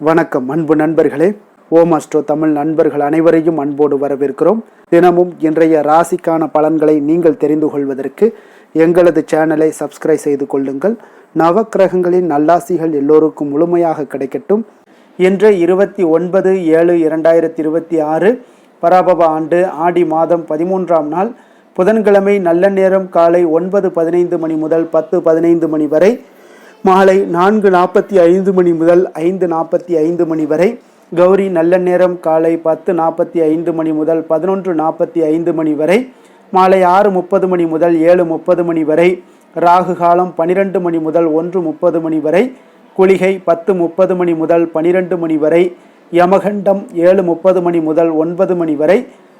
வணக்கம் அன்பு நண்பர்களே. ஓம் அஸ்ட்ரோ தமிழ் நண்பர்கள் அனைவரையும் அன்போடு வரவேற்கிறோம். தினமும் இன்றைய ராசிக்கான பலன்களை நீங்கள் தெரிந்து கொள்வதற்கு எங்களது சேனலை சப்ஸ்கிரைப் செய்து கொள்ளுங்கள். நவக்கிரகங்களின் நல்லாசிகள் எல்லோருக்கும் முழுமையாக கிடைக்கட்டும். இன்று 29/7/2026 பராபவ ஆண்டு ஆடி மாதம் 13ஆம் நாள் புதன்கிழமை. நல்ல நேரம் காலை 9:15 மணி முதல் 10:15 மணி வரை, மாலை 4:45 மணி முதல் 5:45 மணி வரை. கௌரி நல்ல நேரம் காலை 10:45 மணி முதல் 11:45 மணி வரை, மாலை 6:30 மணி முதல் 7:30 மணி வரை. ராகு காலம் 12 மணி முதல் 1:30 மணி வரை. குளிகை 10:30 மணி முதல் 12 மணி வரை. யமகண்டம் 7:30 மணி முதல் 9 மணி வரை.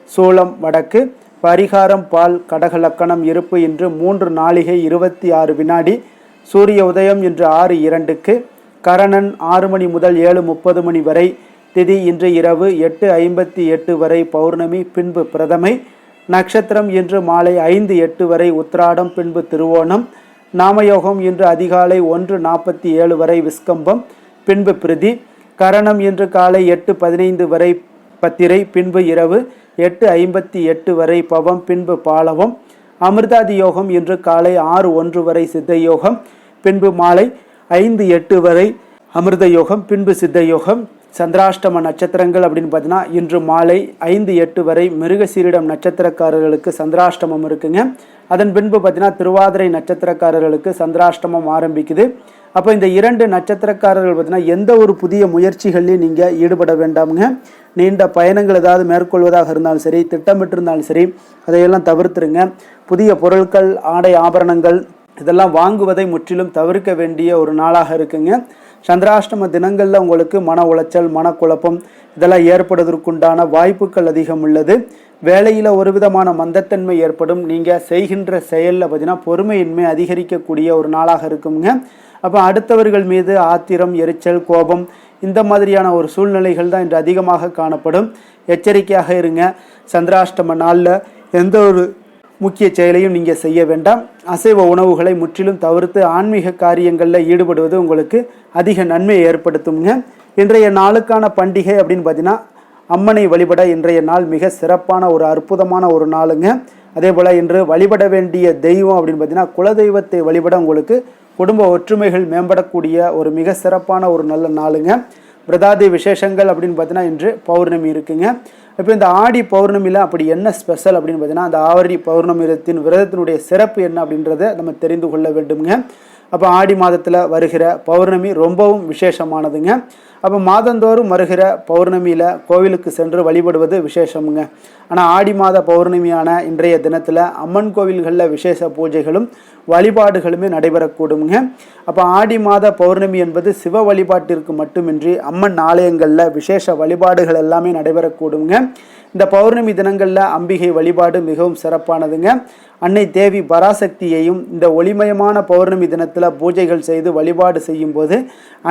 சூலம் வடக்கு. பரிகாரம் பால். கடக லக்கணம். இருப்பு இன்று 3 நாழிகை 26 வினாடி. சூரிய உதயம் இன்று 6:02க்கு. கரணன் 6 மணி முதல் 7:30 மணி வரை. திதி இன்று இரவு 8:58 வரை பௌர்ணமி, பின்பு பிரதமை. நட்சத்திரம் இன்று மாலை 5:08 வரை உத்திராடம், பின்பு திருவோணம். நாமயோகம் இன்று அதிகாலை 1:47 வரை விஸ்கம்பம், பின்பு பிரிதி. கரணம் இன்று காலை 8:15 வரை பத்திரை, பின்பு இரவு 8:58 வரை பவம், பின்பு பாலவம். அமிர்தாதி யோகம் இன்று காலை 6:01 வரை சித்த யோகம், பின்பு மாலை 5:08 வரை அமிர்த யோகம், பின்பு சித்த யோகம். சந்திராஷ்டம நட்சத்திரங்கள் அப்படின்னு பார்த்தீங்கன்னா இன்று மாலை 5:08 வரை மிருகசீரிடம் நட்சத்திரக்காரர்களுக்கு சந்திராஷ்டமம் இருக்குங்க. அதன் பின்பு பார்த்தீங்கன்னா திருவாதிரை நட்சத்திரக்காரர்களுக்கு சந்திராஷ்டமம் ஆரம்பிக்குது. அப்போ இந்த 2 நட்சத்திரக்காரர்கள் பார்த்தீங்கன்னா எந்த ஒரு புதிய முயற்சிகள்லையும் நீங்கள் ஈடுபட வேண்டாமுங்க. நீண்ட பயணங்கள் ஏதாவது மேற்கொள்வதாக இருந்தாலும் சரி, திட்டமிட்டிருந்தாலும் சரி, அதையெல்லாம் தவிர்த்துருங்க. புதிய பொருட்கள், ஆடை, ஆபரணங்கள் இதெல்லாம் வாங்குவதை முற்றிலும் தவிர்க்க வேண்டிய ஒரு நாளாக இருக்குங்க. சந்திராஷ்டம தினங்களில் உங்களுக்கு மன உளைச்சல், மனக்குழப்பம் இதெல்லாம் ஏற்படுவதற்குண்டான வாய்ப்புகள் அதிகம் உள்ளது. வேலையில் ஒரு விதமான மந்தத்தன்மை ஏற்படும். நீங்கள் செய்கின்ற செயலில் பார்த்தீங்கன்னா பொறுமையின்மை அதிகரிக்கக்கூடிய ஒரு நாளாக இருக்குங்க. அப்போ அடுத்தவர்கள் மீது ஆத்திரம், எரிச்சல், கோபம் இந்த மாதிரியான ஒரு சூழ்நிலைகள் தான் இன்று அதிகமாக காணப்படும். எச்சரிக்கையாக இருங்க. சந்திராஷ்டம நாளில் எந்த ஒரு முக்கிய செயலையும் நீங்கள் செய்ய வேண்டாம். அசைவ உணவுகளை முற்றிலும் தவிர்த்து ஆன்மீக காரியங்களில் ஈடுபடுவது உங்களுக்கு அதிக நன்மையை ஏற்படுத்துங்க. இன்றைய நாளுக்கான பண்டிகை அப்படின்னு பார்த்தீங்கன்னா அம்மனை வழிபட இன்றைய நாள் மிக சிறப்பான ஒரு அற்புதமான ஒரு நாளுங்க. அதே போல் இன்று வழிபட வேண்டிய தெய்வம் அப்படின்னு பார்த்தீங்கன்னா குலதெய்வத்தை வழிபட உங்களுக்கு குடும்ப ஒற்றுமைகள் மேம்படக்கூடிய ஒரு மிக சிறப்பான ஒரு நல்ல நாளுங்க. பிரதாதி விசேஷங்கள் அப்படின்னு பார்த்தீங்கன்னா இன்று பௌர்ணமி இருக்குங்க. இப்போ இந்த ஆடி பௌர்ணமியில் அப்படி என்ன ஸ்பெஷல் அப்படின்னு பார்த்தீங்கன்னா அந்த ஆடி பௌர்ணமி விரதத்தினுடைய சிறப்பு என்ன அப்படின்றத நம்ம தெரிந்து கொள்ள வேண்டுங்க. அப்போ ஆடி மாதத்தில் வருகிற பௌர்ணமி ரொம்பவும் விசேஷமானதுங்க. அப்போ மாதந்தோறும் வருகிற பௌர்ணமியில் கோவிலுக்கு சென்று வழிபடுவது விசேஷமுங்க. ஆனால் ஆடி மாத பௌர்ணமியான இன்றைய தினத்தில் அம்மன் கோவில்களில் விசேஷ பூஜைகளும் வழிபாடுகளுமே நடைபெறக்கூடுங்க. அப்போ ஆடி மாத பௌர்ணமி என்பது சிவ வழிபாட்டிற்கு மட்டுமின்றி அம்மன் ஆலயங்களில் விசேஷ வழிபாடுகள் எல்லாமே நடைபெறக்கூடுங்க. இந்த பௌர்ணமி தினங்களில் அம்பிகை வழிபாடு மிகவும் சிறப்பானதுங்க. அன்னை தேவி பராசக்தியையும் இந்த ஒளிமயமான பௌர்ணமி தினத்தில் பூஜைகள் செய்து வழிபாடு செய்யும் போது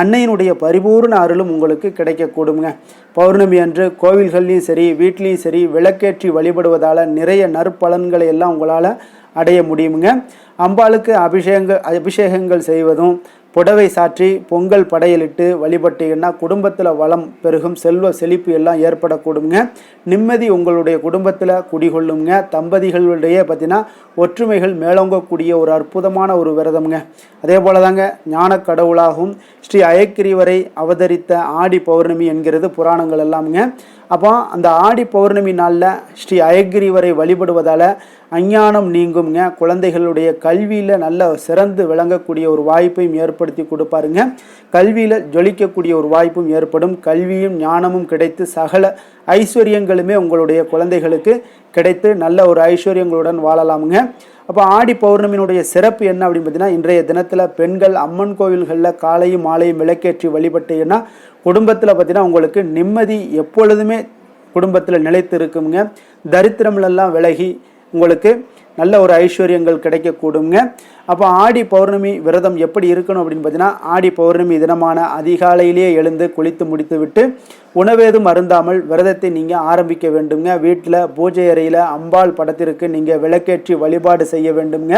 அன்னையினுடைய பரிபூர்ண அருளும் உங்களுக்கு கிடைக்கக்கூடுங்க. பௌர்ணமி அன்று கோவில்கள்லையும் சரி, வீட்லேயும் சரி விளக்கேற்றி வழிபடுவதால் நிறைய நற்பலன்களை எல்லாம் உங்களால் அடைய முடியுங்க. அம்பாளுக்கு அபிஷேகங்கள் செய்வதும், புடவை சாற்றி பொங்கல் படையலிட்டு வழிபட்டீங்கன்னா குடும்பத்தில் வளம் பெருகும், செல்வ செழிப்பு எல்லாம் ஏற்படக்கூடுங்க. நிம்மதி உங்களுடைய குடும்பத்தில் குடிகொள்ளுங்க. தம்பதிகளுடைய பார்த்தீங்கன்னா ஒற்றுமைகள் மேலோங்கக்கூடிய ஒரு அற்புதமான ஒரு விரதம்ங்க. அதே போல தாங்க ஞான கடவுளாகவும் ஸ்ரீ அயக்கிரிவரை அவதரித்த ஆடி பௌர்ணமி என்கிறது புராணங்கள் எல்லாமுங்க. அப்போ அந்த ஆடி பௌர்ணமி நாளில் ஸ்ரீ அயக்கிரிவரை வழிபடுவதால் அஞ்ஞானம் நீங்குங்க. குழந்தைகளுடைய கல்வியில் நல்ல சிறந்து விளங்கக்கூடிய ஒரு வாய்ப்பையும் ஏற்படுத்தி கொடுப்பாருங்க. கல்வியில் ஜொலிக்கக்கூடிய ஒரு வாய்ப்பும் ஏற்படும். கல்வியும் ஞானமும் கிடைத்து சகல ஐஸ்வர்யங்களுமே உங்களுடைய குழந்தைகளுக்கு கிடைத்து நல்ல ஒரு ஐஸ்வர்யங்களுடன் வாழலாமுங்க. அப்போ ஆடி பௌர்ணமியினுடைய சிறப்பு என்ன அப்படின்னு பார்த்தீங்கன்னா இன்றைய தினத்தில் பெண்கள் அம்மன் கோவில்களில் காலையும் மாலையும் விளக்கேற்றி வழிபட்டீங்கன்னா குடும்பத்தில் பார்த்தீங்கன்னா உங்களுக்கு நிம்மதி எப்பொழுதுமே குடும்பத்தில் நிலைத்து இருக்குங்க. தரித்திரமெல்லாம் விலகி உங்களுக்கு நல்ல ஒரு ஐஸ்வர்யங்கள் கிடைக்கக்கூடுங்க. அப்போ ஆடி பௌர்ணமி விரதம் எப்படி இருக்கணும் அப்படின்னு பார்த்தீங்கன்னா, ஆடி பௌர்ணமி தினமான அதிகாலையிலேயே எழுந்து குளித்து முடித்து விட்டு உணவேதும் அருந்தாமல் விரதத்தை நீங்கள் ஆரம்பிக்க வேண்டுங்க. வீட்டில் பூஜை அறையில் அம்பாள் படத்திற்கு நீங்கள் விளக்கேற்றி வழிபாடு செய்ய வேண்டுங்க.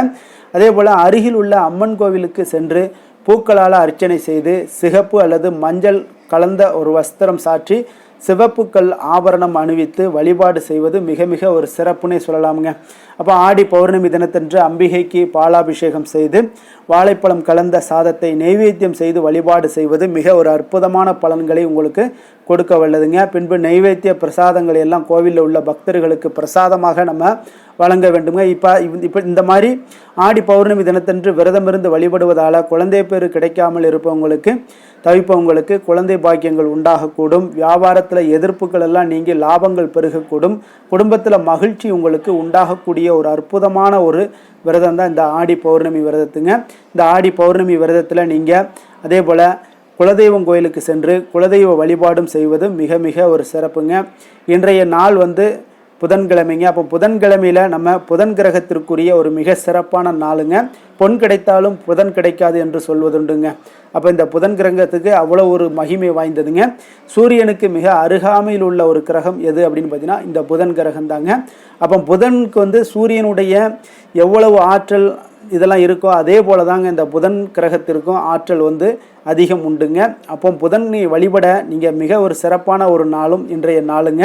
அதே போல் அருகில் உள்ள அம்மன் கோவிலுக்கு சென்று பூக்களால் அர்ச்சனை செய்து சிகப்பு அல்லது மஞ்சள் கலந்த ஒரு வஸ்திரம் சாற்றி சிவப்புக்கள் ஆபரணம் அணிவித்து வழிபாடு செய்வது மிக மிக ஒரு சிறப்புனே சொல்லலாமுங்க. அப்போ ஆடி பௌர்ணமி தினத்தன்று அம்பிகைக்கு பாலாபிஷேகம் செய்து வாழைப்பழம் கலந்த சாதத்தை நெய்வேத்தியம் செய்து வழிபாடு செய்வது மிக ஒரு அற்புதமான பலன்களை உங்களுக்கு கொடுக்க வல்லதுங்க. பின்பு நெய்வேத்திய பிரசாதங்களை எல்லாம் கோவிலில் உள்ள பக்தர்களுக்கு பிரசாதமாக நம்ம வழங்க வேண்டுங்க. இப்போ இந்த மாதிரி ஆடி பௌர்ணமி தினத்தன்று விரதம் இருந்து வழிபடுவதால் குழந்தை பேரு கிடைக்காமல் இருப்பவங்களுக்கு தவிப்பவங்களுக்கு குழந்தை பாக்கியங்கள் உண்டாகக்கூடும். வியாபாரத்தில் எதிர்ப்புகள் எல்லாம் நீங்கி லாபங்கள் பெருகக்கூடும். குடும்பத்தில் மகிழ்ச்சி உங்களுக்கு உண்டாகக்கூடிய ஒரு அற்புதமான ஒரு விரதம் தான் இந்த ஆடி பௌர்ணமி விரதத்துங்க. இந்த ஆடி பௌர்ணமி விரதத்தில் நீங்கள் அதே போல் குலதெய்வம் கோயிலுக்கு சென்று குலதெய்வ வழிபாடும் செய்வது மிக மிக ஒரு சிறப்புங்க. இன்றைய நாள் புதன்கிழமைங்க. அப்போ புதன்கிழமையில் நம்ம புதன் கிரகத்திற்குரிய ஒரு மிக சிறப்பான நாளுங்க. பொன் கிடைத்தாலும் புதன் கிடைக்காது என்று சொல்வதுண்டுங்க. அப்போ இந்த புதன் கிரகத்துக்கு அவ்வளோ ஒரு மகிமை வாய்ந்ததுங்க. சூரியனுக்கு மிக அருகாமையில் உள்ள ஒரு கிரகம் எது அப்படின்னு பார்த்தீங்கன்னா இந்த புதன் கிரகம் தாங்க. அப்போ புதனுக்கு சூரியனுடைய எவ்வளவு ஆற்றல் இதெல்லாம் இருக்கோ அதே போல தாங்க இந்த புதன் கிரகத்திற்கும் ஆற்றல் அதிகம் உண்டுங்க. அப்போ புதனை வழிபட நீங்கள் மிக ஒரு சிறப்பான ஒரு நாளும் இன்றைய நாளுங்க.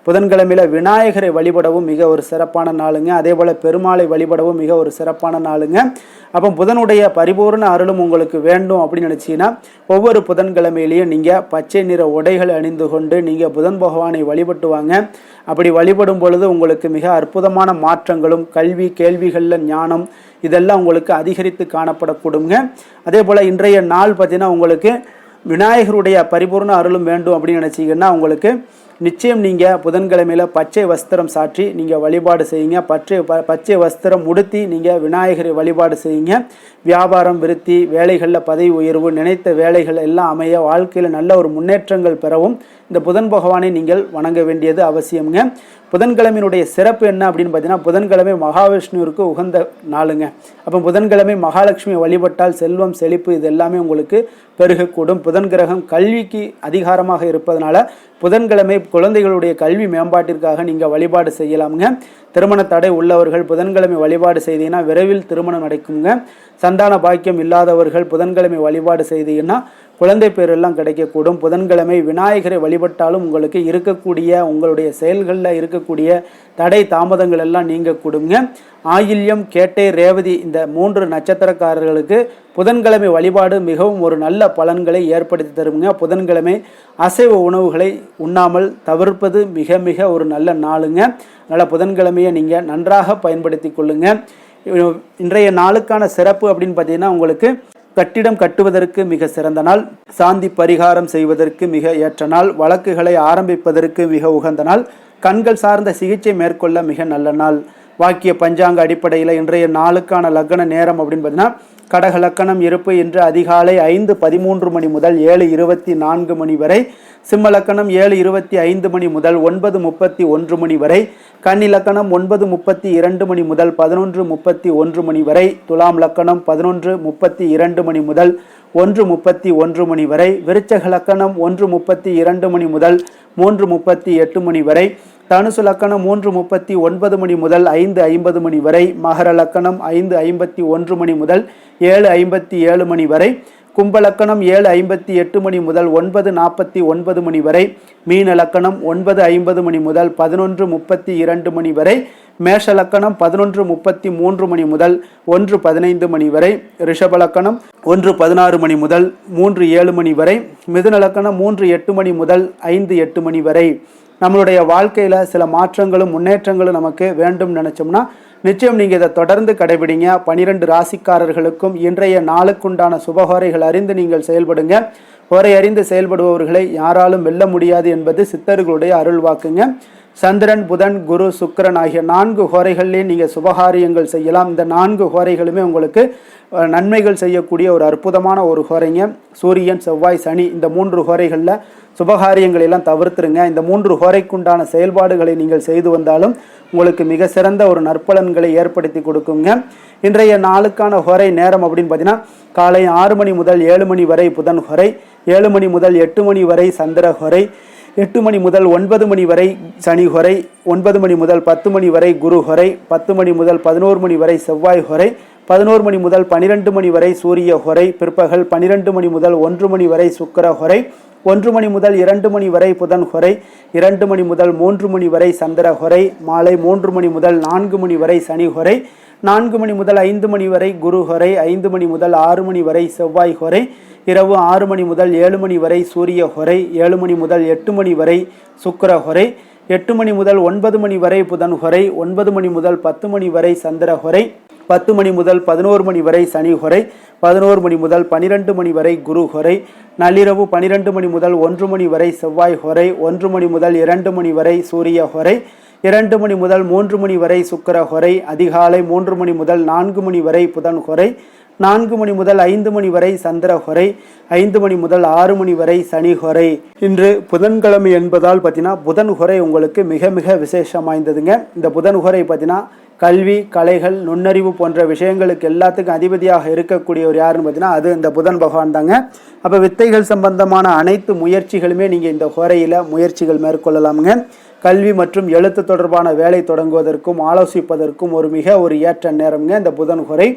புதன்கிழமையில் விநாயகரை வழிபடவும் மிக ஒரு சிறப்பான நாளுங்க. அதே போல் பெருமாளை வழிபடவும் மிக ஒரு சிறப்பான நாளுங்க. அப்போ புதனுடைய பரிபூர்ண அருளும் உங்களுக்கு வேண்டும் அப்படின்னு நினச்சிங்கன்னா ஒவ்வொரு புதன்கிழமையிலையும் நீங்கள் பச்சை நிற உடைகள் அணிந்து கொண்டு நீங்கள் புதன் பகவானை வழிபட்டு வாங்க. அப்படி வழிபடும் பொழுது உங்களுக்கு மிக அற்புதமான மாற்றங்களும் கல்வி கேள்விகளில் ஞானம் இதெல்லாம் உங்களுக்கு அதிகரித்து காணப்படக்கூடுங்க. அதே போல் இன்றைய நாள் பார்த்தீங்கன்னா உங்களுக்கு விநாயகருடைய பரிபூர்ண அருளும் வேண்டும் அப்படின்னு நினச்சிங்கன்னா உங்களுக்கு நிச்சயம் நீங்கள் புதன்கிழமையில் பச்சை வஸ்திரம் சாற்றி நீங்கள் வழிபாடு செய்யுங்க. பச்சை வஸ்திரம் உடுத்தி நீங்கள் விநாயகரை வழிபாடு செய்யுங்க. வியாபாரம் விருத்தி வேலைகளில் பதவி உயர்வு நினைத்த வேலைகள் எல்லாம் அமைய வாழ்க்கையில் நல்ல ஒரு முன்னேற்றங்கள் பெறவும் இந்த புதன் பகவானை நீங்கள் வணங்க வேண்டியது அவசியம்ங்க. புதன்கிழமையினுடைய சிறப்பு என்ன அப்படின்னு பார்த்தீங்கன்னா புதன்கிழமை மகாவிஷ்ணுவிற்கு உகந்த நாளுங்க. அப்போ புதன்கிழமை மகாலட்சுமி வழிபட்டால் செல்வம் செழிப்பு இது எல்லாமே உங்களுக்கு பெருகக்கூடும். புதன் கிரகம் கல்விக்கு அதிகாரமாக இருப்பதனால புதன்கிழமை குழந்தைகளுடைய கல்வி மேம்பாட்டிற்காக நீங்கள் வழிபாடு செய்யலாமுங்க. திருமண தடை உள்ளவர்கள் புதன்கிழமை வழிபாடு செய்தீங்கன்னா விரைவில் திருமணம் நடக்குங்க. சந்தான பாக்கியம் இல்லாதவர்கள் புதன்கிழமை வழிபாடு செய்தீங்கன்னா குழந்தை பேர் எல்லாம் கிடைக்கக்கூடும். புதன்கிழமை விநாயகரை வழிபட்டாலும் உங்களுக்கு இருக்கக்கூடிய உங்களுடைய செயல்களில் இருக்கக்கூடிய தடை தாமதங்கள் எல்லாம் நீங்கக்கூடுங்க. ஆயில்யம் கேட்டை ரேவதி இந்த 3 நட்சத்திரக்காரர்களுக்கு புதன்கிழமை வழிபாடு மிகவும் ஒரு நல்ல பலன்களை ஏற்படுத்தி தருங்க. புதன்கிழமை அசைவ உணவுகளை உண்ணாமல் தவிர்ப்பது மிக மிக ஒரு நல்ல நாளுங்க. அதனால் புதன்கிழமையை நீங்கள் நன்றாக பயன்படுத்தி கொள்ளுங்க. இன்றைய நாளுக்கான சிறப்பு அப்படின்னு பார்த்தீங்கன்னா உங்களுக்கு கட்டிடம் கட்டுவதற்கு மிக சிறந்த நாள், சாந்தி பரிகாரம் செய்வதற்கு மிக ஏற்ற நாள், வழக்குகளை ஆரம்பிப்பதற்கு மிக உகந்த நாள், கண்கள் சார்ந்த சிகிச்சை மேற்கொள்ள மிக நல்ல நாள். வாக்கிய பஞ்சாங்க அடிப்படையில் இன்றைய நாளுக்கான லக்ன நேரம் அப்படின்னு பார்த்தீங்கன்னா கடக லக்கணம் இருப்பு இன்று அதிகாலை 5:13 மணி முதல் 7:24 மணி வரை, சிம்ம லக்கணம் 7:25 மணி முதல் 9:31 மணி வரை, கன்னி லக்கணம் 9:32 மணி முதல் 11:31 மணி வரை, துலாம் லக்கணம் 11:32 மணி முதல் 1:31 மணி வரை, விருச்சக லக்கணம் 1:32 மணி முதல் 3:38 மணி வரை, தனுசு லக்கணம் 3:39 மணி முதல் 5:50 மணி வரை, மகர லக்கணம் 5:51 மணி முதல் 7:57 மணி வரை, கும்பலக்கணம் 7:58 மணி முதல் 9:49 மணி வரை, மீன லக்கணம் 9:50 மணி முதல் 11:32 மணி வரை, மேஷ லக்கணம் 11:33 மணி முதல் 1:15 மணி வரை, ரிஷப லக்கணம் 1:16 மணி முதல் 3:07 மணி வரை, மிதுன லக்கணம் 3:08 மணி முதல் 5:08 மணி வரை. நம்மளுடைய வாழ்க்கையில் சில மாற்றங்களும் முன்னேற்றங்களும் நமக்கு வேண்டும் நினச்சோம்னா நிச்சயம் நீங்கள் இதை தொடர்ந்து கடைபிடிங்க. 12 ராசிக்காரர்களுக்கும் இன்றைய நாளுக்குண்டான சுபகோரைகள் அறிந்து நீங்கள் செயல்படுங்க. ஹோரை அறிந்து செயல்படுபவர்களை யாராலும் வெல்ல முடியாது என்பது சித்தர்களுடைய அருள் வாக்குங்க. சந்திரன், புதன், குரு, சுக்கிரன் ஆகிய 4 ஹோரைகள்லேயே நீங்கள் சுபகாரியங்கள் செய்யலாம். இந்த 4 ஹோரைகளுமே உங்களுக்கு நன்மைகள் செய்யக்கூடிய ஒரு அற்புதமான ஒரு ஹோரைங்க. சூரியன், செவ்வாய், சனி இந்த 3 ஹோரைகளில் சுபகாரியங்களை எல்லாம் தவிர்த்துருங்க. இந்த 3 ஹோரைக்குண்டான செயல்பாடுகளை நீங்கள் செய்து வந்தாலும் உங்களுக்கு மிக சிறந்த ஒரு நற்பலன்களை ஏற்படுத்தி கொடுக்குங்க. இன்றைய நாளுக்கான ஹோரை நேரம் அப்படின்னு பார்த்தீங்கன்னா காலை 6 மணி முதல் 7 மணி வரை புதன் ஹோரை, 7 மணி முதல் 8 மணி வரை சந்திர ஹோரை, 8 மணி முதல் 9 மணி வரை சனி ஹோரை, 9 மணி முதல் 10 மணி வரை குரு ஹோரை, 10 மணி முதல் 11 மணி வரை செவ்வாய் ஹோரை, 11 மணி முதல் 12 மணி வரை சூரிய ஹோரை, பிற்பகல் 12 மணி முதல் 1 மணி வரை சுக்கிர ஹோரை, 1 மணி முதல் 2 மணி வரை புதன் ஹோரை, 2 மணி முதல் 3 மணி வரை சந்திர ஹோரை, மாலை 3 மணி முதல் 4 மணி வரை சனி ஹோரை, 4 மணி முதல் 5 மணி வரை குரு ஹோரை, 5 மணி முதல் 6 மணி வரை செவ்வாய் ஹோரை, இரவு 6 மணி முதல் 7 மணி வரை சூரிய ஹோரை, 7 மணி முதல் 8 மணி வரை சுக்கிர ஹோரை, 8 மணி முதல் 9 மணி வரை புதன் ஹோரை, 9 மணி முதல் 10 மணி வரை சந்திர ஹோரை, 10 மணி முதல் 11 மணி வரை சனி ஹோரை, 11 மணி முதல் 12 மணி வரை குரு ஹோரை, நள்ளிரவு 12 மணி முதல் 1 மணி வரை செவ்வாய் ஹோரை, 1 மணி முதல் 2 மணி வரை சூரிய ஹோரை, 2 மணி முதல் 3 மணி வரை சுக்கிர ஹோரை, அதிகாலை 3 மணி முதல் 4 மணி வரை புதன் ஹோரை, 4 மணி முதல் 5 மணி வரை சந்திர ஹோரை, 5 மணி முதல் 6 மணி வரை சனி ஹோரை. இன்று புதன்கிழமை என்பதால் பார்த்தீங்கன்னா புதன் ஹோரை உங்களுக்கு மிக மிக விசேஷம் வாய்ந்ததுங்க. இந்த புதன் ஹோரை பார்த்தீங்கன்னா கல்வி, கலைகள், நுண்ணறிவு போன்ற விஷயங்களுக்கு எல்லாத்துக்கும் அதிபதியாக இருக்கக்கூடியவர் யாருன்னு பார்த்தீங்கன்னா அது இந்த புதன் பகவான் தாங்க. அப்போ வித்தைகள் சம்பந்தமான அனைத்து முயற்சிகளுமே நீங்கள் இந்த ஹோரையில் முயற்சிகள் மேற்கொள்ளலாமுங்க. கல்வி மற்றும் எழுத்து தொடர்பான வேலை தொடங்குவதற்கும் ஆலோசிப்பதற்கும் ஒரு ஏற்ற நேரம்ங்க இந்த புதன் ஹோரை.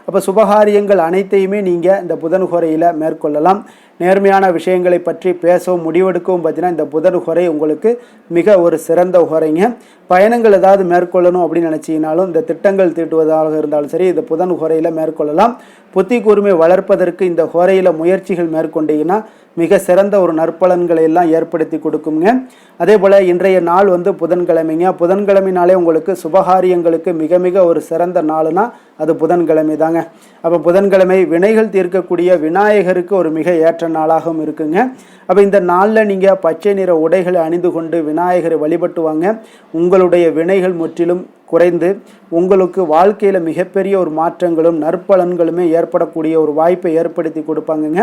அப்போ சுபகாரியங்கள் அனைத்தையுமே நீங்கள் இந்த புதன் ஹோரையில் மேற்கொள்ளலாம். நேர்மையான விஷயங்களை பற்றி பேசவும் முடிவெடுக்கவும் பார்த்தீங்கன்னா இந்த புதன் ஹோரை உங்களுக்கு மிக ஒரு சிறந்த ஹோரைங்க. பயணங்கள் ஏதாவது மேற்கொள்ளணும் அப்படின்னு நினச்சிங்கனாலும் இந்த திட்டங்கள் தீட்டுவதாக இருந்தாலும் சரி இந்த புதன் ஹோரையில் மேற்கொள்ளலாம். புத்தி கூர்மை வளர்ப்பதற்கு இந்த ஹோரையில் முயற்சிகள் மேற்கொண்டீங்கன்னா மிக சிறந்த ஒரு நற்பலன்களை எல்லாம் ஏற்படுத்தி கொடுக்குங்க. அதே போல் இன்றைய நாள் புதன்கிழமைங்க. புதன்கிழமைனாலே உங்களுக்கு சுபகாரியங்களுக்கு மிக மிக ஒரு சிறந்த நாளுனா அது புதன்கிழமை தாங்க. அப்போ புதன்கிழமை வினைகள் தீர்க்கக்கூடிய விநாயகருக்கு ஒரு மிக ஏற்ற நாளாகவும் இருக்குங்க. அப்போ இந்த நாளில் நீங்கள் பச்சை நிற உடைகளை அணிந்து கொண்டு விநாயகரை வழிபட்டு வாங்க. உங்களுடைய வினைகள் முற்றிலும் குறைந்து உங்களுக்கு வாழ்க்கையில் மிகப்பெரிய ஒரு மாற்றங்களும் நற்பலன்களுமே ஏற்படக்கூடிய ஒரு வாய்ப்பை ஏற்படுத்தி கொடுப்பாங்கங்க.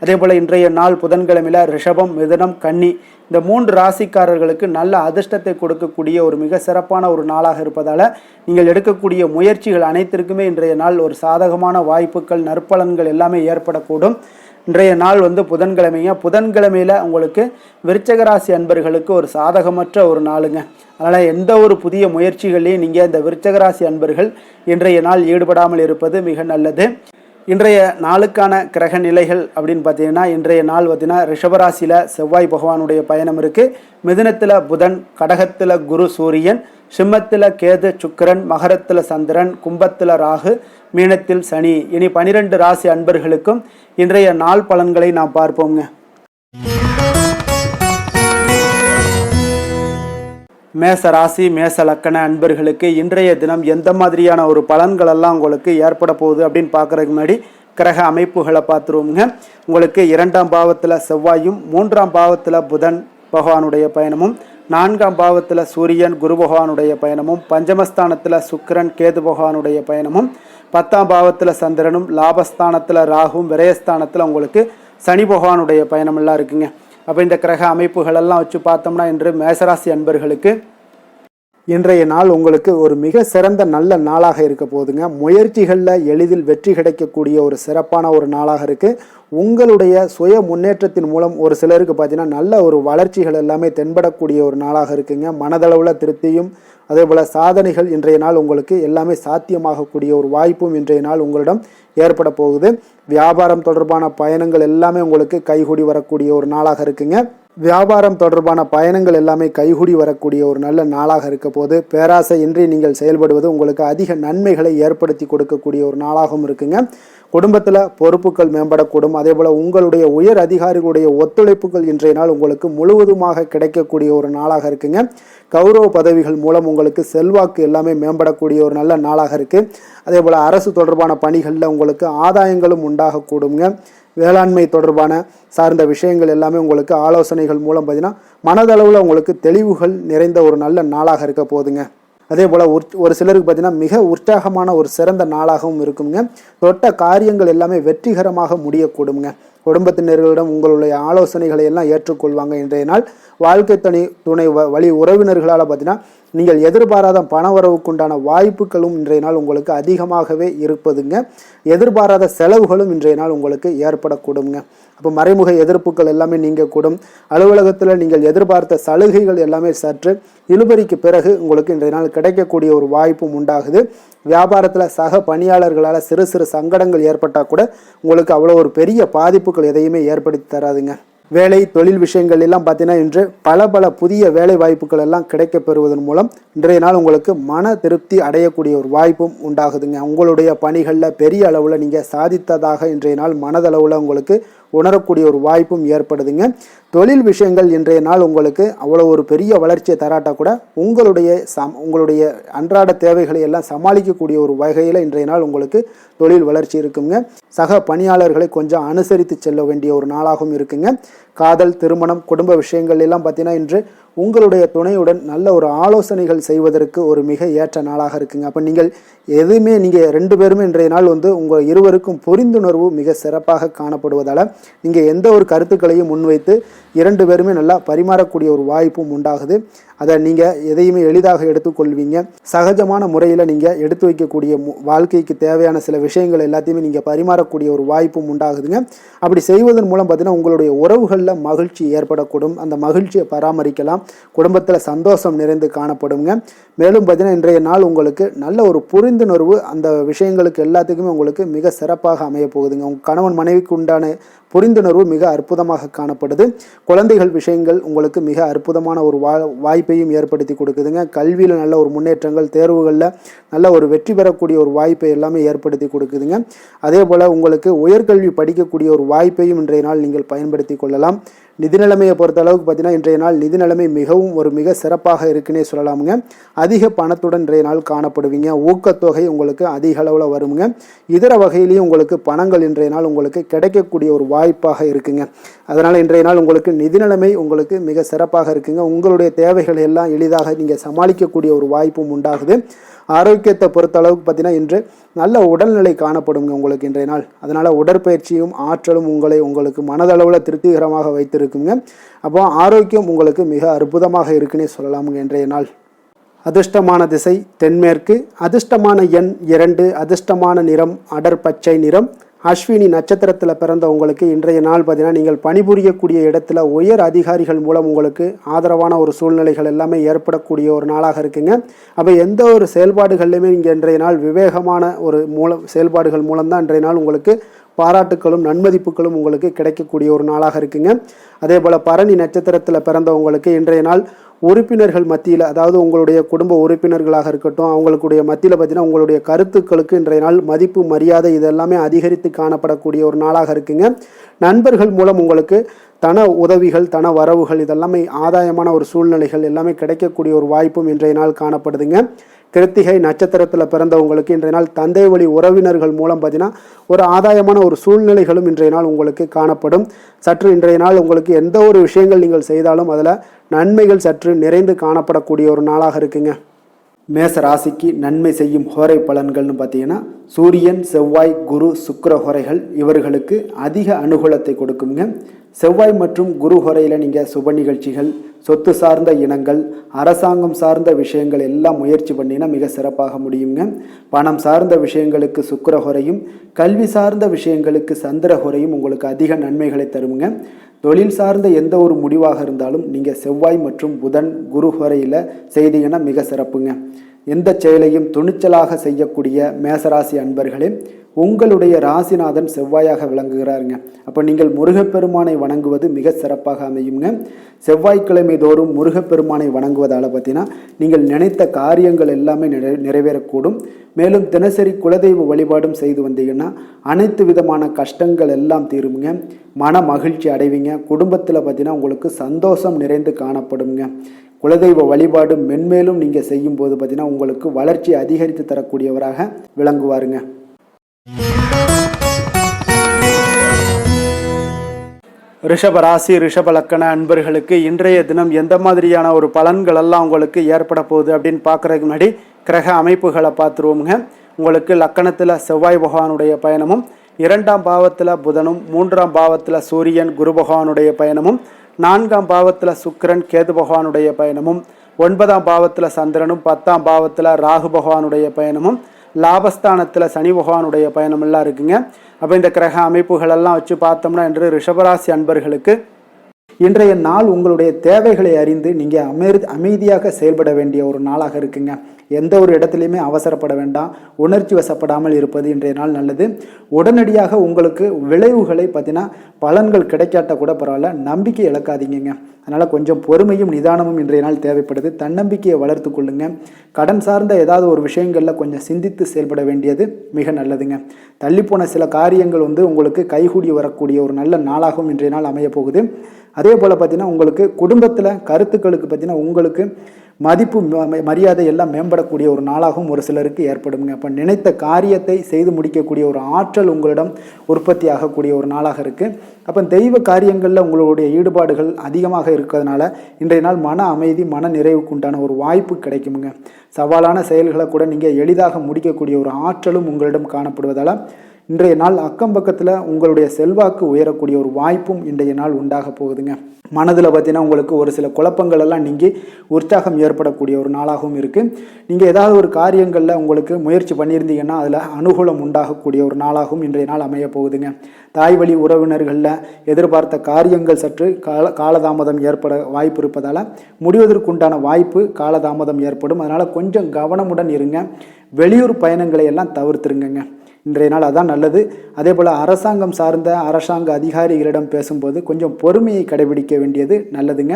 அதே போல் இன்றைய நாள் புதன்கிழமையில் ரிஷபம், மிதுனம், கன்னி இந்த 3 ராசிக்காரர்களுக்கு நல்ல அதிர்ஷ்டத்தை கொடுக்கக்கூடிய ஒரு மிக சிறப்பான ஒரு நாளாக இருப்பதால் நீங்கள் எடுக்கக்கூடிய முயற்சிகள் அனைத்திற்குமே இன்றைய நாள் ஒரு சாதகமான வாய்ப்புகள், நற்பலன்கள் எல்லாமே ஏற்படக்கூடும். இன்றைய நாள் புதன்கிழமைங்க. புதன்கிழமையில் உங்களுக்கு விருச்சிக ராசி அன்பர்களுக்கு ஒரு சாதகமற்ற ஒரு நாளுங்க. அதனால் எந்த ஒரு புதிய முயற்சிகளையும் நீங்கள் இந்த விருச்சிக ராசி அன்பர்கள் இன்றைய நாள் ஈடுபடாமல் இருப்பது மிக நல்லது. இன்றைய நாளுக்கான கிரக நிலைகள் அப்படின்னு பார்த்தீங்கன்னா இன்றைய நாள் பார்த்தீங்கன்னா ரிஷபராசியில் செவ்வாய் பகவானுடைய பயணம் இருக்குது. மிதுனத்தில் புதன், கடகத்தில் குரு சூரியன், சிம்மத்தில் கேது சுக்கிரன், மகரத்தில் சந்திரன், கும்பத்தில் ராகு, மீனத்தில் சனி. இனி 12 ராசி அன்பர்களுக்கும் இன்றைய நாள் பலன்களை நாம் பார்ப்போங்க. மேச ராசி, மேச லக்கண அன்பர்களுக்கு இன்றைய தினம் எந்த மாதிரியான ஒரு பலன்களெல்லாம் உங்களுக்கு ஏற்பட போகுது அப்படின்னு பார்க்குறதுக்கு முன்னாடி கிரக அமைப்புகளை பார்த்துருவோங்க. உங்களுக்கு 2ஆம் பாவத்தில் செவ்வாயும், 3ஆம் பாவத்தில் புதன் பகவானுடைய பயணமும், 4ஆம் பாவத்தில் சூரியன் குரு பகவானுடைய பயணமும், பஞ்சமஸ்தானத்தில் சுக்கிரன் கேது பகவானுடைய பயணமும், 10ஆம் பாவத்தில் சந்திரனும், லாபஸ்தானத்தில் ராகுவும், விரயஸ்தானத்தில் உங்களுக்கு சனி பகவானுடைய பயணமெல்லாம் இருக்குங்க. அப்போ இந்த கிரக அமைப்புகளெல்லாம் வச்சு பார்த்தோம்னா இன்று மேசராசி அன்பர்களுக்கு இன்றைய நாள் உங்களுக்கு ஒரு மிக சிறந்த நல்ல நாளாக இருக்க போகுதுங்க. முயற்சிகளில் எளிதில் வெற்றி கிடைக்கக்கூடிய ஒரு சிறப்பான ஒரு நாளாக இருக்குது. உங்களுடைய சுய முன்னேற்றத்தின் மூலம் ஒரு சிலருக்கு பார்த்தீங்கன்னா நல்ல ஒரு வளர்ச்சிகள் எல்லாமே தென்படக்கூடிய ஒரு நாளாக இருக்குங்க. மனதளவில் திருப்தியும் அதே போல் சாதனைகள் இன்றைய நாள் உங்களுக்கு எல்லாமே சாத்தியமாகக்கூடிய ஒரு வாய்ப்பும் இன்றைய நாள் உங்களிடம் ஏற்பட போகுது. வியாபாரம் தொடர்பான பயணங்கள் எல்லாமே உங்களுக்கு கைகூடி வரக்கூடிய ஒரு நாளாக இருக்குங்க. வியாபாரம் தொடர்பான பயணங்கள் எல்லாமே கைகூடி வரக்கூடிய ஒரு நல்ல நாளாக இருக்க போது பேராசை இன்றி நீங்கள் செயல்படுவது உங்களுக்கு அதிக நன்மைகளை ஏற்படுத்தி கொடுக்கக்கூடிய ஒரு நாளாகவும் இருக்குங்க. குடும்பத்தில் பொறுப்புகள் மேம்படக்கூடும். அதே போல் உங்களுடைய உயர் அதிகாரிகளுடைய ஒத்துழைப்புகள் இன்றைய நாள் உங்களுக்கு முழுவதுமாக கிடைக்கக்கூடிய ஒரு நாளாக இருக்குங்க. கௌரவ பதவிகள் மூலம் உங்களுக்கு செல்வாக்கு எல்லாமே மேம்படக்கூடிய ஒரு நல்ல நாளாக இருக்குது. அதே போல் அரசு தொடர்பான பணிகளில் உங்களுக்கு ஆதாயங்களும் உண்டாகக்கூடுங்க. வேளாண்மை தொடர்பான சார்ந்த விஷயங்கள் எல்லாமே உங்களுக்கு ஆலோசனைகள் மூலம் பார்த்தீங்கன்னா மனதளவில் உங்களுக்கு தெளிவுகள் நிறைந்த ஒரு நல்ல நாளாக இருக்க போகுதுங்க. அதே போல் ஒரு சிலருக்கு பார்த்தீங்கன்னா மிக உற்சாகமான ஒரு சிறந்த நாளாகவும் இருக்குங்க. தொட்ட காரியங்கள் எல்லாமே வெற்றிகரமாக முடியக்கூடுங்க. குடும்பத்தினர்களிடம் உங்களுடைய ஆலோசனைகளை எல்லாம் ஏற்றுக்கொள்வாங்க. இன்றைய நாள் வாழ்க்கை துணை வழி உறவினர்களால் பார்த்தீங்கன்னா நீங்கள் எதிர்பாராத பண வரவுக்குண்டான வாய்ப்புகளும் இன்றைய நாள் உங்களுக்கு அதிகமாகவே இருப்பதுங்க. எதிர்பாராத செலவுகளும் இன்றைய நாள் உங்களுக்கு ஏற்படக்கூடுங்க. அப்போ மறைமுக எதிர்ப்புகள் எல்லாமே நீங்கக்கூடும். அலுவலகத்தில் நீங்கள் எதிர்பார்த்த சலுகைகள் எல்லாமே சற்று இழுபறிக்கு பிறகு உங்களுக்கு இன்றைய நாள் கிடைக்கக்கூடிய ஒரு வாய்ப்பும் உண்டாகுது. வியாபாரத்தில் சக பணியாளர்களால் சிறு சிறு சங்கடங்கள் ஏற்பட்டால் கூட உங்களுக்கு அவ்வளோ ஒரு பெரிய பாதிப்புகள் எதையுமே ஏற்படுத்தி தராதுங்க. வேலை தொழில் விஷயங்கள் எல்லாம் பார்த்தீங்கன்னா இன்று பல புதிய வேலை வாய்ப்புகள் எல்லாம் கிடைக்க பெறுவதன் மூலம் இன்றைய நாள் உங்களுக்கு மன திருப்தி அடையக்கூடிய ஒரு வாய்ப்பும் உண்டாகுதுங்க. உங்களுடைய பணிகளில் பெரிய அளவில் நீங்கள் சாதித்ததாக இன்றைய நாள் மனதளவில் உங்களுக்கு உணரக்கூடிய ஒரு வாய்ப்பும் ஏற்படுதுங்க. தொழில் விஷயங்கள் இன்றைய நாள் உங்களுக்கு அவ்வளோ ஒரு பெரிய வளர்ச்சியை தராட்டா கூட உங்களுடைய அன்றாட தேவைகளை எல்லாம் சமாளிக்கக்கூடிய ஒரு வகையில் இன்றைய நாள் உங்களுக்கு தொழில் வளர்ச்சி இருக்குங்க. சக பணியாளர்களை கொஞ்சம் அனுசரித்து செல்ல வேண்டிய ஒரு நாளாகவும் இருக்குங்க. காதல், திருமணம், குடும்ப விஷயங்கள் எல்லாம் பார்த்தீங்கன்னா இன்று உங்களுடைய துணையுடன் நல்ல ஒரு ஆலோசனைகள் செய்வதற்கு ஒரு மிக ஏற்ற நாளாக இருக்குங்க. அப்போ நீங்கள் நீங்கள் 2 பேருமே இன்றைய நாள் உங்கள் இருவருக்கும் புரிந்துணர்வு மிக சிறப்பாக காணப்படுவதால் நீங்கள் எந்த ஒரு கருத்துக்களையும் முன்வைத்து 2 பேருமே நல்லா பரிமாறக்கூடிய ஒரு வாய்ப்பும் உண்டாகுது. அதை நீங்கள் எதையுமே எளிதாக எடுத்துக்கொள்வீங்க. சகஜமான முறையில் நீங்கள் எடுத்து வைக்கக்கூடிய வாழ்க்கைக்கு தேவையான சில விஷயங்கள் எல்லாத்தையுமே நீங்கள் பரிமாறக்கூடிய ஒரு வாய்ப்பும் உண்டாகுதுங்க. அப்படி செய்வதன் மூலம் பார்த்தீங்கன்னா உங்களுடைய உறவுகளில் மகிழ்ச்சி ஏற்படக்கூடும். அந்த மகிழ்ச்சியை பராமரிக்கலாம். குடும்பத்தில் சந்தோஷம் நிறைந்து காணப்படுங்க. மேலும் பார்த்தீங்கன்னா இன்றைய நாள் உங்களுக்கு நல்ல ஒரு புரிந்துணர்வு அந்த விஷயங்களுக்கு எல்லாத்துக்குமே உங்களுக்கு மிக சிறப்பாக அமைய போகுதுங்க. உங்கள் கணவன் மனைவிக்கு உண்டான புரிந்துணர்வு மிக அற்புதமாக காணப்படுது. குழந்தைகள் விஷயங்கள் உங்களுக்கு மிக அற்புதமான ஒரு வாய்ப்பையும் ஏற்படுத்தி கொடுக்குதுங்க. கல்வியில் நல்ல ஒரு முன்னேற்றங்கள், தேர்வுகளில் நல்ல ஒரு வெற்றி பெறக்கூடிய ஒரு வாய்ப்பை எல்லாமே ஏற்படுத்தி கொடுக்குதுங்க. அதே போல் உங்களுக்கு உயர்கல்வி படிக்கக்கூடிய ஒரு வாய்ப்பையும் இன்றைய நாள் நீங்கள் பயன்படுத்தி கொள்ளலாம். நிதி நிலைமையை பொறுத்த அளவுக்கு பார்த்தீங்கன்னா இன்றைய நாள் நிதி நிலைமை மிக சிறப்பாக இருக்குன்னே சொல்லலாமுங்க. அதிக பணத்துடன் இன்றைய நாள் காணப்படுவீங்க. ஊக்கத்தொகை உங்களுக்கு அதிக அளவில் வருங்க. இதர வகையிலையும் உங்களுக்கு பணங்கள் இன்றைய நாள் உங்களுக்கு கிடைக்கக்கூடிய ஒரு வாய்ப்பாக இருக்குங்க. அதனால் இன்றைய நாள் உங்களுக்கு நிதி நிலைமை உங்களுக்கு மிக சிறப்பாக இருக்குங்க. உங்களுடைய தேவைகள் எல்லாம் எளிதாக நீங்கள் சமாளிக்கக்கூடிய ஒரு வாய்ப்பும் உண்டாகுது. ஆரோக்கியத்தை பொறுத்த அளவுக்கு பார்த்தீங்கன்னா இன்று நல்ல உடல்நிலை காணப்படுங்க உங்களுக்கு இன்றைய நாள். அதனால் உடற்பயிற்சியும் ஆற்றலும் உங்களுக்கு மனதளவில் திருப்திகரமாக வைத்திருக்குங்க. அப்போ ஆரோக்கியம் உங்களுக்கு மிக அற்புதமாக இருக்குன்னே சொல்லலாமுங்க இன்றைய நாள். அதிர்ஷ்டமான திசை தென்மேற்கு. அதிர்ஷ்டமான எண் 2. அதிர்ஷ்டமான நிறம் அடர் பச்சை நிறம். அஸ்வினி நட்சத்திரத்தில் பிறந்த உங்களுக்கு இன்றைய நாள் பார்த்தீங்கன்னா நீங்கள் பணிபுரியக்கூடிய இடத்துல உயர் அதிகாரிகள் மூலம் உங்களுக்கு ஆதரவான ஒரு சூழ்நிலைகள் எல்லாமே ஏற்படக்கூடிய ஒரு நாளாக இருக்குங்க. அப்போ எந்த ஒரு செயல்பாடுகள்லையுமே நீங்கள் இன்றைய நாள் விவேகமான ஒரு செயல்பாடுகள் மூலம்தான் இன்றைய நாள் உங்களுக்கு பாராட்டுக்களும் நன்மதிப்புகளும் உங்களுக்கு கிடைக்கக்கூடிய ஒரு நாளாக இருக்குங்க. அதே போல் பரணி நட்சத்திரத்தில் பிறந்தவங்களுக்கு இன்றைய நாள் உறுப்பினர்கள் மத்தியில், அதாவது உங்களுடைய குடும்ப உறுப்பினர்களாக இருக்கட்டும், அவங்களுடைய மத்தியில் பார்த்தீங்கன்னா உங்களுடைய கருத்துக்களுக்கு இன்றைய நாள் மதிப்பு, மரியாதை இதெல்லாமே அதிகரித்து காணப்படக்கூடிய ஒரு நாளாக இருக்குங்க. நண்பர்கள் மூலம் உங்களுக்கு தன உதவிகள், தன வரவுகள் இதெல்லாமே ஆதாயமான ஒரு சூழ்நிலைகள் எல்லாமே கிடைக்கக்கூடிய ஒரு வாய்ப்பும் இன்றைய நாள் காணப்படுதுங்க. கிருத்திகை நட்சத்திரத்தில் பிறந்தவங்களுக்கு இன்றைய நாள் தந்தை வழி உறவினர்கள் மூலம் பார்த்தீங்கன்னா ஒரு ஆதாயமான ஒரு சூழ்நிலைகளும் இன்றைய நாள் உங்களுக்கு காணப்படும். சற்று இன்றைய நாள் உங்களுக்கு எந்த ஒரு விஷயங்கள் நீங்கள் செய்தாலும் அதில் நன்மைகள் சற்று நிறைந்து காணப்படக்கூடிய ஒரு நாளாக இருக்குங்க. மேச ராசிக்கு நன்மை செய்யும் ஹோரை பலன்கள்னு பார்த்தீங்கன்னா சூரியன், செவ்வாய், குரு, சுக்கிர ஹோரைகள் இவர்களுக்கு அதிக அனுகூலத்தை கொடுக்குங்க. செவ்வாய் மற்றும் குரு ஹோரையில் நீங்கள் சுப நிகழ்ச்சிகள், சொத்து சார்ந்த இனங்கள், அரசாங்கம் சார்ந்த விஷயங்கள் எல்லாம் முயற்சி பண்ணினா மிக சிறப்பாக முடியுங்க. பணம் சார்ந்த விஷயங்களுக்கு சுக்கிர ஹோரையும், கல்வி சார்ந்த விஷயங்களுக்கு சந்திர ஹோரையும் உங்களுக்கு அதிக நன்மைகளை தருங்க. தொழில் சார்ந்த எந்த ஒரு முடிவாக இருந்தாலும் நீங்கள் செவ்வாய் மற்றும் புதன், குரு ஹோரையில் செய்தீங்கன்னா மிக சிறப்புங்க. எந்த செயலையும் துணிச்சலாக செய்யக்கூடிய மேசராசி அன்பர்களே, உங்களுடைய ராசிநாதன் செவ்வாயாக விளங்குகிறாருங்க. அப்போ நீங்கள் முருகப்பெருமானை வணங்குவது மிக சிறப்பாக அமையுங்க. செவ்வாய்க்கிழமை தோறும் முருகப்பெருமானை வணங்குவதால் பார்த்தீங்கன்னா நீங்கள் நினைத்த காரியங்கள் எல்லாமே நிறைவேறக்கூடும். மேலும் தினசரி குலதெய்வ வழிபாடும் செய்து வந்தீங்கன்னா அனைத்து விதமான கஷ்டங்கள் எல்லாம் தீருங்க. மன மகிழ்ச்சி அடைவீங்க. குடும்பத்தில் பார்த்தீங்கன்னா உங்களுக்கு சந்தோஷம் நிறைந்து காணப்படுங்க. குலதெய்வ வழிபாடு மென்மேலும் நீங்கள் செய்யும்போது பார்த்தீங்கன்னா உங்களுக்கு வளர்ச்சி அதிகரித்து தரக்கூடியவராக விளங்குவாருங்க. ரிஷப ராசி ரிஷப லக்கண அன்பர்களுக்கு இன்றைய தினம் எந்த மாதிரியான ஒரு பலன்கள் எல்லாம் உங்களுக்கு ஏற்பட போகுது அப்படின்னு பார்க்குறதுக்கு முன்னாடி கிரக அமைப்புகளை பார்த்துருவோமுங்க. உங்களுக்கு லக்கணத்தில் செவ்வாய் பகவானுடைய பயணமும், 2ஆம் பாவத்தில் புதனும், 3ஆம் பாவத்தில் சூரியன் குரு பகவானுடைய பயணமும், 4ஆம் பாவத்தில் சுக்கிரன் கேது பகவானுடைய பயணமும், 9ஆம் பாவத்தில் சந்திரனும், 10ஆம் பாவத்தில் ராகு பகவானுடைய பயணமும், லாபஸ்தானத்தில் சனி பகவானுடைய பயணம் எல்லாம் இருக்குங்க. அப்போ இந்த கிரக அமைப்புகளெல்லாம் வச்சு பார்த்தோம்னா இன்று ரிஷபராசி அன்பர்களுக்கு இன்றைய நாள் உங்களுடைய தேவைகளை அறிந்து நீங்கள் அமைதியாக செயல்பட வேண்டிய ஒரு நாளாக இருக்குங்க. எந்த ஒரு இடத்துலையுமே அவசரப்பட வேண்டாம், உணர்ச்சி வசப்படாமல் இருப்பது இன்றைய நாள் நல்லது. உடனடியாக உங்களுக்கு விளைவுகளை பார்த்தீங்கன்னா பலன்கள் கிடைக்காட்ட கூட பரவாயில்ல, நம்பிக்கை இழக்காதீங்க. அதனால் கொஞ்சம் பொறுமையும் நிதானமும் இன்றைய நாள் தேவைப்படுது. தன்னம்பிக்கையை வளர்த்து கொள்ளுங்க. கடன் சார்ந்த ஏதாவது ஒரு விஷயங்களில் கொஞ்சம் சிந்தித்து செயல்பட வேண்டியது மிக நல்லதுங்க. தள்ளிப்போன சில காரியங்கள் உங்களுக்கு கைகூடி வரக்கூடிய ஒரு நல்ல நாளாகவும் இன்றைய நாள் அமைய போகுது. அதே போல் பார்த்தீங்கன்னா உங்களுக்கு குடும்பத்தில் கருத்துக்களுக்கு பார்த்தீங்கன்னா உங்களுக்கு மதிப்பு மரியாதை எல்லாம் மேம்படக்கூடிய ஒரு நாளாகவும் ஒரு சிலருக்கு ஏற்படுங்க. அப்போ நினைத்த காரியத்தை செய்து முடிக்கக்கூடிய ஒரு ஆற்றல் உங்களிடம் உற்பத்தி ஆகக்கூடிய ஒரு நாளாக இருக்குது. அப்போ தெய்வ காரியங்களில் உங்களுடைய ஈடுபாடுகள் அதிகமாக இருக்கிறதுனால இன்றைய நாள் மன அமைதி மன நிறைவுக்கு உண்டான ஒரு வாய்ப்பு கிடைக்குமுங்க. சவாலான செயல்களை கூட நீங்கள் எளிதாக முடிக்கக்கூடிய ஒரு ஆற்றலும் உங்களிடம் காணப்படுவதால் இன்றைய நாள் அக்கம் பக்கத்தில் உங்களுடைய செல்வாக்கு உயரக்கூடிய ஒரு வாய்ப்பும் இன்றைய நாள் உண்டாக போகுதுங்க. மனதில் பார்த்தீங்கன்னா உங்களுக்கு ஒரு சில குழப்பங்கள் எல்லாம் நீங்கி உற்சாகம் ஏற்படக்கூடிய ஒரு நாளாகவும் இருக்குது. நீங்கள் ஏதாவது ஒரு காரியங்களில் உங்களுக்கு முயற்சி பண்ணியிருந்தீங்கன்னா அதில் அனுகூலம் உண்டாகக்கூடிய ஒரு நாளாகவும் இன்றைய நாள் அமைய போகுதுங்க. தாய் வழி உறவினர்களில் எதிர்பார்த்த காரியங்கள் சற்று காலதாமதம் ஏற்பட வாய்ப்பு இருப்பதால் முடிவதற்குண்டான வாய்ப்பு காலதாமதம் ஏற்படும். அதனால் கொஞ்சம் கவனமுடன் இருங்க. வெளியூர் பயணங்களை எல்லாம் தவிர்த்துருங்க. இன்றைய நாள் அதான் நல்லது. அதே போல் அரசாங்கம் சார்ந்த அரசாங்க அதிகாரிகளிடம் பேசும்போது கொஞ்சம் பொறுமையை கடைபிடிக்க வேண்டியது நல்லதுங்க.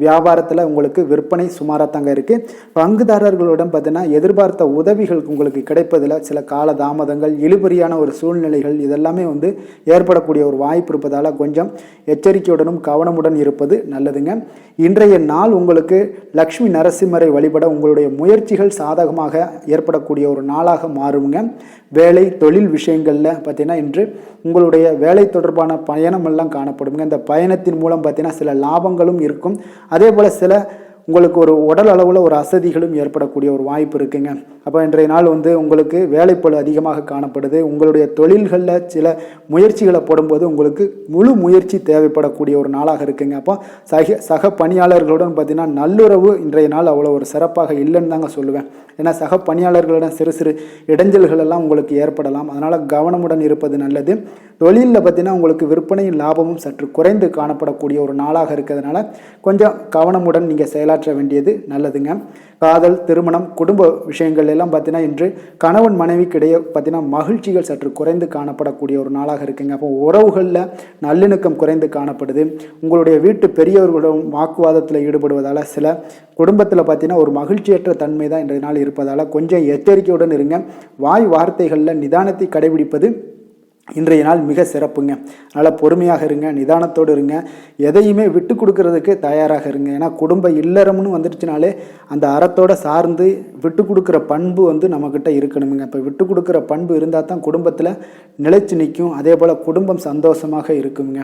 வியாபாரத்தில் உங்களுக்கு விற்பனை சுமாராக தாங்க இருக்குது. பங்குதாரர்களிடம் பார்த்தீங்கன்னா எதிர்பார்த்த உதவிகள் உங்களுக்கு கிடைப்பதில் சில கால தாமதங்கள், இழுபறியான ஒரு சூழ்நிலைகள் இதெல்லாமே ஏற்படக்கூடிய ஒரு வாய்ப்பு இருப்பதால் கொஞ்சம் எச்சரிக்கையுடனும் கவனமுடன் இருப்பது நல்லதுங்க. இன்றைய நாள் உங்களுக்கு லக்ஷ்மி நரசிம்மரை வழிபட உங்களுடைய முயற்சிகள் சாதகமாக ஏற்படக்கூடிய ஒரு நாளாக மாறுங்க. வேலை தொழில் விஷயங்களில் பார்த்தீங்கன்னா இன்று உங்களுடைய வேலை தொடர்பான பயணமெல்லாம் காணப்படுங்க. இந்த பயணத்தின் மூலம் பார்த்தீங்கன்னா சில லாபங்களும் இருக்கும். அதே போல் சில உங்களுக்கு ஒரு உடல் அளவில் ஒரு அசதிகளும் ஏற்படக்கூடிய ஒரு வாய்ப்பு இருக்குங்க. அப்போ இன்றைய நாள் உங்களுக்கு வேலைப்பளு அதிகமாக காணப்படுது. உங்களுடைய தொழில்களில் சில முயற்சிகளை போடும்போது உங்களுக்கு முழு முயற்சி தேவைப்படக்கூடிய ஒரு நாளாக இருக்குங்க. அப்போ சக பணியாளர்களுடன் பார்த்தீங்கன்னா நல்லுறவு இன்றைய நாள் அவ்வளோ ஒரு சிறப்பாக இல்லைன்னு தாங்க சொல்லுவேன். ஏன்னா சக பணியாளர்களிடம் சிறு சிறு இடைஞ்சல்கள் எல்லாம் உங்களுக்கு ஏற்படலாம். அதனால் கவனமுடன் இருப்பது நல்லது. தொழிலில் பார்த்தீங்கன்னா உங்களுக்கு விற்பனையும் லாபமும் சற்று குறைந்து காணப்படக்கூடிய ஒரு நாளாக இருக்கிறதுனால கொஞ்சம் கவனமுடன் நீங்கள் செயலாற்ற வேண்டியது நல்லதுங்க. காதல், திருமணம், குடும்ப விஷயங்கள் எல்லாம் பார்த்தீங்கன்னா இன்று கணவன் மனைவிக்கிடையே பார்த்தீங்கன்னா மகிழ்ச்சிகள் சற்று குறைந்து காணப்படக்கூடிய ஒரு நாளாக இருக்குங்க. அப்போ உறவுகளில் நல்லிணக்கம் குறைந்து காணப்படுது. உங்களுடைய வீட்டு பெரியவர்களும் வாக்குவாதத்தில் ஈடுபடுவதால் சில குடும்பத்தில் பார்த்தீங்கன்னா ஒரு மகிழ்ச்சியற்ற தன்மை தான் இன்றைய நாள் இருப்பதால் கொஞ்சம் எச்சரிக்கையுடன் இருங்க. வாய் வார்த்தைகளில் நிதானத்தை கடைபிடிப்பது இன்றைய நாள் மிக சிறப்புங்க. அதனால் பொறுமையாக இருங்க, நிதானத்தோடு இருங்க, எதையுமே விட்டு கொடுக்கறதுக்கு தயாராக இருங்க. ஏன்னா குடும்ப இல்லறம்னு வந்துடுச்சுனாலே அந்த அறத்தோடு சார்ந்து விட்டு கொடுக்குற பண்பு நம்மக்கிட்ட இருக்கணுங்க. இப்போ விட்டு கொடுக்குற பண்பு இருந்தால் தான் குடும்பத்தில் நிலைச்சு நிற்கும். அதே போல் குடும்பம் சந்தோஷமாக இருக்குங்க.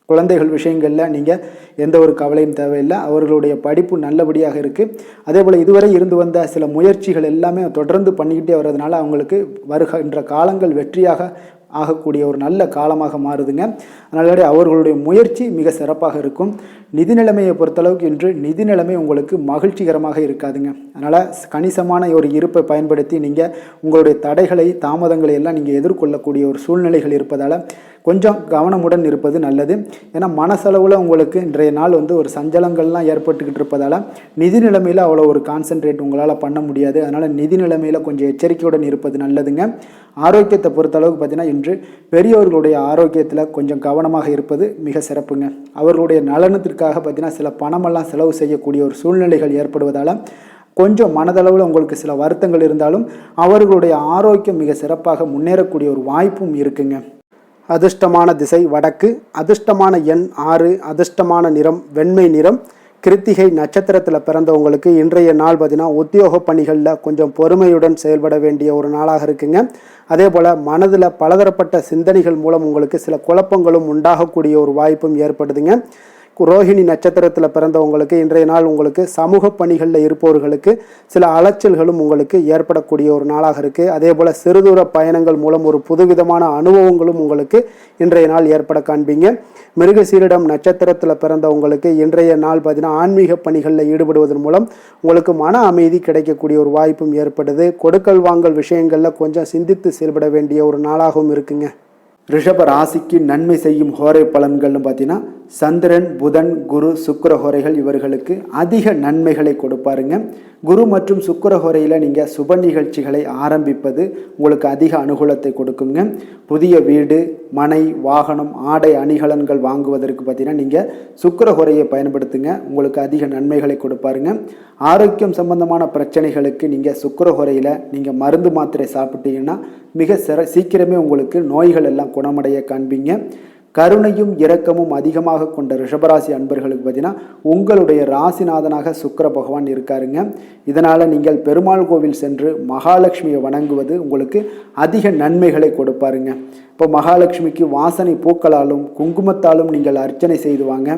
குழந்தைகள் விஷயங்களில் நீங்கள் எந்த ஒரு கவலையும் தேவையில்லை. அவர்களுடைய படிப்பு நல்லபடியாக இருக்குது. அதே போல் இதுவரை இருந்து வந்த சில முயற்சிகள் எல்லாமே தொடர்ந்து பண்ணிக்கிட்டே வர்றதுனால அவங்களுக்கு வருகின்ற காலங்கள் வெற்றியாக ஆகக்கூடிய ஒரு நல்ல காலமாக மாறுதுங்க. அதனால அவர்களுடைய முயற்சி மிக சிறப்பாக இருக்கும். நிதி நிலைமையை பொறுத்தளவுக்கு இன்று நிதி நிலைமை உங்களுக்கு மகிழ்ச்சிகரமாக இருக்காதுங்க. அதனால் கணிசமான ஒரு இருப்பை பயன்படுத்தி நீங்கள் உங்களுடைய தடைகளை தாமதங்களை எல்லாம் நீங்கள் எதிர்கொள்ளக்கூடிய ஒரு சூழ்நிலைகள் இருப்பதால் கொஞ்சம் கவனமுடன் இருப்பது நல்லது. ஏன்னா மனசளவில் உங்களுக்கு இன்றைய நாள் ஒரு சஞ்சலங்கள்லாம் ஏற்பட்டுக்கிட்டு இருப்பதால் நிதி நிலைமையில் அவ்வளோ ஒரு கான்சென்ட்ரேட் உங்களால் பண்ண முடியாது. அதனால் நிதி நிலைமையில் கொஞ்சம் எச்சரிக்கையுடன் இருப்பது நல்லதுங்க. ஆரோக்கியத்தை பொறுத்தளவுக்கு பார்த்தீங்கன்னா இன்று பெரியவர்களுடைய ஆரோக்கியத்தில் கொஞ்சம் கவனமாக இருப்பது மிக சிறப்புங்க. அவர்களுடைய நலனத்திற்காக பார்த்தீங்கன்னா சில பணமெல்லாம் செலவு செய்யக்கூடிய ஒரு சூழ்நிலைகள் ஏற்படுவதால் கொஞ்சம் மனதளவில் உங்களுக்கு சில வருத்தங்கள் இருந்தாலும் அவர்களுடைய ஆரோக்கியம் மிக சிறப்பாக முன்னேறக்கூடிய ஒரு வாய்ப்பும் இருக்குங்க. அதிர்ஷ்டமான திசை வடக்கு, அதிர்ஷ்டமான எண் 6, அதிர்ஷ்டமான நிறம் வெண்மை நிறம், கிருத்திகை நட்சத்திரத்தில் பிறந்தவங்களுக்கு இன்றைய நாள் பார்த்தீங்கன்னா உத்தியோக பணிகளில் கொஞ்சம் பொறுமையுடன் செயல்பட வேண்டிய ஒரு நாளாக இருக்குங்க. அதே போல் மனதில் பலதரப்பட்ட சிந்தனைகள் மூலம் உங்களுக்கு சில குழப்பங்களும் உண்டாகக்கூடிய ஒரு வாய்ப்பும் ஏற்படுதுங்க. ரோஹிணி நட்சத்திரத்தில் பிறந்தவங்களுக்கு இன்றைய நாள் உங்களுக்கு சமூக பணிகளில் இருப்பவர்களுக்கு சில அலைச்சல்களும் உங்களுக்கு ஏற்படக்கூடிய ஒரு நாளாக இருக்குது. அதே போல் சிறுதூர பயணங்கள் மூலம் ஒரு புதுவிதமான அனுபவங்களும் உங்களுக்கு இன்றைய நாள் ஏற்பட காண்பீங்க. மிருகசீரிடம் நட்சத்திரத்தில் பிறந்தவங்களுக்கு இன்றைய நாள் பார்த்தீங்கன்னா ஆன்மீக பணிகளில் ஈடுபடுவதன் மூலம் உங்களுக்கு மன அமைதி கிடைக்கக்கூடிய ஒரு வாய்ப்பும் ஏற்படுது. கொடுக்கல் வாங்கல் விஷயங்களில் கொஞ்சம் சிந்தித்து செயல்பட வேண்டிய ஒரு நாளாகவும் இருக்குங்க. ரிஷப ராசிக்கு நன்மை செய்யும் ஹோரை பலன்கள்னு பார்த்தீங்கன்னா சந்திரன், புதன், குரு, சுக்கிர ஹோரைகள் இவர்களுக்கு அதிக நன்மைகளை கொடுப்பாருங்க. குரு மற்றும் சுக்கிர ஹோரையில் நீங்கள் சுப நிகழ்ச்சிகளை ஆரம்பிப்பது உங்களுக்கு அதிக அனுகூலத்தை கொடுக்குங்க. புதிய வீடு, மனை, வாகனம், ஆடை அணிகலன்கள் வாங்குவதற்கு பார்த்தீங்கன்னா நீங்கள் சுக்கிர ஹோரையை பயன்படுத்துங்க, உங்களுக்கு அதிக நன்மைகளை கொடுப்பாருங்க. ஆரோக்கியம் சம்பந்தமான பிரச்சனைகளுக்கு நீங்கள் சுக்கிர ஹோரையில் நீங்கள் மருந்து மாத்திரை சாப்பிட்டீங்கன்னா மிக சீக்கிரமே உங்களுக்கு நோய்கள் எல்லாம் குணமடைய காண்பீங்க. கருணையும் இரக்கமும் அதிகமாக கொண்ட ரிஷபராசி அன்பர்களுக்கு பார்த்தீங்கன்னா உங்களுடைய ராசிநாதனாக சுக்கிர பகவான் இருக்காருங்க. இதனால் நீங்கள் பெருமாள் கோவில் சென்று மகாலட்சுமியை வணங்குவது உங்களுக்கு அதிக நன்மைகளை கொடுப்பாருங்க. இப்போ மகாலட்சுமிக்கு வாசனை பூக்களாலும் குங்குமத்தாலும் நீங்கள் அர்ச்சனை செய்து வாங்க.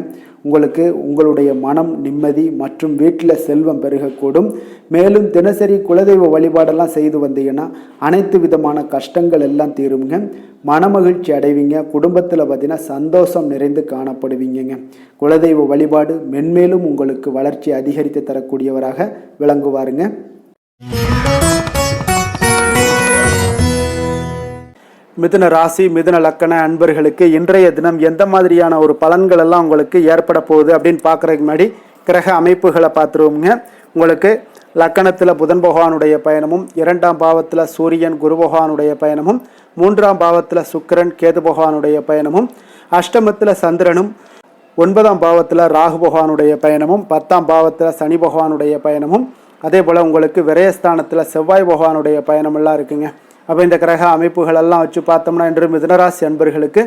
உங்களுக்கு உங்களுடைய மனம் நிம்மதி மற்றும் வீட்டில் செல்வம் பெருகக்கூடும். மேலும் தினசரி குலதெய்வ வழிபாடெல்லாம் செய்து வந்தீங்கன்னா அனைத்து விதமான கஷ்டங்கள் எல்லாம் தீருங்க. மனமகிழ்ச்சி அடைவீங்க. குடும்பத்தில் பார்த்தீங்கன்னா சந்தோஷம் நிறைந்து காணப்படுவீங்க. குலதெய்வ வழிபாடு மென்மேலும் உங்களுக்கு வளர்ச்சி அதிகரித்து தரக்கூடியவராக விளங்குவாருங்க. மிதுன ராசி, மிதுன லக்கண அன்பர்களுக்கு இன்றைய தினம் எந்த மாதிரியான ஒரு பலன்கள் எல்லாம் உங்களுக்கு ஏற்பட போகுது அப்படின்னு பார்க்குறதுக்கு முன்னாடி கிரக அமைப்புகளை பார்த்துருவோங்க. உங்களுக்கு லக்கணத்தில் புதன் பகவானுடைய பயணமும், 2ஆம் பாவத்தில் சூரியன் குரு பகவானுடைய பயணமும், 3ஆம் பாவத்தில் சுக்கிரன் கேது பகவானுடைய பயணமும், அஷ்டமத்தில் சந்திரனும், 9ஆம் பாவத்தில் ராகு பகவானுடைய பயணமும், 10ஆம் பாவத்தில் சனி பகவானுடைய பயணமும், அதே போல் உங்களுக்கு விரயஸ்தானத்தில் செவ்வாய் பகவானுடைய பயணமெல்லாம் இருக்குங்க. அப்போ இந்த கிரக அமைப்புகளெல்லாம் வச்சு பார்த்தோம்னா இன்று மிதுனராசி அன்பர்களுக்கு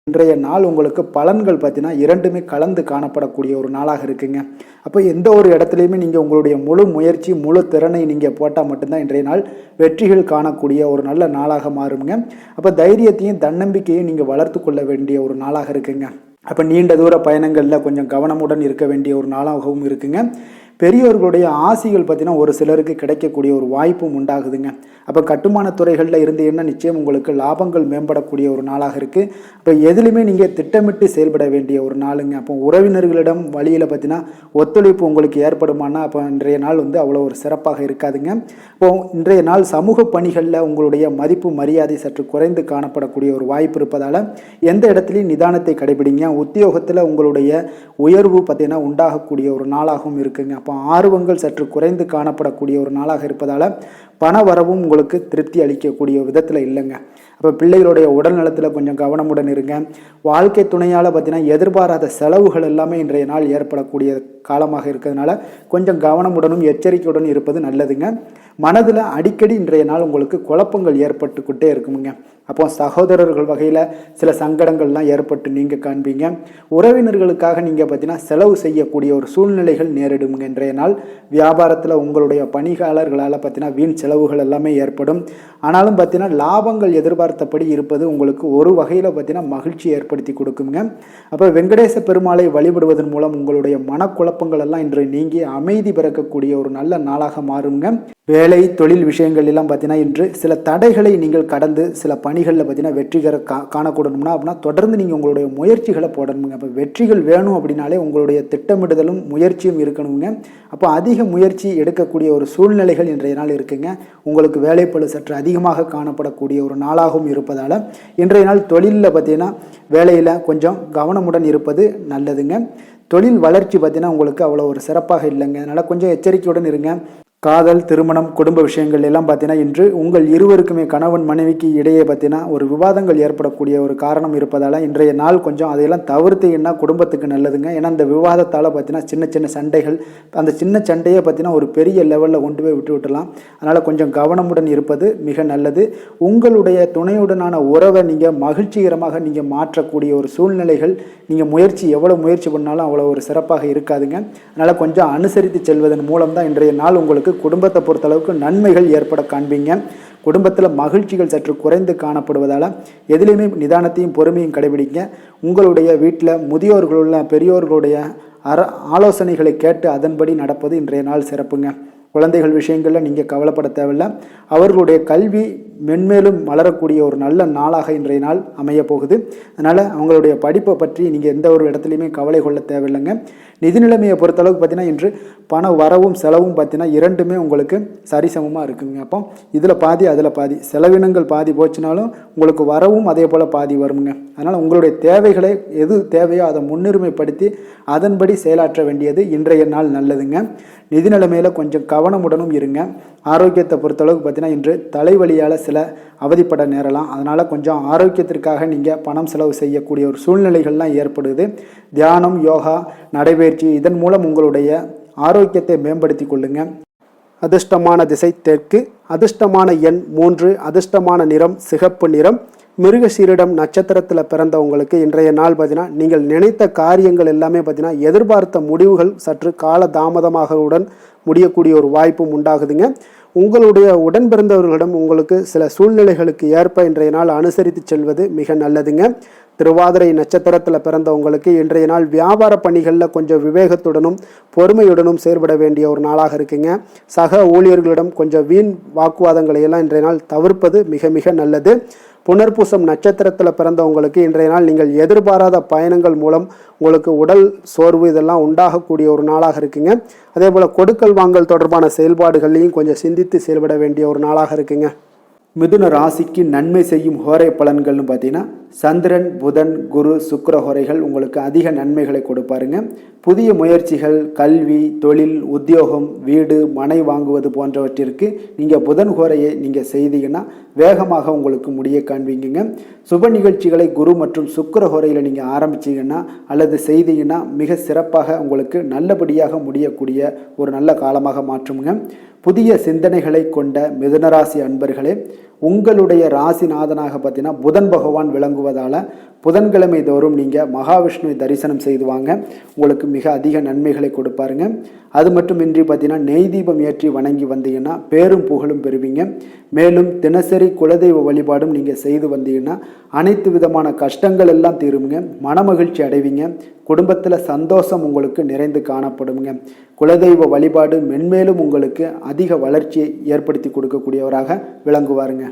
இன்றைய நாள் உங்களுக்கு பலன்கள் பார்த்தீங்கன்னா இரண்டுமே கலந்து காணப்படக்கூடிய ஒரு நாளாக இருக்குங்க. அப்போ எந்த ஒரு இடத்துலையுமே நீங்கள் உங்களுடைய முழு முயற்சி முழு திறனை நீங்கள் போட்டால் மட்டும்தான் இன்றைய நாள் வெற்றிகள் காணக்கூடிய ஒரு நல்ல நாளாக மாறுங்க. அப்போ தைரியத்தையும் தன்னம்பிக்கையும் நீங்கள் வளர்த்து கொள்ள வேண்டிய ஒரு நாளாக இருக்குங்க. அப்போ நீண்ட தூர பயணங்களில் கொஞ்சம் கவனமுடன் இருக்க வேண்டிய ஒரு நாளாகவும் இருக்குங்க. பெரியோர்களுடைய ஆசிகள் பார்த்தீங்கன்னா ஒரு சிலருக்கு கிடைக்கக்கூடிய ஒரு வாய்ப்பும் உண்டாகுதுங்க. அப்போ கட்டுமான துறைகளில் இருந்து என்ன நிச்சயம் உங்களுக்கு லாபங்கள் மேம்படக்கூடிய ஒரு நாளாக இருக்குது. அப்போ எதுலையுமே நீங்கள் திட்டமிட்டு செயல்பட வேண்டிய ஒரு நாளுங்க. அப்போ உறவினர்களிடம் வழியில் பார்த்தீங்கன்னா ஒத்துழைப்பு உங்களுக்கு ஏற்படுமானா அப்போ இன்றைய நாள் அவ்வளோ ஒரு சிறப்பாக இருக்காதுங்க. இப்போ இன்றைய நாள் சமூக பணிகளில் உங்களுடைய மதிப்பு மரியாதை சற்று குறைந்து காணப்படக்கூடிய ஒரு வாய்ப்பு இருப்பதால் எந்த இடத்துலையும் நிதானத்தை கடைபிடிங்க. உத்தியோகத்தில் உங்களுடைய உயர்வு பார்த்தீங்கன்னா உண்டாகக்கூடிய ஒரு நாளாகவும் இருக்குங்க. அப்போ ஆர்வங்கள் சற்று குறைந்து காணப்படக்கூடிய ஒரு நாளாக இருப்பதால் பண வரவும் உங்களுக்கு திருப்தி அளிக்கக்கூடிய விதத்தில் இல்லைங்க. அப்போ பிள்ளைகளுடைய உடல் நலத்தில் கொஞ்சம் கவனமுடன் இருங்க. வாழ்க்கை துணையால் பார்த்தீங்கன்னா எதிர்பாராத செலவுகள் எல்லாமே இன்றைய நாள் ஏற்படக்கூடிய காலமாக இருக்கிறதுனால கொஞ்சம் கவனமுடனும் எச்சரிக்கையுடன் இருப்பது நல்லதுங்க. மனதில் அடிக்கடி இன்றைய நாள் உங்களுக்கு குழப்பங்கள் ஏற்பட்டுக்கிட்டே இருக்குமுங்க. அப்போ சகோதரர்கள் வகையில் சில சங்கடங்கள்லாம் ஏற்பட்டு நீங்கள் காண்பீங்க. உறவினர்களுக்காக நீங்கள் பார்த்தீங்கன்னா செலவு செய்யக்கூடிய ஒரு சூழ்நிலைகள் நேரிடுங்க. இன்றைய நாள் வியாபாரத்தில் உங்களுடைய பணியாளர்களால் பார்த்தீங்கன்னா வீண் செலவுகள் எல்லாமே ஏற்படும். ஆனாலும் பார்த்தீங்கன்னா லாபங்கள் எதிர்பார்த்தபடி இருப்பது உங்களுக்கு ஒரு வகையில் பார்த்தீங்கன்னா மகிழ்ச்சி ஏற்படுத்தி கொடுக்குங்க. அப்போ வெங்கடேச பெருமாளை வழிபடுவதன் மூலம் உங்களுடைய மனக்குழப்பங்கள் எல்லாம் இன்று நீங்கி அமைதி பிறக்கக்கூடிய ஒரு நல்ல நாளாக மாறுங்க. வேலை தொழில் விஷயங்கள் எல்லாம் பார்த்தீங்கன்னா இன்று சில தடைகளை நீங்கள் கடந்து சில பணிகளில் பார்த்தீங்கன்னா வெற்றிகர காணக்கூடணும்னா அப்படின்னா தொடர்ந்து நீங்கள் உங்களுடைய முயற்சிகளை போடணுங்க. அப்போ வெற்றிகள் வேணும் அப்படின்னாலே உங்களுடைய திட்டமிடுதலும் முயற்சியும் இருக்கணுங்க. அப்போ அதிக முயற்சி எடுக்கக்கூடிய ஒரு சூழ்நிலைகள் இன்றைய நாள் இருக்குங்க. உங்களுக்கு வேலைப்பளு சற்று அதிகமாக காணப்படக்கூடிய ஒரு நாளாகவும் இருப்பதால் இன்றைய நாள் தொழிலில் பார்த்தீங்கன்னா வேலையில் கொஞ்சம் கவனமுடன் இருப்பது நல்லதுங்க. தொழில் வளர்ச்சி பார்த்தீங்கன்னா உங்களுக்கு அவ்வளோ ஒரு சிறப்பாக இல்லைங்க. அதனால் கொஞ்சம் எச்சரிக்கையுடன் இருங்க. காதல், திருமணம், குடும்ப விஷயங்கள் எல்லாம் பார்த்தீங்கன்னா இன்று உங்கள் இருவருக்குமே கணவன் மனைவிக்கு இடையே பார்த்தீங்கன்னா ஒரு விவாதங்கள் ஏற்படக்கூடிய ஒரு காரணம் இருப்பதால் இன்றைய நாள் கொஞ்சம் அதையெல்லாம் தவிர்த்தீங்கன்னா குடும்பத்துக்கு நல்லதுங்க. ஏன்னா இந்த விவாதத்தால் பார்த்தீங்கன்னா சின்ன சின்ன சண்டைகள், அந்த சின்ன சண்டையை பார்த்தீங்கன்னா ஒரு பெரிய லெவலில் கொண்டு போய் விட்டுடலாம். அதனால் கொஞ்சம் கவனமுடன் இருப்பது மிக நல்லது. உங்களுடைய துணையுடனான உறவை நீங்கள் மகிழ்ச்சிகரமாக நீங்கள் மாற்றக்கூடிய ஒரு சூழ்நிலைகள் நீங்கள் எவ்வளோ முயற்சி பண்ணாலும் அவ்வளோ ஒரு சிறப்பாக இருக்காதுங்க. அதனால் கொஞ்சம் அனுசரித்து செல்வதன் மூலம் தான் இன்றைய நாள் உங்களுக்கு குடும்பத்தை பொறுத்தளவுக்கு நன்மைகள் ஏற்பட காண்பீங்க. குடும்பத்தில் மகிழ்ச்சிகள் சற்று குறைந்து காணப்படுவதால் எதிலையுமே நிதானத்தையும் பொறுமையும் கடைபிடிங்க. உங்களுடைய வீட்டில் முதியோர்களுள்ள பெரியோர்களுடைய ஆலோசனைகளை கேட்டு அதன்படி நடப்பது இன்றைய நாள் சிறப்புங்க. குழந்தைகள் விஷயங்களில் நீங்கள் கவலைப்பட தேவையில்லை. அவர்களுடைய கல்வி மென்மேலும் வளரக்கூடிய ஒரு நல்ல நாளாக இன்றைய நாள் அமைய போகுது. அதனால் அவங்களுடைய படிப்பை பற்றி நீங்கள் எந்த ஒரு இடத்துலையுமே கவலை கொள்ள தேவையில்லைங்க. நிதி நிலைமையை பொறுத்தளவுக்கு பார்த்தீங்கன்னா இன்று பண வரவும் செலவும் பார்த்தீங்கன்னா இரண்டுமே உங்களுக்கு சரிசமமாக இருக்குங்க. அப்போ இதில் பாதி அதில் பாதி, செலவினங்கள் பாதி போச்சுனாலும் உங்களுக்கு வரவும் அதே போல் பாதி வருங்க. அதனால் உங்களுடைய தேவைகளை எது தேவையோ அதை முன்னுரிமைப்படுத்தி அதன்படி செயலாற்ற வேண்டியது இன்றைய நாள் நல்லதுங்க. நிதி நிலைமையில் கொஞ்சம் கவனமுடனும் இருங்க. ஆரோக்கியத்தை பொறுத்தளவுக்கு பார்த்தீங்கன்னா இன்று தலைவலியால் சில அவதிப்பட நேரலாம். அதனால் கொஞ்சம் ஆரோக்கியத்திற்காக நீங்கள் பணம் செலவு செய்யக்கூடிய ஒரு சூழ்நிலைகள்லாம் ஏற்படுது. தியானம், யோகா, நடைபயிற்சி இதன் மூலம் உங்களுடைய ஆரோக்கியத்தை மேம்படுத்தி கொள்ளுங்க. அதிர்ஷ்டமான திசை தெற்கு, அதிர்ஷ்டமான எண் 3, அதிர்ஷ்டமான நிறம் சிகப்பு நிறம். மிருகசீரிடம் நட்சத்திரத்தில் பிறந்தவங்களுக்கு இன்றைய நாள் பார்த்தீங்கன்னா நீங்கள் நினைத்த காரியங்கள் எல்லாமே பார்த்தீங்கன்னா எதிர்பார்த்த முடிவுகள் சற்று கால தாமதமாகவுடன் முடியக்கூடிய ஒரு வாய்ப்பும் உண்டாகுதுங்க. உங்களுடைய உடன் பிறந்தவர்களிடம் உங்களுக்கு சில சூழ்நிலைகளுக்கு ஏற்ப இன்றைய நாள் அனுசரித்து செல்வது மிக நல்லதுங்க. திருவாதிரை நட்சத்திரத்தில் பிறந்தவங்களுக்கு இன்றைய நாள் வியாபார பணிகளில் கொஞ்சம் விவேகத்துடனும் பொறுமையுடனும் செயல்பட வேண்டிய ஒரு நாளாக இருக்குங்க. சக ஊழியர்களிடம் கொஞ்சம் வீண் வாக்குவாதங்களை எல்லாம் இன்றைய நாள் தவிர்ப்பது மிக மிக நல்லது. புனர்பூசம் நட்சத்திரத்தில் பிறந்தவங்களுக்கு இன்றைய நாள் நீங்கள் எதிர்பாராத பயணங்கள் மூலம் உங்களுக்கு உடல் சோர்வு இதெல்லாம் உண்டாகக்கூடிய ஒரு நாளாக இருக்குங்க. அதே போல் கொடுக்கல் வாங்கல் தொடர்பான செயல்பாடுகள்லையும் கொஞ்சம் சிந்தித்து செயல்பட வேண்டிய ஒரு நாளாக இருக்குங்க. மிதுன ராசிக்கு நன்மை செய்யும் ஹோரை பலன்கள்னு பார்த்தீங்கன்னா சந்திரன், புதன், குரு, சுக்கிர ஹோரைகள் உங்களுக்கு அதிக நன்மைகளை கொடுப்பாருங்க. புதிய முயற்சிகள், கல்வி, தொழில், உத்தியோகம், வீடு, மனை வாங்குவது போன்றவற்றிற்கு நீங்கள் புதன் ஹோரையை நீங்கள் செய்தீங்கன்னா வேகமாக உங்களுக்கு முடிய காண்பீங்க. சுப நிகழ்ச்சிகளை குரு மற்றும் சுக்கிர ஹோரையில் நீங்கள் ஆரம்பிச்சிங்கன்னா அல்லது செய்தீங்கன்னா மிக சிறப்பாக உங்களுக்கு நல்லபடியாக முடியக்கூடிய ஒரு நல்ல காலமாக மாற்றுங்க. புதிய சிந்தனைகளை கொண்ட மிதுனராசி அன்பர்களே, உங்களுடைய ராசிநாதனாக பார்த்தீங்கன்னா புதன் பகவான் விளங்குவதால் புதன்கிழமை தோறும் நீங்கள் மகாவிஷ்ணுவை தரிசனம் செய்து வாங்க. உங்களுக்கு மிக அதிக நன்மைகளை கொடுப்பாருங்க. அது மட்டுமின்றி பார்த்தீங்கன்னா நெய் தீபம் ஏற்றி வணங்கி வந்தீங்கன்னா பேரும் புகழும் பெறுவீங்க. மேலும் தினசரி குலதெய்வ வழிபாடும் நீங்கள் செய்து வந்தீங்கன்னா அனைத்து விதமான கஷ்டங்கள் எல்லாம் தீருங்க. மனமகிழ்ச்சி அடைவீங்க. குடும்பத்தில் சந்தோஷம் உங்களுக்கு நிறைந்து காணப்படுங்க. குலதெய்வ வழிபாடு மென்மேலும் உங்களுக்கு அதிக வளர்ச்சியை ஏற்படுத்தி கொடுக்கக்கூடியவராக விளங்குவாருங்க.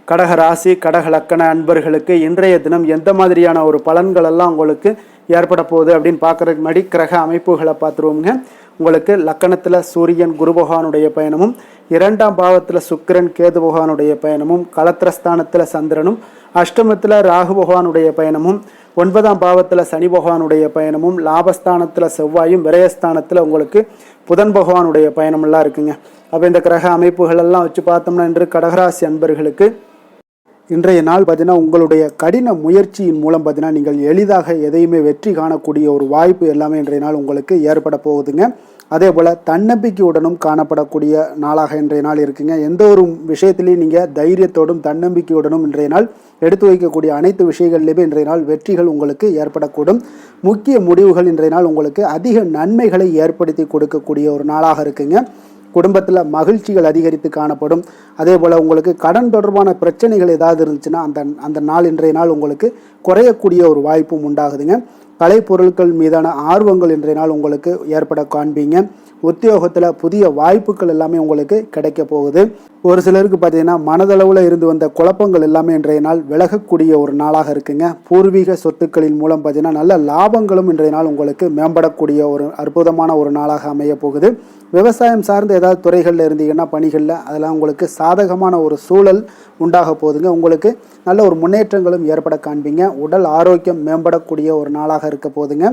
கடக ராசி, கடக லக்கண அன்பர்களுக்கு இன்றைய தினம் எந்த மாதிரியான ஒரு பலன்கள் எல்லாம் உங்களுக்கு ஏற்பட போகுது அப்படின்னு பார்க்குறதுக்கு முன்னாடி கிரக அமைப்புகளை பார்த்துருவோங்க. உங்களுக்கு லக்கணத்தில் சூரியன் குரு பகவானுடைய பயணமும், 2ஆம் பாவத்தில் சுக்கிரன் கேது பகவானுடைய பயணமும், களத்திரஸ்தானத்தில் சந்திரனும், அஷ்டமத்தில் ராகு பகவானுடைய பயணமும், 9ஆம் பாவத்தில் சனி பகவானுடைய பயணமும், லாபஸ்தானத்தில் செவ்வாயும், விரயஸ்தானத்தில் உங்களுக்கு புதன் பகவானுடைய பயணமெல்லாம் இருக்குங்க. அப்போ இந்த கிரக அமைப்புகள் எல்லாம் வச்சு பார்த்தோம்னா இன்று கடகராசி அன்பர்களுக்கு இன்றைய நாள் பார்த்தீங்கன்னா உங்களுடைய கடின முயற்சியின் மூலம் பார்த்தீங்கன்னா நீங்கள் எளிதாக எதையுமே வெற்றி காணக்கூடிய ஒரு வாய்ப்பு எல்லாமே இன்றைய நாள் உங்களுக்கு ஏற்பட போகுதுங்க. அதே போல் தன்னம்பிக்கையுடனும் காணப்படக்கூடிய நாளாக இன்றைய நாள் இருக்குங்க. எந்த ஒரு விஷயத்திலையும் நீங்கள் தைரியத்தோடும் தன்னம்பிக்கையுடனும் இன்றைய நாள் எடுத்து வைக்கக்கூடிய அனைத்து விஷயங்கள்லையுமே இன்றைய நாள் வெற்றிகள் உங்களுக்கு ஏற்படக்கூடும். முக்கிய முடிவுகள் இன்றைய நாள் உங்களுக்கு அதிக நன்மைகளை ஏற்படுத்தி கொடுக்கக்கூடிய ஒரு நாளாக இருக்குங்க. குடும்பத்தில் மகிழ்ச்சிகள் அதிகரித்து காணப்படும். அதே போல் உங்களுக்கு கடன் தொடர்பான பிரச்சனைகள் ஏதாவது இருந்துச்சுன்னா அந்த நாள் இன்றைய நாள் உங்களுக்கு குறையக்கூடிய ஒரு வாய்ப்பும் உண்டாகுதுங்க. கலைப்பொருட்கள் மீதான ஆர்வங்கள் இன்றைய நாள் உங்களுக்கு ஏற்பட காண்பீங்க. உத்தியோகத்தில் புதிய வாய்ப்புகள் எல்லாமே உங்களுக்கு கிடைக்க போகுது. ஒரு சிலருக்கு பார்த்தீங்கன்னா மனதளவில் இருந்து வந்த குழப்பங்கள் எல்லாமே இன்றைய நாள் விலகக்கூடிய ஒரு நாளாக இருக்குங்க. பூர்வீக சொத்துக்களின் மூலம் பார்த்தீங்கன்னா நல்ல லாபங்களும் இன்றைய நாள் உங்களுக்கு மேம்படக்கூடிய ஒரு அற்புதமான ஒரு நாளாக அமைய போகுது. விவசாயம் சார்ந்த ஏதாவது துறைகளில் இருந்தீங்கன்னா பணிகளில் அதெல்லாம் உங்களுக்கு சாதகமான ஒரு சூழல் உண்டாக போகுதுங்க. உங்களுக்கு நல்ல ஒரு முன்னேற்றங்களும் ஏற்பட காண்பீங்க. உடல் ஆரோக்கியம் மேம்படக்கூடிய ஒரு நாளாக இருக்க போகுதுங்க.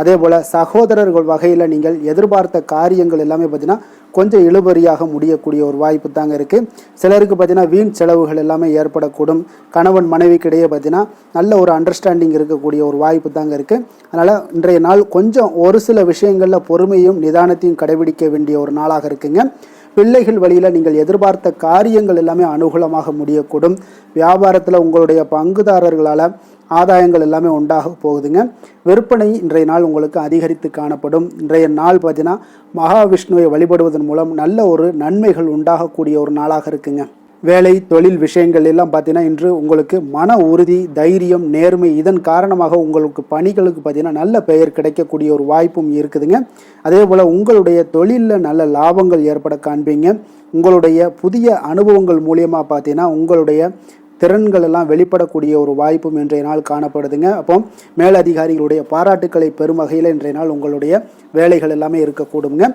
அதே போல் சகோதரர்கள் வகையில் நீங்கள் எதிர்பார்த்த காரியங்கள் எல்லாமே பார்த்தீங்கன்னா கொஞ்சம் இழுபறியாக முடியக்கூடிய ஒரு வாய்ப்பு தாங்க இருக்குது. சிலருக்கு பார்த்தீங்கன்னா வீண் செலவுகள் எல்லாமே ஏற்படக்கூடும். கணவன் மனைவிக்கிடையே பார்த்தீங்கன்னா நல்ல ஒரு அண்டர்ஸ்டாண்டிங் இருக்கக்கூடிய ஒரு வாய்ப்பு தாங்க இருக்குது. அதனால் இன்றைய நாள் கொஞ்சம் ஒரு சில விஷயங்களில் பொறுமையும் நிதானத்தையும் கடைபிடிக்க வேண்டிய ஒரு நாளாக இருக்குங்க. பிள்ளைகள் வழியில் நீங்கள் எதிர்பார்த்த காரியங்கள் எல்லாமே அனுகூலமாக முடியக்கூடும். வியாபாரத்தில் உங்களுடைய பங்குதாரர்களால் ஆதாயங்கள் எல்லாமே உண்டாக போகுதுங்க. விற்பனை இன்றைய நாள் உங்களுக்கு அதிகரித்து காணப்படும். இன்றைய நாள் பார்த்தீங்கன்னா மகாவிஷ்ணுவை வழிபடுவதன் மூலம் நல்ல ஒரு நன்மைகள் உண்டாகக்கூடிய ஒரு நாளாக இருக்குங்க. வேலை தொழில் விஷயங்கள் எல்லாம் பார்த்தீங்கன்னா இன்று உங்களுக்கு மன உறுதி, தைரியம், நேர்மை இதன் காரணமாக உங்களுக்கு பணிகளுக்கு பார்த்தீங்கன்னா நல்ல பெயர் கிடைக்கக்கூடிய ஒரு வாய்ப்பும் இருக்குதுங்க. அதே போல் உங்களுடைய தொழிலில் நல்ல லாபங்கள் ஏற்பட காண்பீங்க. உங்களுடைய புதிய அனுபவங்கள் மூலியமாக பார்த்தீங்கன்னா உங்களுடைய திறன்கள் எல்லாம் வெளிப்படக்கூடிய ஒரு வாய்ப்பும் இன்றைய நாள் காணப்படுதுங்க. அப்போ மேலதிகாரிகளுடைய பாராட்டுக்களை பெறும் வகையில் இன்றைய நாள் உங்களுடைய வேலைகள் எல்லாமே இருக்கக்கூடுங்க.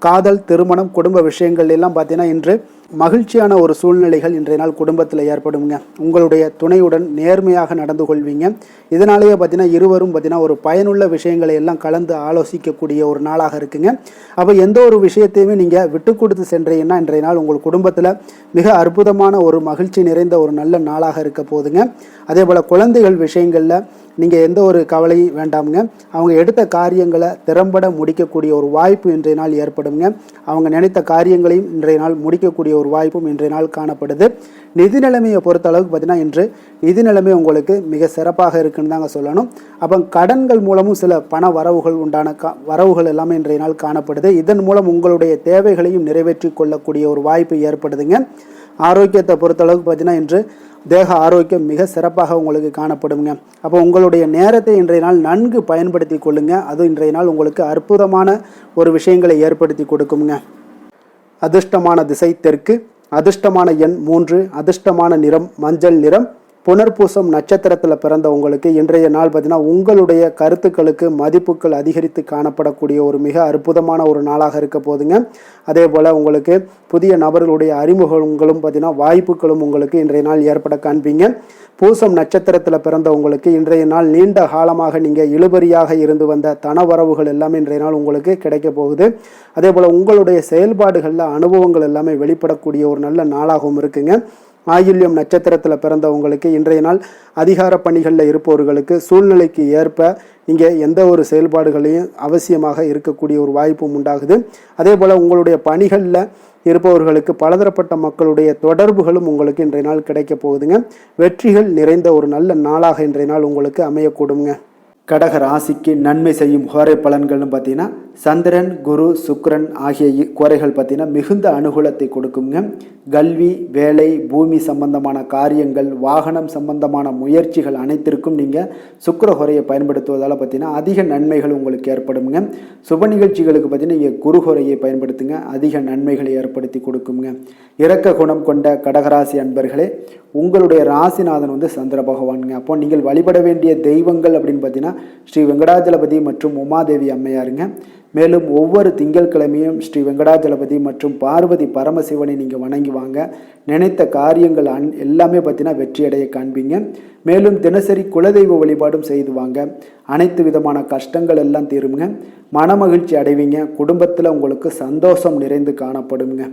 காதல், திருமணம், குடும்ப விஷயங்கள் எல்லாம் பார்த்தீங்கன்னா இன்று மகிழ்ச்சியான ஒரு சூழ்நிலைகள் இன்றைய நாள் குடும்பத்தில் ஏற்படுங்க. உங்களுடைய துணையுடன் நேர்மையாக நடந்து கொள்வீங்க. இதனாலேயே பார்த்தீங்கன்னா இருவரும் பார்த்தீங்கன்னா ஒரு பயனுள்ள விஷயங்களை எல்லாம் கலந்து ஆலோசிக்கக்கூடிய ஒரு நாளாக இருக்குங்க. அப்போ எந்த ஒரு விஷயத்தையுமே நீங்கள் விட்டு கொடுத்து சென்றீங்கன்னா இன்றைய நாள் உங்கள் குடும்பத்தில் மிக அற்புதமான ஒரு மகிழ்ச்சி நிறைந்த ஒரு நல்ல நாளாக இருக்க போகுதுங்க. அதே போல் குழந்தைகள் விஷயங்களில் நீங்கள் எந்த ஒரு கவலையும் வேண்டாமுங்க. அவங்க எடுத்த காரியங்களை திறம்பட முடிக்கக்கூடிய ஒரு வாய்ப்பு இன்றைய நாள் ஏற்படுங்க. அவங்க நினைத்த காரியங்களையும் இன்றைய நாள் முடிக்கக்கூடிய ஒரு வாய்ப்பும் இன்றைய நாள் காணப்படுது. நிதி நிலைமையை பொறுத்த அளவுக்கு பார்த்தீங்கன்னா இன்று நிதி நிலைமை உங்களுக்கு மிக சிறப்பாக இருக்குன்னு தாங்க சொல்லணும். அப்போ கடன்கள் மூலமும் சில பண வரவுகள் உண்டான வரவுகள் எல்லாமே இன்றைய நாள் காணப்படுது. இதன் மூலம் உங்களுடைய தேவைகளையும் நிறைவேற்றி கொள்ளக்கூடிய ஒரு வாய்ப்பு ஏற்படுதுங்க. ஆரோக்கியத்தை பொறுத்தளவுக்கு பார்த்தீங்கன்னா இன்று தேக ஆரோக்கியம் மிக சிறப்பாக உங்களுக்கு காணப்படுங்க. அப்போ உங்களுடைய நேரத்தை இன்றைய நாள் நன்கு பயன்படுத்தி கொள்ளுங்க. அது இன்றைய நாள் உங்களுக்கு அற்புதமான ஒரு விஷயங்களை ஏற்படுத்தி கொடுக்குங்க. அதிர்ஷ்டமான திசை தெற்கு, அதிர்ஷ்டமான எண் 3, அதிர்ஷ்டமான நிறம் மஞ்சள் நிறம். புனர்பூசம் நட்சத்திரத்தில் பிறந்த உங்களுக்கு இன்றைய நாள் பார்த்தீங்கன்னா உங்களுடைய கருத்துக்களுக்கு மதிப்புகள் அதிகரித்து காணப்படக்கூடிய ஒரு மிக அற்புதமான ஒரு நாளாக இருக்க போதுங்க. அதே போல் உங்களுக்கு புதிய நபர்களுடைய அறிமுகங்களும் பார்த்தீங்கன்னா வாய்ப்புகளும் உங்களுக்கு இன்றைய நாள் ஏற்பட காண்பீங்க. பூசம் நட்சத்திரத்தில் பிறந்த உங்களுக்கு இன்றைய நாள் நீண்ட காலமாக நீங்கள் இழுபறியாக இருந்து வந்த தனவரவுகள் எல்லாமே இன்றைய நாள் உங்களுக்கு கிடைக்க போகுது. அதே போல் உங்களுடைய செயல்பாடுகளில் அனுபவங்கள் எல்லாமே வெளிப்படக்கூடிய ஒரு நல்ல நாளாகவும் இருக்குங்க. ஆயில்யம் நட்சத்திரத்தில் பிறந்தவங்களுக்கு இன்றைய நாள் அதிகார பணிகளில் இருப்பவர்களுக்கு சூழ்நிலைக்கு ஏற்ப நீங்கள் எந்த ஒரு செயல்பாடுகளையும் அவசியமாக இருக்கக்கூடிய ஒரு வாய்ப்பும் உண்டாகுது. அதே போல் உங்களுடைய பணிகளில் இருப்பவர்களுக்கு பலதரப்பட்ட மக்களுடைய தொடர்புகளும் உங்களுக்கு இன்றைய நாள் கிடைக்க போகுதுங்க. வெற்றிகள் நிறைந்த ஒரு நல்ல நாளாக இன்றைய நாள் உங்களுக்கு அமையக்கூடுங்க. கடக ராசிக்கு நன்மை செய்யும் ஹோரை பலன்கள்னு பார்த்தீங்கன்னா சந்திரன், குரு, சுக்கிரன் ஆகிய குறைகள் பார்த்தீங்கன்னா மிகுந்த அனுகூலத்தை கொடுக்குங்க. கல்வி, வேலை, பூமி சம்பந்தமான காரியங்கள், வாகனம் சம்பந்தமான முயற்சிகள் அனைத்திற்கும் நீங்கள் சுக்கிர ஹோரையை பயன்படுத்துவதால் பார்த்தீங்கன்னா அதிக நன்மைகள் உங்களுக்கு ஏற்படுங்க. சுப நிகழ்ச்சிகளுக்கு பார்த்தீங்கன்னா நீங்கள் குரு ஹோரையை பயன்படுத்துங்க, அதிக நன்மைகளை ஏற்படுத்தி கொடுக்குங்க. இரக்க குணம் கொண்ட கடகராசி அன்பர்களே, உங்களுடைய ராசிநாதன் சந்திர பகவானுங்க. அப்போ நீங்கள் வழிபட வேண்டிய தெய்வங்கள் அப்படின்னு பார்த்தீங்கன்னா ஸ்ரீ வெங்கடாஜலபதி மற்றும் உமாதேவி அம்மையாருங்க. மேலும் ஒவ்வொரு திங்கட்கிழமையும் ஸ்ரீ வெங்கடாஜலபதி மற்றும் பார்வதி பரமசிவனை நீங்கள் வணங்கி வாங்க. நினைத்த காரியங்கள் எல்லாமே பார்த்தீங்கன்னா வெற்றியடைய காண்பீங்க. மேலும் தினசரி குலதெய்வ வழிபாடும் செய்து வாங்க. அனைத்து விதமான கஷ்டங்கள் எல்லாம் தீருங்க. மனமகிழ்ச்சி அடைவீங்க. குடும்பத்தில் உங்களுக்கு சந்தோஷம் நிறைந்து காணப்படுங்க.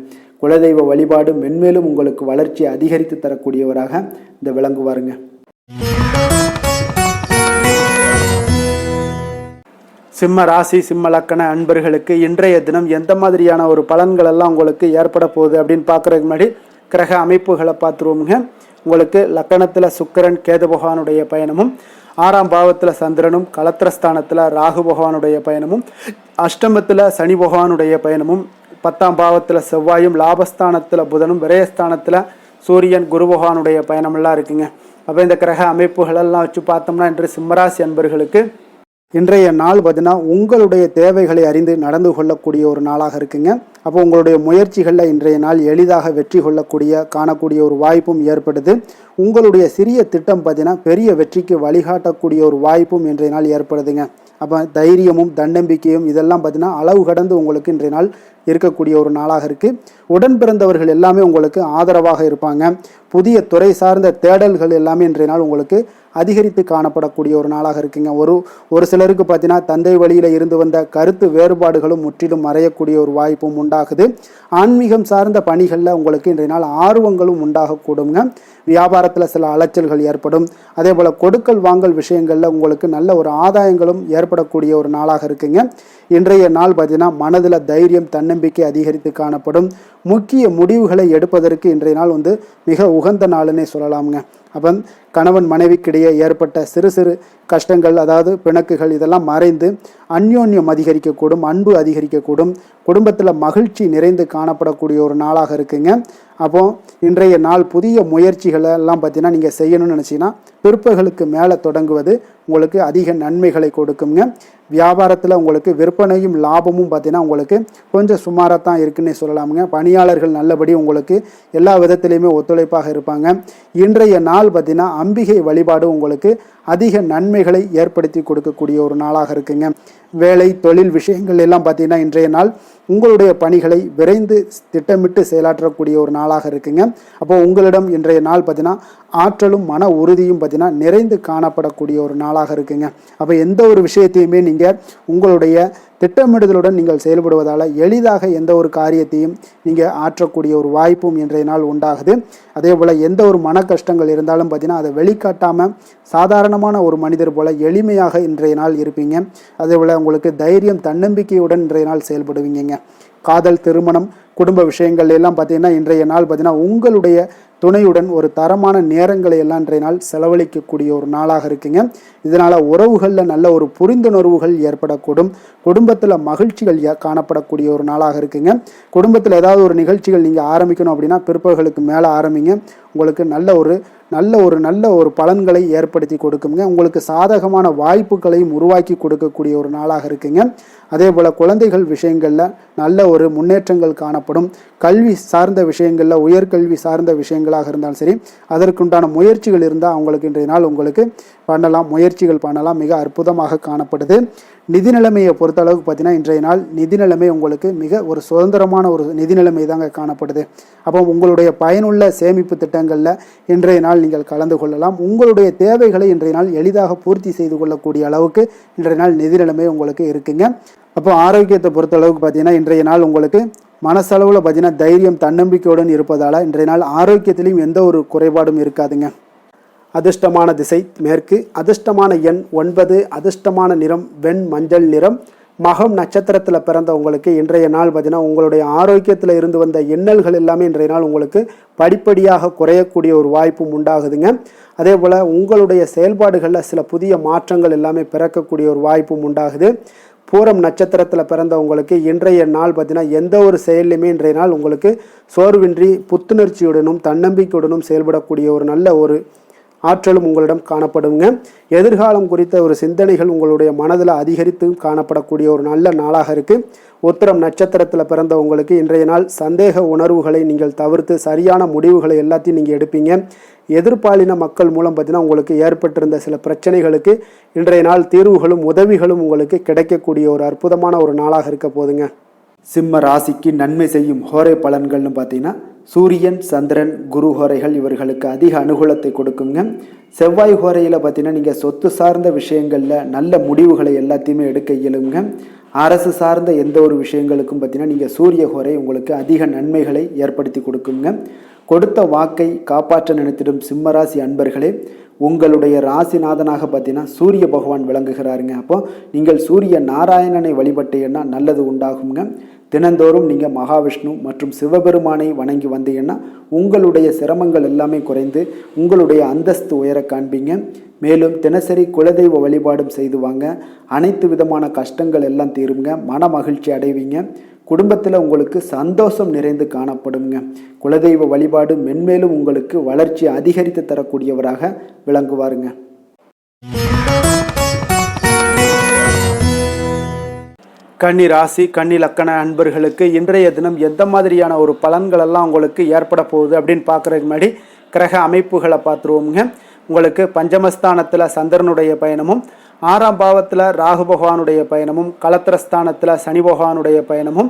குலதெய்வ வழிபாடு மென்மேலும் உங்களுக்கு வளர்ச்சி அதிகரித்து தரக்கூடியவராக இந்த விளங்குவாருங்க. சிம்ம ராசி, சிம்ம லக்கண அன்பர்களுக்கு இன்றைய தினம் எந்த மாதிரியான ஒரு பலன்கள் எல்லாம் உங்களுக்கு ஏற்பட போகுது அப்படின்னு பார்க்குறதுக்கு முன்னாடி கிரக அமைப்புகளை பார்த்துருவோமுங்க. உங்களுக்கு லக்கணத்தில் சுக்கிரன் கேது பகவானுடைய பயணமும், 6ஆம் பாவத்தில் சந்திரனும், கலத்திரஸ்தானத்தில் ராகு பகவானுடைய பயணமும், அஷ்டமத்தில் சனி பகவானுடைய பயணமும், 10ஆம் பாவத்தில் செவ்வாயும், லாபஸ்தானத்தில் புதனும், விரயஸ்தானத்தில் சூரியன், குரு பகவானுடைய பயணமெல்லாம் இருக்குங்க. அப்போ இந்த கிரக அமைப்புகளெல்லாம் வச்சு பார்த்தோம்னா இன்று சிம்மராசி அன்பர்களுக்கு இன்றைய நாள் பார்த்தீங்கன்னா உங்களுடைய தேவைகளை அறிந்து நடந்து கொள்ளக்கூடிய ஒரு நாளாக இருக்குங்க. அப்போ உங்களுடைய முயற்சிகளில் இன்றைய நாள் எளிதாக வெற்றி காணக்கூடிய ஒரு வாய்ப்பும் ஏற்படுது. உங்களுடைய சிறிய திட்டம் பார்த்தீங்கன்னா பெரிய வெற்றிக்கு வழிகாட்டக்கூடிய ஒரு வாய்ப்பும் இன்றைய நாள் ஏற்படுதுங்க. அப்போ தைரியமும் தன்னம்பிக்கையும் இதெல்லாம் பார்த்தீங்கன்னா அளவு கடந்து உங்களுக்கு இன்றைய நாள் இருக்கக்கூடிய ஒரு நாளாக இருக்குது. உடன் பிறந்தவர்கள் எல்லாமே உங்களுக்கு ஆதரவாக இருப்பாங்க. புதிய துறை சார்ந்த தேடல்கள் எல்லாமே இன்றைய நாள் உங்களுக்கு அதிகரித்து காணப்படக்கூடிய ஒரு நாளாக இருக்குங்க. ஒரு சிலருக்கு பார்த்தீங்கன்னா தந்தை வழியில் இருந்து வந்த கருத்து வேறுபாடுகளும் முற்றிலும் மறையக்கூடிய ஒரு வாய்ப்பும் உண்டாகுது. ஆன்மீகம் சார்ந்த பணிகளில் உங்களுக்கு இன்றைய நாள் ஆர்வங்களும் உண்டாகக்கூடுங்க. வியாபாரத்தில் சில அலைச்சல்கள் ஏற்படும். அதே போல் கொடுக்கல் வாங்கல் விஷயங்களில் உங்களுக்கு நல்ல ஒரு ஆதாயங்களும் ஏற்படக்கூடிய ஒரு நாளாக இருக்குங்க. இன்றைய நாள் பார்த்தீங்கன்னா மனதில் தைரியம் தன்னம்பிக்கை அதிகரித்து காணப்படும். முக்கிய முடிவுகளை எடுப்பதற்கு இன்றைய நாள் மிக உகந்த நாளுன்னே சொல்லலாமுங்க. அப்போ கணவன் மனைவிக்கிடையே ஏற்பட்ட சிறு சிறு கஷ்டங்கள், அதாவது பிணக்குகள், இதெல்லாம் மறைந்து அந்யோன்யம் அதிகரிக்கக்கூடும், அன்பு அதிகரிக்கக்கூடும், குடும்பத்தில் மகிழ்ச்சி நிறைந்து காணப்படக்கூடிய ஒரு நாளாக இருக்குங்க. அப்போ இன்றைய நாள் புதிய முயற்சிகளை எல்லாம் பார்த்தீங்கன்னா நீங்கள் செய்யணும்னு நினச்சிங்கன்னா பிற்பகலுக்கு மேலே தொடங்குவது உங்களுக்கு அதிக நன்மைகளை கொடுக்குங்க. வியாபாரத்தில் உங்களுக்கு விற்பனையும் லாபமும் பார்த்தீங்கன்னா உங்களுக்கு கொஞ்சம் சுமாராக தான் இருக்குன்னே சொல்லலாமுங்க. பணியாளர்கள் நல்லபடி உங்களுக்கு எல்லா விதத்திலையுமே ஒத்துழைப்பாக இருப்பாங்க. இன்றைய நாள் பார்த்தீங்கன்னா அம்பிகை வழிபாடு உங்களுக்கு அதிக நன்மைகளை ஏற்படுத்தி கொடுக்கக்கூடிய ஒரு நாளாக இருக்குங்க. வேலை தொழில் விஷயங்கள் எல்லாம் பார்த்தீங்கன்னா இன்றைய நாள் உங்களுடைய பணிகளை விரைந்து திட்டமிட்டு செயலாற்றக்கூடிய ஒரு நாளாக இருக்குங்க. அப்போ உங்களிடம் இன்றைய நாள் பார்த்தீங்கன்னா ஆற்றலும் மன உறுதியும் பார்த்தீங்கன்னா நிறைந்து காணப்படக்கூடிய ஒரு நாளாக இருக்குங்க. அப்போ எந்த ஒரு விஷயத்தையுமே நீங்கள் உங்களுடைய திட்டமிடுதலுடன் நீங்கள் செயல்படுவதால் எளிதாக எந்த ஒரு காரியத்தையும் நீங்கள் ஆற்றக்கூடிய ஒரு வாய்ப்பும் இன்றைய நாள் உண்டாகுது. அதே போல் எந்த ஒரு மன கஷ்டங்கள் இருந்தாலும் பார்த்தீங்கன்னா அதை வெளிக்காட்டாமல் சாதாரணமான ஒரு மனிதர் போல் எளிமையாக இன்றைய நாள் இருப்பீங்க. அதே போல் உங்களுக்கு தைரியம் தன்னம்பிக்கையுடன் இன்றைய நாள் செயல்படுவீங்க. காதல், திருமணம், குடும்ப விஷயங்கள் எல்லாம் பார்த்தீங்கன்னா இன்றைய நாள் பார்த்தீங்கன்னா உங்களுடைய துணையுடன் ஒரு தரமான நேரங்களை எல்லாம் இன்றைய நாள் செலவழிக்கக்கூடிய ஒரு நாளாக இருக்குங்க. இதனால் உறவுகளில் நல்ல ஒரு புரிந்துணர்வுகள் ஏற்படக்கூடும். குடும்பத்தில் மகிழ்ச்சிகள் காணப்படக்கூடிய ஒரு நாளாக இருக்குங்க. குடும்பத்தில் ஏதாவது ஒரு நிகழ்ச்சிகள் நீங்கள் ஆரம்பிக்கணும் அப்படின்னா பிற்பகலுக்கு மேலே ஆரம்பிங்க. உங்களுக்கு நல்ல ஒரு பலன்களை ஏற்படுத்தி கொடுக்குங்க. உங்களுக்கு சாதகமான வாய்ப்புகளையும் உருவாக்கி கொடுக்கக்கூடிய ஒரு நாளாக இருக்குங்க. அதே போல் குழந்தைகள் விஷயங்களில் நல்ல ஒரு முன்னேற்றங்கள் காணப்படும். கல்வி சார்ந்த விஷயங்களில் உயர்கல்வி சார்ந்த விஷயங்களாக இருந்தாலும் சரி, அதற்குண்டான முயற்சிகள் இருந்தால் அவங்களுக்கு இன்றைய நாள் உங்களுக்கு முயற்சிகள் பண்ணலாம். மிக அற்புதமாக காணப்படுது. நிதி நிலைமையை பொறுத்தளவுக்கு பார்த்தீங்கன்னா இன்றைய நாள் நிதி நிலைமை உங்களுக்கு மிக ஒரு சுதந்திரமான ஒரு நிதி நிலைமை தாங்க காணப்படுது. அப்போ உங்களுடைய பயனுள்ள சேமிப்பு திட்டங்களில் இன்றைய நாள் நீங்கள் கலந்து கொள்ளலாம். உங்களுடைய தேவைகளை இன்றைய நாள் எளிதாக பூர்த்தி செய்து கொள்ளக்கூடிய அளவுக்கு இன்றைய நாள் நிதி நிலைமை உங்களுக்கு இருக்குங்க. அப்போ ஆரோக்கியத்தை பொறுத்தளவுக்கு பார்த்தீங்கன்னா இன்றைய நாள் உங்களுக்கு மனசளவில் பார்த்தீங்கன்னா தைரியம் தன்னம்பிக்கையுடன் இருப்பதால் இன்றைய நாள் ஆரோக்கியத்திலையும் எந்த ஒரு குறைபாடும் இருக்காதுங்க. அதிர்ஷ்டமான திசை மேற்கு, அதிர்ஷ்டமான எண் 9, அதிர்ஷ்டமான நிறம் வெண் மஞ்சள் நிறம். மகம் நட்சத்திரத்தில் பிறந்த உங்களுக்கு இன்றைய நாள் பார்த்தீங்கன்னா உங்களுடைய ஆரோக்கியத்தில் இருந்து வந்த இன்னல்கள் எல்லாமே இன்றைய நாள் உங்களுக்கு படிப்படியாக குறையக்கூடிய ஒரு வாய்ப்பும் உண்டாகுதுங்க. அதே போல் உங்களுடைய செயல்பாடுகளில் சில புதிய மாற்றங்கள் எல்லாமே பிறக்கக்கூடிய ஒரு வாய்ப்பும் உண்டாகுது. பூரம் நட்சத்திரத்தில் பிறந்தவங்களுக்கு இன்றைய நாள் பார்த்தீங்கன்னா எந்த ஒரு செயல்லையுமே இன்றைய நாள் உங்களுக்கு சோர்வின்றி புத்துணர்ச்சியுடனும் தன்னம்பிக்கையுடனும் செயல்படக்கூடிய ஒரு நல்ல ஒரு ஆற்றலும் உங்களிடம் காணப்படுங்க. எதிர்காலம் குறித்த ஒரு சிந்தனைகள் உங்களுடைய மனதில் அதிகரித்து காணப்படக்கூடிய ஒரு நல்ல நாளாக இருக்குது. உத்திரம் நட்சத்திரத்தில் பிறந்தவங்களுக்கு இன்றைய நாள் சந்தேக உணர்வுகளை நீங்கள் தவிர்த்து சரியான முடிவுகளை எல்லாத்தையும் நீங்கள் எடுப்பீங்க. எதிர்பாலின மக்கள் மூலம் பார்த்தீங்கன்னா உங்களுக்கு ஏற்பட்டிருந்த சில பிரச்சனைகளுக்கு இன்றைய நாள் தீர்வுகளும் உதவிகளும் உங்களுக்கு கிடைக்கக்கூடிய ஒரு அற்புதமான ஒரு நாளாக இருக்க போதுங்க. சிம்ம ராசிக்கு நன்மை செய்யும் ஹோரை பலன்கள்னு பார்த்தீங்கன்னா சூரியன், சந்திரன், குரு ஹோரைகள் இவர்களுக்கு அதிக அனுகூலத்தை கொடுக்குங்க. செவ்வாய் ஹோரையில் பார்த்தீங்கன்னா நீங்கள் சொத்து சார்ந்த விஷயங்களில் நல்ல முடிவுகளை எல்லாத்தையுமே எடுக்க இயலுங்க. அரசு சார்ந்த எந்த ஒரு விஷயங்களுக்கும் பார்த்தீங்கன்னா நீங்கள் சூரிய ஹோரை உங்களுக்கு அதிக நன்மைகளை ஏற்படுத்தி கொடுக்குங்க. கொடுத்த வாக்கை காப்பாற்ற நினைத்திடும் சிம்மராசி அன்பர்களே, உங்களுடைய ராசிநாதனாக பார்த்தீங்கன்னா சூரிய பகவான் விளங்குகிறாருங்க. அப்போ நீங்கள் சூரிய நாராயணனை வழிபட்டீங்கன்னா நல்லது உண்டாகுங்க. தினந்தோறும் நீங்கள் மகாவிஷ்ணு மற்றும் சிவபெருமானை வணங்கி வந்தீங்கன்னா உங்களுடைய சிரமங்கள் எல்லாமே குறைந்து உங்களுடைய அந்தஸ்து உயர காண்பீங்க. மேலும் தினசரி குலதெய்வ வழிபாடும் செய்து வாங்க. அனைத்து விதமான கஷ்டங்கள் எல்லாம் தீருங்க. மன மகிழ்ச்சி அடைவீங்க. குடும்பத்தில் உங்களுக்கு சந்தோஷம் நிறைந்து காணப்படுங்க. குலதெய்வ வழிபாடு மென்மேலும் உங்களுக்கு வளர்ச்சி அதிகரித்து தரக்கூடியவராக விளங்குவாருங்க. கன்னி ராசி கன்னி லக்கண அன்பர்களுக்கு இன்றைய தினம் எந்த மாதிரியான ஒரு பலன்கள் எல்லாம் உங்களுக்கு ஏற்பட போகுது அப்படின்னு பார்க்குறதுக்கு முன்னாடி கிரக அமைப்புகளை பார்த்துருவோமுங்க. உங்களுக்கு பஞ்சமஸ்தானத்தில் சந்திரனுடைய பயணமும், 6ஆம் பாவத்தில் ராகு பகவானுடைய பயணமும், கலத்திரஸ்தானத்தில் சனி பகவானுடைய பயணமும்,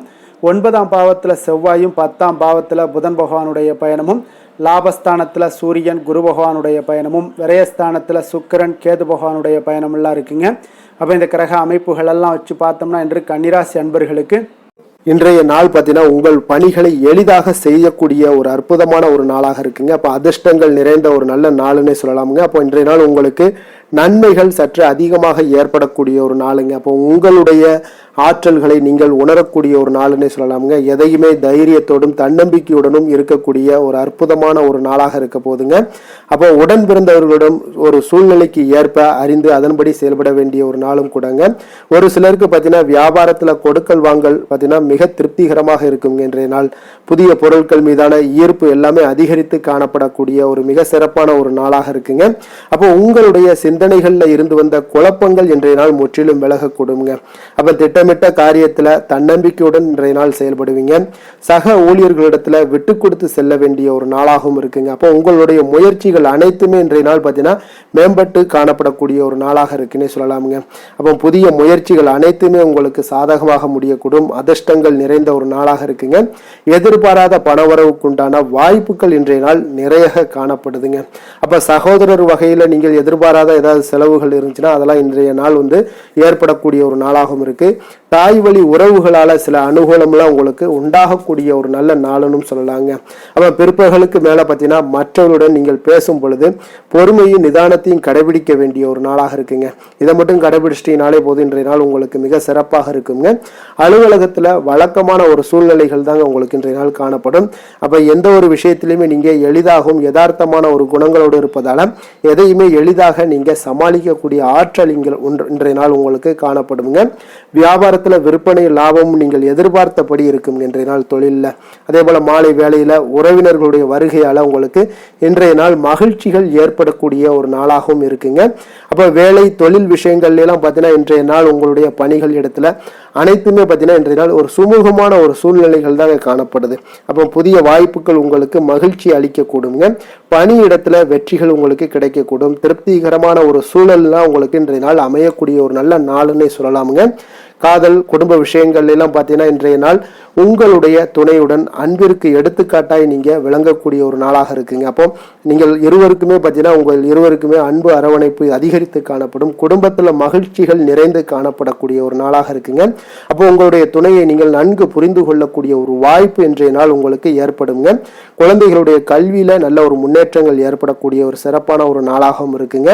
9ஆம் பாவத்தில் செவ்வாயும், 10ஆம் பாவத்தில் புதன் பகவானுடைய பயணமும், லாபஸ்தானத்தில் சூரியன் குரு பகவானுடைய பயணமும், விரயஸ்தானத்தில் சுக்கிரன் கேது பகவானுடைய பயணமெல்லாம் இருக்குங்க. அப்போ இந்த கிரக அமைப்புகளெல்லாம் வச்சு பார்த்தோம்னா இன்று கன்னிராசி அன்பர்களுக்கு இன்றைய நாள் பார்த்தீங்கன்னா உங்கள் பணிகளை எளிதாக செய்யக்கூடிய ஒரு அற்புதமான ஒரு நாளாக இருக்குங்க. அப்போ அதிர்ஷ்டங்கள் நிறைந்த ஒரு நல்ல நாளுன்னே சொல்லலாமுங்க. அப்போ இன்றைய நாள் உங்களுக்கு நன்மைகள் சற்று அதிகமாக ஏற்படக்கூடிய ஒரு நாளுங்க. அப்போ உங்களுடைய ஆற்றல்களை நீங்கள் உணரக்கூடிய ஒரு நாளுன்னே சொல்லலாமுங்க. எதையுமே தைரியத்தோடும் தன்னம்பிக்கையுடனும் இருக்கக்கூடிய ஒரு அற்புதமான ஒரு நாளாக இருக்க போதுங்க. அப்போ உடன் பிறந்தவர்களிடம் ஒரு சூழ்நிலைக்கு ஏற்ப அறிந்து அதன்படி செயல்பட வேண்டிய ஒரு நாளும் கூடங்க. ஒரு சிலருக்கு பார்த்தீங்கன்னா வியாபாரத்தில் கொடுக்கல் வாங்கல் பார்த்தீங்கன்னா மிக திருப்திகரமாக இருக்குங்க. இன்றைய நாள் புதிய பொருட்கள் மீதான ஈர்ப்பு எல்லாமே அதிகரித்து காணப்படக்கூடிய ஒரு மிக சிறப்பான ஒரு நாளாக இருக்குங்க. அப்போ உங்களுடைய சிந்தனைகளில் இருந்து வந்த குழப்பங்கள் இன்றைய நாள் முற்றிலும் விலகக்கூடுங்க. அப்போ திட்டமிட்ட காரியத்தில் தன்னம்பிக்கையுடன் இன்றைய நாள் செயல்படுவீங்க. சக ஊழியர்களிடத்துல விட்டு கொடுத்து செல்ல வேண்டிய ஒரு நாளாகவும் இருக்குங்க. அப்போ உங்களுடைய முயற்சிகள் அனைத்துமே இன்றைய நாள் பார்த்தீங்கன்னா மேம்பட்டு காணப்படக்கூடிய ஒரு நாளாக இருக்குன்னே சொல்லலாமுங்க. அப்போ புதிய முயற்சிகள் அனைத்துமே உங்களுக்கு சாதகமாக முடியக்கூடும். அதிர்ஷ்டங்கள் நிறைந்த ஒரு நாளாக இருக்குங்க. எதிர்பாராத பணவரவுக்குண்டான வாய்ப்புகள் இன்றைய நாள் நிறைய காணப்படுதுங்க. அப்ப சகோதரர் வகையில நீங்கள் எதிர்பாராத ஏதாவது செலவுகள் இருந்துச்சுன்னா அதெல்லாம் இன்றைய நாள் ஏற்படக்கூடிய ஒரு நாளாகவும் இருக்கு. தாய் வழி உறவுகளால சில அனுகூலம்லாம் உங்களுக்கு உண்டாகக்கூடிய ஒரு நல்ல நாளுன்னு சொல்லலாங்க. அப்ப பிற்பகலுக்கு மேல பார்த்தீங்கன்னா மற்றவருடன் நீங்கள் பேசும் பொழுது பொறுமையும் நிதானத்தையும் கடைபிடிக்க வேண்டிய ஒரு நாளாக இருக்குங்க. இதை மட்டும் கடைபிடிச்சிட்டீங்கனாலே போது இன்றைய நாள் உங்களுக்கு மிக சிறப்பாக இருக்குங்க. அலுவலகத்துல வழக்கமான ஒரு சூழ்நிலைகள் தாங்க உங்களுக்கு இன்றைய நாள் காணப்படும். அப்ப எந்த ஒரு விஷயத்திலுமே நீங்க எளிதாகவும் யதார்த்தமான ஒரு குணங்களோடு இருப்பதால எதையுமே எளிதாக நீங்க சமாளிக்கக்கூடிய ஆற்றல் இன்றைய நாள் உங்களுக்கு காணப்படுங்க. வியாபாரத்துல விற்பனை லாபமும் நீங்கள் எதிர்பார்த்தபடி இருக்கும் இன்றைய நாள் தொழிலில். அதே போல மாலை வேளையில உறவினர்களுடைய வருகையால உங்களுக்கு இன்றைய நாள் மகிழ்ச்சிகள் ஏற்படக்கூடிய ஒரு நாளாகவும் இருக்குங்க. அப்ப வேலை தொழில் விஷயங்கள்ல எல்லாம் பார்த்தீங்கன்னா இன்றைய நாள் உங்களுடைய பணிகள் இடத்துல அனைத்துமே பார்த்தீங்கன்னா இன்றைய நாள் ஒரு சுமூகமான ஒரு சூழ்நிலைகள் தாங்க காணப்படுது. அப்போ புதிய வாய்ப்புகள் உங்களுக்கு மகிழ்ச்சி அளிக்கக்கூடுங்க. பணி இடத்துல வெற்றிகள் உங்களுக்கு கிடைக்கக்கூடும். திருப்திகரமான ஒரு சூழல்லாம் உங்களுக்கு இன்றைய நாள் அமையக்கூடிய ஒரு நல்ல நாளுன்னே சொல்லலாமுங்க. காதல் குடும்ப விஷயங்கள் எல்லாம் பார்த்தீங்கன்னா இன்றைய நாள் உங்களுடைய துணையுடன் அன்பிற்கு எடுத்துக்காட்டாய் நீங்க விளங்கக்கூடிய ஒரு நாளாக இருக்குங்க. அப்போ நீங்கள் இருவருக்குமே பார்த்தீங்கன்னா உங்கள் இருவருக்குமே அன்பு அரவணைப்பு அதிகரித்து காணப்படும். குடும்பத்துல மகிழ்ச்சிகள் நிறைந்து காணப்படக்கூடிய ஒரு நாளாக இருக்குங்க. அப்போ உங்களுடைய துணையை நீங்கள் நன்கு புரிந்து கொள்ளக்கூடிய ஒரு வாய்ப்பு இன்றைய நாள் உங்களுக்கு ஏற்படுங்க. குழந்தைகளுடைய கல்வியில நல்ல ஒரு முன்னேற்றங்கள் ஏற்படக்கூடிய ஒரு சிறப்பான ஒரு நாளாகவும் இருக்குங்க.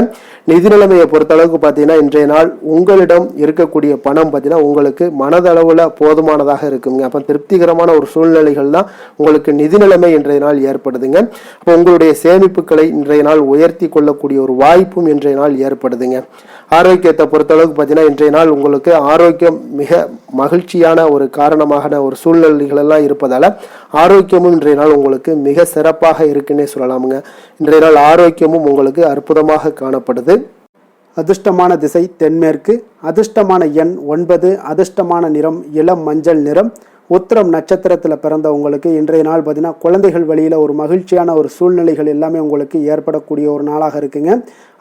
நிதி நிலைமையை பொறுத்தளவுக்கு பார்த்தீங்கன்னா இன்றைய நாள் உங்களிடம் இருக்கக்கூடிய பணம் பார்த்தீங்கன்னா உங்களுக்கு மனதளவுல போதுமானதாக இருக்குங்க. அப்ப திருப்திகரமான ஒரு சூழ்நிலைகள் தான் உங்களுக்கு நிதி நிலைமை இன்றைய நாள் ஏற்படுதுங்க. அப்போ உங்களுடைய சேமிப்புகளை இன்றைய நாள் உயர்த்தி கொள்ளக்கூடிய ஒரு வாய்ப்பும் இன்றைய நாள் ஏற்படுதுங்க. ஆரோக்கியத்தை பொறுத்தளவுக்கு பார்த்தீங்கன்னா இன்றைய நாள் உங்களுக்கு ஆரோக்கியம் மிக மகிழ்ச்சியான ஒரு காரணமான ஒரு சூழ்நிலைகள் எல்லாம் இருப்பதால ஆரோக்கியமும் இன்றைய நாள் உங்களுக்கு மிக சிறப்பாக இருக்குன்னே சொல்லலாமுங்க. இன்றைய நாள் ஆரோக்கியமும் உங்களுக்கு அற்புதமாக காணப்படுது. அதிர்ஷ்டமான திசை தென்மேற்கு, அதிர்ஷ்டமான எண் 9, அதிர்ஷ்டமான நிறம் இளம் மஞ்சள் நிறம். உத்திரம் நட்சத்திரத்தில் பிறந்தவங்களுக்கு இன்றைய நாள் பார்த்தீங்கன்னா குழந்தைகள் வழியில் ஒரு மகிழ்ச்சியான ஒரு சூழ்நிலைகள் எல்லாமே உங்களுக்கு ஏற்படக்கூடிய ஒரு நாளாக இருக்குங்க.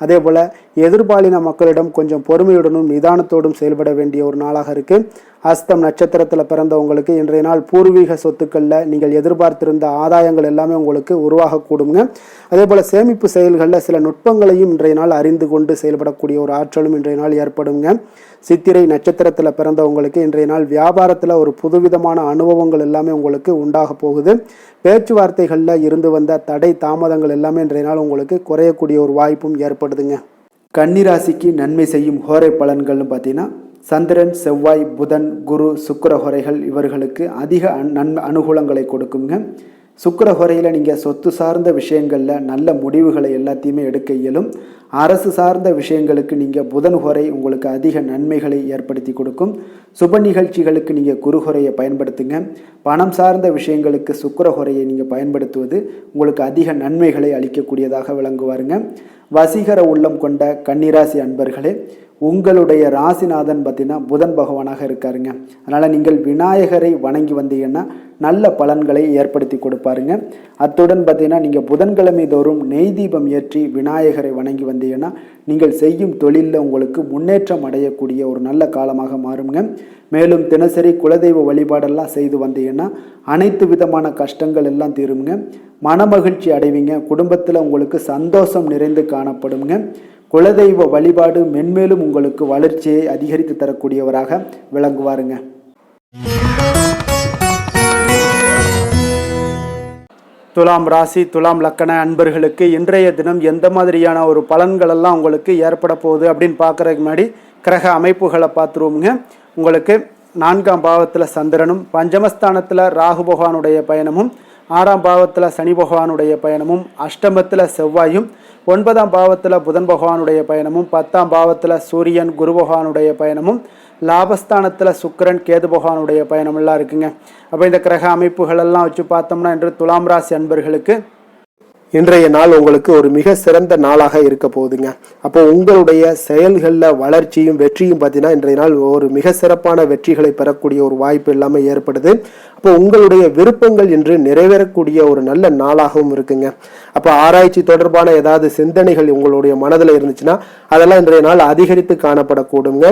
அதே போல் எதிர்பாலின மக்களிடம் கொஞ்சம் பொறுமையுடனும் நிதானத்தோடும் செயல்பட வேண்டிய ஒரு நாளாக இருக்குது. அஸ்தம் நட்சத்திரத்தில் பிறந்தவங்களுக்கு இன்றைய நாள் பூர்வீக சொத்துக்களில் நீங்கள் எதிர்பார்த்திருந்த ஆதாயங்கள் எல்லாமே உங்களுக்கு உருவாகக்கூடுங்க. அதே போல் சேமிப்பு செயல்களில் சில நுட்பங்களையும் இன்றைய நாள் அறிந்து கொண்டு செயல்படக்கூடிய ஒரு ஆற்றலும் இன்றைய நாள் ஏற்படுங்க. சித்திரை நட்சத்திரத்தில் பிறந்தவங்களுக்கு இன்றைய நாள் வியாபாரத்தில் ஒரு புதுவிதமான அனுபவங்கள் எல்லாமே உங்களுக்கு உண்டாக போகுது. பேச்சுவார்த்தைகளில் இருந்து வந்த தடை தாமதங்கள் எல்லாமே இன்றைய நாள் உங்களுக்கு குறையக்கூடிய ஒரு வாய்ப்பும் ஏற்படுதுங்க. கன்னிராசிக்கு நன்மை செய்யும் ஹோரை பலன்கள்னு பார்த்தீங்கன்னா சந்திரன் செவ்வாய் புதன் குரு சுக்கிர ஹோரைகள் இவர்களுக்கு அதிக அனுகூலங்களை கொடுக்குங்க. சுக்கிர ஹோரையில் நீங்கள் சொத்து சார்ந்த விஷயங்களில் நல்ல முடிவுகளை எல்லாத்தையுமே எடுக்க இயலும். அரசு சார்ந்த விஷயங்களுக்கு நீங்கள் புதன் ஹோரை உங்களுக்கு அதிக நன்மைகளை ஏற்படுத்தி கொடுக்கும். சுப நிகழ்ச்சிகளுக்கு நீங்கள் குரு ஹோரையை பயன்படுத்துங்க. பணம் சார்ந்த விஷயங்களுக்கு சுக்கிர ஹோரையை நீங்கள் பயன்படுத்துவது உங்களுக்கு அதிக நன்மைகளை அளிக்கக்கூடியதாக விளங்குவாருங்க. வசீகர உள்ளம் கொண்ட கன்னிராசி அன்பர்களே, உங்களுடைய ராசிநாதன் பார்த்தீங்கன்னா புதன் பகவானாக இருக்காருங்க. அதனால் நீங்கள் விநாயகரை வணங்கி வந்தீங்கன்னா நல்ல பலன்களை ஏற்படுத்தி கொடுப்பாருங்க. அத்துடன் பார்த்தீங்கன்னா நீங்கள் புதன்கிழமை தோறும் நெய் தீபம் ஏற்றி விநாயகரை வணங்கி வந்தீங்கன்னா நீங்கள் செய்யும் தொழிலில் உங்களுக்கு முன்னேற்றம் அடையக்கூடிய ஒரு நல்ல காலமாக மாறுங்க. மேலும் தினசரி குலதெய்வ வழிபாடெல்லாம் செய்து வந்தீங்கன்னா அனைத்து விதமான கஷ்டங்கள் எல்லாம் தீருங்க. மனமகிழ்ச்சி அடைவீங்க. குடும்பத்தில் உங்களுக்கு சந்தோஷம் நிறைந்து காணப்படுங்க. குலதெய்வ வழிபாடு மென்மேலும் உங்களுக்கு வளர்ச்சியை அதிகரித்து தரக்கூடியவராக விளங்குவாருங்க. துலாம் ராசி துலாம் லக்கண அன்பர்களுக்கு இன்றைய தினம் எந்த மாதிரியான ஒரு பலன்களெல்லாம் உங்களுக்கு ஏற்பட போகுது அப்படின்னு பார்க்குறதுக்கு முன்னாடி கிரக அமைப்புகளை பார்த்துருவோமுங்க. உங்களுக்கு 4ஆம் பாவத்தில் சந்திரனும், பஞ்சமஸ்தானத்தில் ராகு பகவானுடைய பயணமும், 6ஆம் பாவத்தில் சனி பகவானுடைய பயணமும், அஷ்டமத்தில் செவ்வாயும், 9ஆம் பாவத்தில் புதன் பகவானுடைய பயணமும், 10ஆம் பாவத்தில் சூரியன் குரு பகவானுடைய பயணமும், லாபஸ்தானத்தில் சுக்கிரன் கேது பகவானுடைய பயணமெல்லாம் இருக்குங்க. அப்போ இந்த கிரக அமைப்புகளெல்லாம் வச்சு பார்த்தோம்னா இன்று துலாம் ராசி அன்பர்களுக்கு இன்றைய நாள் உங்களுக்கு ஒரு மிக சிறந்த நாளாக இருக்க போகுதுங்க. அப்போ உங்களுடைய செயல்களில் வளர்ச்சியும் வெற்றியும் பார்த்தீங்கன்னா இன்றைய நாள் ஒரு மிக சிறப்பான வெற்றிகளை பெறக்கூடிய ஒரு வாய்ப்பு எல்லாமே ஏற்படுது. அப்போ உங்களுடைய விருப்பங்கள் இன்று நிறைவேறக்கூடிய ஒரு நல்ல நாளாகவும் இருக்குங்க. அப்போ ஆராய்ச்சி தொடர்பான ஏதாவது சிந்தனைகள் உங்களுடைய மனதில் இருந்துச்சுன்னா அதெல்லாம் இன்றைய நாள் அதிகரித்து காணப்படக்கூடுங்க.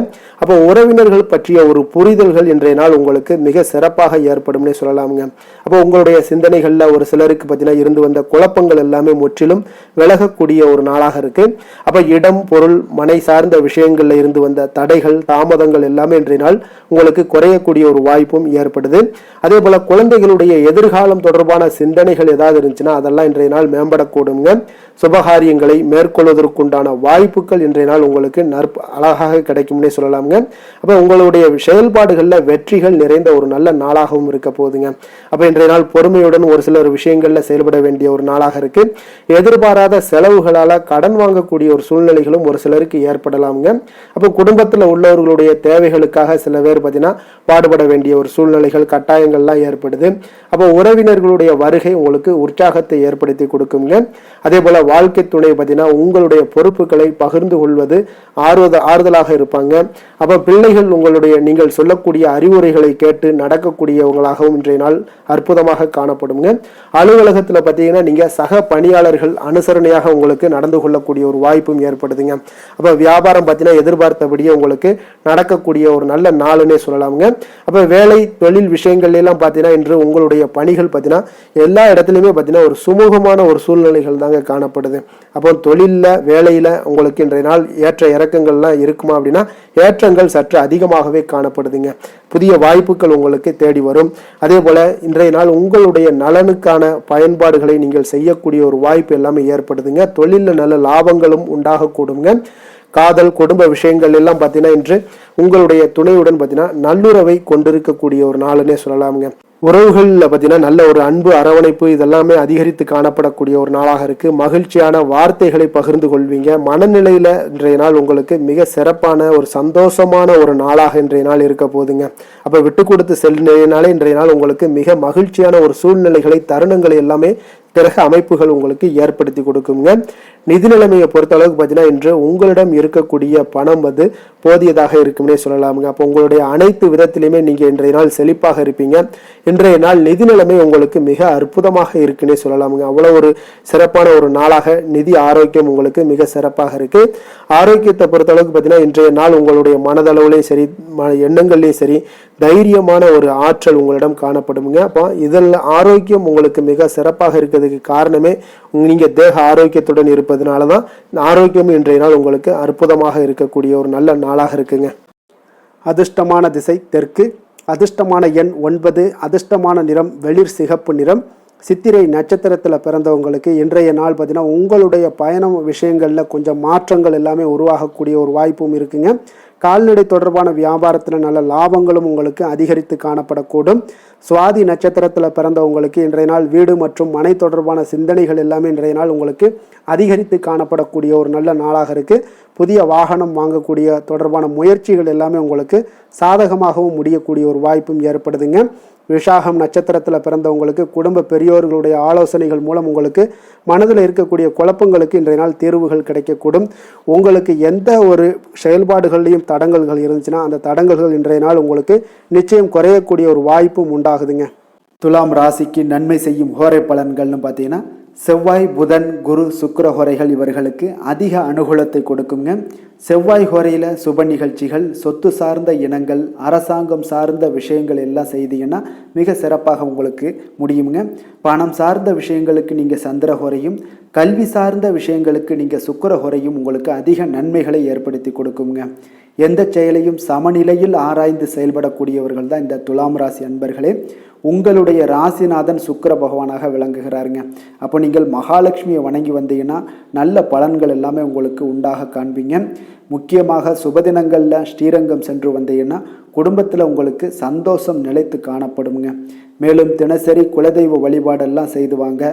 அப்போ உறவினர்கள் பற்றிய ஒரு புரிதல்கள் இன்றைய நாள் உங்களுக்கு மிக சிறப்பாக ஏற்படும்னே சொல்லலாமுங்க. அப்போ உங்களுடைய சிந்தனைகளில் ஒரு சிலருக்கு பார்த்தீங்கன்னா இருந்து வந்த குழப்பங்கள் எல்லாமே முற்றிலும் விலகக்கூடிய ஒரு நாளாக இருக்கு. அப்ப இடம் பொருள் மனை சார்ந்த விஷயங்கள்ல இருந்து வந்த தடைகள் தாமதங்கள் எல்லாமே இன்றைய நாள் உங்களுக்கு குறையக்கூடிய ஒரு வாய்ப்பும் ஏற்படுது. அதே போல குழந்தைகளுடைய எதிர்காலம் தொடர்பான சிந்தனைகள் ஏதாவது இருந்துச்சுன்னா அதெல்லாம் இன்றைய நாள் மேம்படக்கூடுங்க. சுபகாரியங்களை மேற்கொள்வதற்குண்டான வாய்ப்புகள் இன்றைய நாள் உங்களுக்கு அழகாக கிடைக்கும்னே சொல்லலாமுங்க. அப்ப உங்களுடைய செயல்பாடுகள்ல வெற்றிகள் நிறைந்த ஒரு நல்ல நாளாகவும் இருக்க போகுதுங்க. அப்ப இன்றைய நாள் பொறுமையுடன் ஒரு சில விஷயங்கள்ல செயல்பட வேண்டிய ஒரு நாளாக இருக்கு. எதிர்பாராத செலவுகளால கடன் வாங்கக்கூடிய ஒரு சூழ்நிலைகளும் ஒரு சிலருக்கு ஏற்படலாமுங்க. அப்போ குடும்பத்தில் உள்ளவர்களுடைய தேவைகளுக்காக சில பேர் பார்த்தீங்கன்னா பாடுபட வேண்டிய ஒரு சூழ்நிலைகள் கட்டாயங்கள்லாம் ஏற்படுது. அப்போ உறவினர்களுடைய வருகை உங்களுக்கு உற்சாகத்தை ஏற்படுத்தி கொடுக்குங்க. அதே போல வாழ்க்கை துணை பார்த்தீங்கன்னா உங்களுடைய பொறுப்புகளை பகிர்ந்து கொள்வது ஆறுதலாக இருப்பாங்க. அப்போ பிள்ளைகள் உங்களுடைய நீங்கள் சொல்லக்கூடிய அறிவுரைகளை கேட்டு நடக்கக்கூடியவங்களாகவும் இன்றைய நாள் அற்புதமாக காணப்படுங்க. அலுவலகத்தில் பார்த்தீங்கன்னா நீங்க சக பணியாளர்கள் அனுசரணையாக உங்களுக்கு நடந்து கொள்ளக்கூடிய ஒரு வாய்ப்பும் ஏற்படுதுங்க. அப்ப வியாபாரம் பார்த்தீங்கன்னா எதிர்பார்த்தபடியே உங்களுக்கு நடக்கக்கூடிய ஒரு நல்ல நாளுன்னே சொல்லலாமுங்க. அப்ப வேலை தொழில் விஷயங்கள்ல எல்லாம் பார்த்தீங்கன்னா இன்று உங்களுடைய பணிகள் பார்த்தீங்கன்னா எல்லா இடத்துலையுமே பார்த்தீங்கன்னா ஒரு சுமூகமான ஒரு சூழ்நிலைகள் தாங்க காணப்படுது. அப்போ தொழிலில் வேலையில உங்களுக்கு இன்றைய நாள் ஏற்ற இறக்கங்கள்லாம் இருக்குமா அப்படின்னா ஏற்றங்கள் சற்று அதிகமாகவே காணப்படுதுங்க. புதிய வாய்ப்புகள் உங்களுக்கு தேடி வரும். அதே போல இன்றைய நாள் உங்களுடைய நலனுக்கான பயன்பாடுகளை நீங்கள் செய்யக்கூடிய ஒரு வாய்ப்பு எல்லாமே ஏற்படுதுங்க. தொழிலில் நல்ல லாபங்களும் உண்டாகக்கூடுங்க. காதல் குடும்ப விஷயங்கள் எல்லாம் பார்த்தீங்கன்னா இன்று உங்களுடைய துணையுடன் பார்த்தீங்கன்னா நல்லுறவை கொண்டிருக்கக்கூடிய ஒரு நாளுன்னே சொல்லலாமுங்க. உறவுகளில் பார்த்தீங்கன்னா நல்ல ஒரு அன்பு அரவணைப்பு இதெல்லாமே அதிகரித்து காணப்படக்கூடிய ஒரு நாளாக இருக்கு. மகிழ்ச்சியான வார்த்தைகளை பகிர்ந்து கொள்வீங்க. மனநிலையில இன்றைய நாள் உங்களுக்கு மிக சிறப்பான ஒரு சந்தோஷமான ஒரு நாளாக இன்றைய நாள் இருக்க போகுதுங்க. அப்ப விட்டு கொடுத்து செல்லினாலே இன்றைய நாள் உங்களுக்கு மிக மகிழ்ச்சியான ஒரு சூழ்நிலைகளை தருணங்களை எல்லாமே கிரக அமைப்புகள் உங்களுக்கு ஏற்படுத்தி கொடுக்குங்க. நிதி நிலைமையை பொறுத்த அளவுக்கு பார்த்தீங்கன்னா இன்று உங்களிடம் இருக்கக்கூடிய பணம் போதியதாக இருக்கும்னே சொல்லலாமுங்க. அப்போ உங்களுடைய அனைத்து விதத்திலையுமே நீங்க இன்றைய நாள் செழிப்பாக இருப்பீங்க. இன்றைய நாள் நிதி நிலைமை உங்களுக்கு மிக அற்புதமாக இருக்குன்னே சொல்லலாமுங்க. அவ்வளவு ஒரு சிறப்பான ஒரு நாளாக நிதி ஆரோக்கியம் உங்களுக்கு மிக சிறப்பாக இருக்கு. ஆரோக்கியத்தை பொறுத்த அளவுக்கு பார்த்தீங்கன்னா இன்றைய நாள் உங்களுடைய மனதளவுலையும் சரி எண்ணங்கள்லையும் சரி தைரியமான ஒரு ஆற்றல் உங்களிடம் காணப்படுங்க. அப்போ இதில் ஆரோக்கியம் உங்களுக்கு மிக சிறப்பாக இருக்கிறதுக்கு காரணமே நீங்க தேக ஆரோக்கியத்துடன் இருப்பதனாலதான் ஆரோக்கியம் இன்றைய நாள் உங்களுக்கு அற்புதமாக இருக்கக்கூடிய ஒரு நல்ல நாளாக இருக்குங்க. அதிர்ஷ்டமான திசை தெற்கு, அதிர்ஷ்டமான எண் 9, அதிர்ஷ்டமான நிறம் வெளிர் சிகப்பு நிறம். சித்திரை நட்சத்திரத்தில் பிறந்தவங்களுக்கு இன்றைய நாள் பார்த்தீங்கன்னா உங்களுடைய பயணம் விஷயங்களில் கொஞ்சம் மாற்றங்கள் எல்லாமே உருவாகக்கூடிய ஒரு வாய்ப்பும் இருக்குங்க. கால்நடை தொடர்பான வியாபாரத்தில் நல்ல லாபங்களும் உங்களுக்கு அதிகரித்து காணப்படக்கூடும். சுவாதி நட்சத்திரத்தில் பிறந்தவங்களுக்கு இன்றைய நாள் வீடு மற்றும் மனை தொடர்பான சிந்தனைகள் எல்லாமே இன்றைய நாள் உங்களுக்கு அதிகரித்து காணப்படக்கூடிய ஒரு நல்ல நாளாக இருக்குது. புதிய வாகனம் வாங்கக்கூடிய தொடர்பான முயற்சிகள் எல்லாமே உங்களுக்கு சாதகமாகவும் முடியக்கூடிய ஒரு வாய்ப்பும் ஏற்படுதுங்க. விஷாகம் நட்சத்திரத்தில் பிறந்தவங்களுக்கு குடும்ப பெரியோர்களுடைய ஆலோசனைகள் மூலம் உங்களுக்கு மனதில் இருக்கக்கூடிய குழப்பங்களுக்கு இன்றைய நாள் தீர்வுகள் கிடைக்கக்கூடும். உங்களுக்கு எந்த ஒரு செயல்பாடுகள்லையும் தடங்கல்கள் இருந்துச்சுன்னா அந்த தடங்கல்கள் இன்றைய நாள் உங்களுக்கு நிச்சயம் குறையக்கூடிய ஒரு வாய்ப்பும் உண்டாகுதுங்க. துலாம் ராசிக்கு நன்மை செய்யும் ஹோரை பலன்கள்னு பார்த்தீங்கன்னா செவ்வாய், புதன், குரு, சுக்கிர ஹோரைகள் இவர்களுக்கு அதிக அனுகூலத்தை கொடுக்குங்க. செவ்வாய் ஹோரையில் சுப நிகழ்ச்சிகள், சொத்து சார்ந்த இனங்கள், அரசாங்கம் சார்ந்த விஷயங்கள் எல்லாம் செய்தீங்கன்னா மிக சிறப்பாக உங்களுக்கு முடியுங்க. பணம் சார்ந்த விஷயங்களுக்கு நீங்கள் சந்திர ஹோரையும், கல்வி சார்ந்த விஷயங்களுக்கு நீங்கள் சுக்கிர ஹோரையும் உங்களுக்கு அதிக நன்மைகளை ஏற்படுத்தி கொடுக்குங்க. எந்த செயலையும் சமநிலையில் ஆராய்ந்து செயல்படக்கூடியவர்கள் தான் இந்த துலாம் ராசி அன்பர்களே. உங்களுடைய ராசிநாதன் சுக்கிர பகவானாக விளங்குகிறாருங்க. அப்போ நீங்கள் மகாலட்சுமியை வணங்கி வந்தீங்கன்னா நல்ல பலன்கள் எல்லாமே உங்களுக்கு உண்டாக காண்பீங்க. முக்கியமாக சுபதினங்களில் ஸ்ரீரங்கம் சென்று வந்தீங்கன்னா குடும்பத்தில் உங்களுக்கு சந்தோஷம் நிலைத்து காணப்படுங்க. மேலும் தினசரி குலதெய்வ வழிபாடெல்லாம் செய்து வாங்க,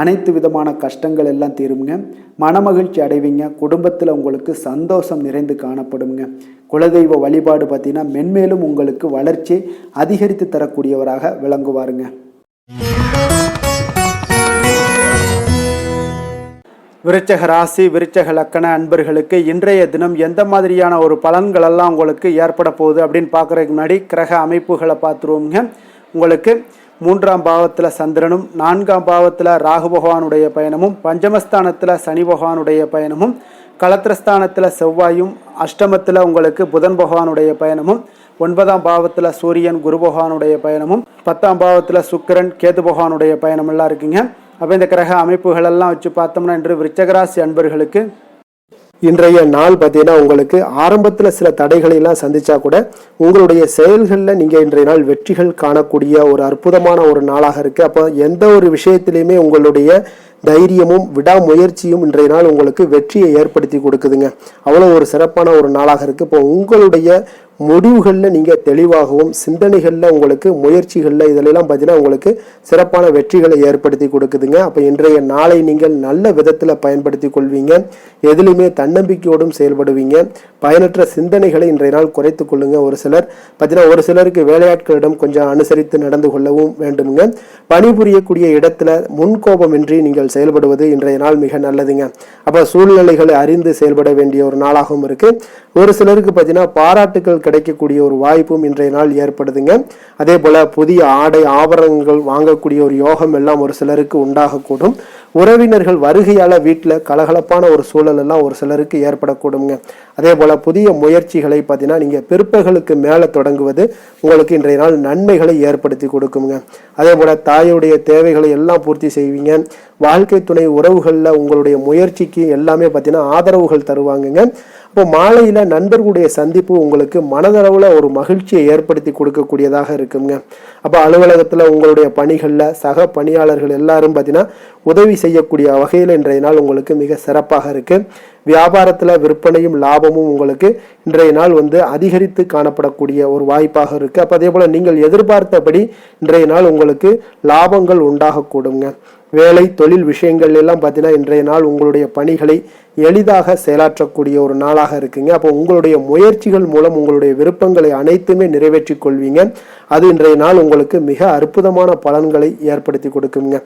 அனைத்து விதமான கஷ்டங்கள் எல்லாம் தீருங்க, மனமகிழ்ச்சி அடைவீங்க, குடும்பத்தில் உங்களுக்கு சந்தோஷம் நிறைந்து காணப்படுங்க. குலதெய்வ வழிபாடு பார்த்தீங்கன்னா மென்மேலும் உங்களுக்கு வளர்ச்சி அதிகரித்து தரக்கூடியவராக விளங்குவாருங்க. விருச்சக ராசி, விருச்சக லக்கண அன்பர்களுக்கு இன்றைய தினம் எந்த மாதிரியான ஒரு பலன்களெல்லாம் உங்களுக்கு ஏற்பட போகுது அப்படின்னு பார்க்குறதுக்கு முன்னாடி கிரக அமைப்புகளை பார்த்துருவோங்க. உங்களுக்கு 3ஆம் பாவத்தில் சந்திரனும், 4ஆம் பாவத்தில் ராகு பகவானுடைய பயணமும், பஞ்சமஸ்தானத்தில் சனி பகவானுடைய பயணமும், களத்திரஸ்தானத்தில் செவ்வாயும், அஷ்டமத்தில் உங்களுக்கு புதன் பகவானுடைய பயணமும், 9ஆம் பாவத்தில் சூரியன் குரு பகவானுடைய பயணமும், 10ஆம் பாவத்தில் சுக்கிரன் கேது பகவானுடைய பயணம் எல்லாம் இருக்குங்க. அப்போ இந்த கிரக அமைப்புகளெல்லாம் வச்சு பார்த்தோம்னா இன்று விருச்சகராசி அன்பர்களுக்கு இன்றைய நாள் பார்த்தீங்கன்னா உங்களுக்கு ஆரம்பத்தில் சில தடைகளை எல்லாம் சந்திச்சா கூட உங்களுடைய செயல்களில் நீங்கள் இன்றைய நாள் வெற்றிகள் காணக்கூடிய ஒரு அற்புதமான ஒரு நாளாக இருக்கு. அப்போ எந்த ஒரு விஷயத்திலையுமே உங்களுடைய தைரியமும் விடாமுயற்சியும் இன்றைய நாள் உங்களுக்கு வெற்றியை ஏற்படுத்தி கொடுக்குதுங்க. அவ்வளோ ஒரு சிறப்பான ஒரு நாளாக இருக்கு. இப்போ உங்களுடைய முடிவுகளில் நீங்கள் தெளிவாகவும் சிந்தனைகளில் உங்களுக்கு முயற்சிகளில் இதிலெல்லாம் பார்த்தீங்கன்னா உங்களுக்கு சிறப்பான வெற்றிகளை ஏற்படுத்தி கொடுக்குதுங்க. அப்போ இன்றைய நாளை நீங்கள் நல்ல விதத்தில் பயன்படுத்தி கொள்வீங்க. எதுலையுமே தன்னம்பிக்கையோடும் செயல்படுவீங்க. பயனற்ற சிந்தனைகளை இன்றைய நாள் குறைத்து கொள்ளுங்க. ஒரு சிலர் பார்த்தீங்கன்னா ஒரு சிலருக்கு வேலையாட்களிடம் கொஞ்சம் அனுசரித்து நடந்து கொள்ளவும் வேண்டுமுங்க. பணிபுரியக்கூடிய இடத்துல முன்கோபமின்றி நீங்கள் செயல்படுவது இன்றைய நாள் மிக நல்லதுங்க. அப்போ சூழ்நிலைகளை அறிந்து செயல்பட வேண்டிய ஒரு நாளாகவும் இருக்கு. ஒரு சிலருக்கு பார்த்தீங்கன்னா பாராட்டுகள் கிடைக்கக்கூடிய ஒரு வாய்ப்பும் இன்றைய நாள் ஏற்படுதுங்க. அதே போல புதிய ஆடை ஆபரணங்கள் வாங்கக்கூடிய ஒரு யோகம் எல்லாம் ஒரு சிலருக்கு உண்டாகக்கூடும். உறவினர்கள் வருகையால வீட்டில் கலகலப்பான ஒரு சூழல் எல்லாம் ஒரு சிலருக்கு ஏற்படக்கூடுங்க. அதே போல புதிய முயற்சிகளை பார்த்தீங்கன்னா நீங்க பிற்பகலுக்கு மேலே தொடங்குவது உங்களுக்கு இன்றைய நாள் நன்மைகளை ஏற்படுத்தி கொடுக்குங்க. அதே போல தாயுடைய தேவைகளை எல்லாம் பூர்த்தி செய்வீங்க. வாழ்க்கை துணை உறவுகளில் உங்களுடைய முயற்சிக்கு எல்லாமே பார்த்தீங்கன்னா ஆதரவுகள் தருவாங்கங்க. அப்போ மாலையில நண்பர்களுடைய சந்திப்பு உங்களுக்கு மனதளவுல ஒரு மகிழ்ச்சியை ஏற்படுத்தி கொடுக்கக்கூடியதாக இருக்குங்க. அப்போ அலுவலகத்துல உங்களுடைய பணிகள்ல சக பணியாளர்கள் எல்லாரும் பார்த்தீங்கன்னா உதவி செய்யக்கூடிய வகையில் இன்றைய நாள் உங்களுக்கு மிக சிறப்பாக இருக்கு. வியாபாரத்துல விற்பனையும் லாபமும் உங்களுக்கு இன்றைய நாள் அதிகரித்து காணப்படக்கூடிய ஒரு வாய்ப்பாக இருக்கு. அப்போ அதே போல நீங்கள் எதிர்பார்த்தபடி இன்றைய நாள் உங்களுக்கு லாபங்கள் உண்டாகக்கூடுங்க. வேலை தொழில் விஷயங்கள் எல்லாம் பார்த்தீங்கன்னா இன்றைய நாள் உங்களுடைய பணிகளை எளிதாக செயலாற்றக்கூடிய ஒரு நாளாக இருக்குங்க. அப்போ உங்களுடைய முயற்சிகள் மூலம் உங்களுடைய விருப்பங்களை அனைத்துமே நிறைவேற்றி கொள்வீங்க. அது இன்றைய நாள் உங்களுக்கு மிக அற்புதமான பலன்களை ஏற்படுத்தி கொடுக்குங்க.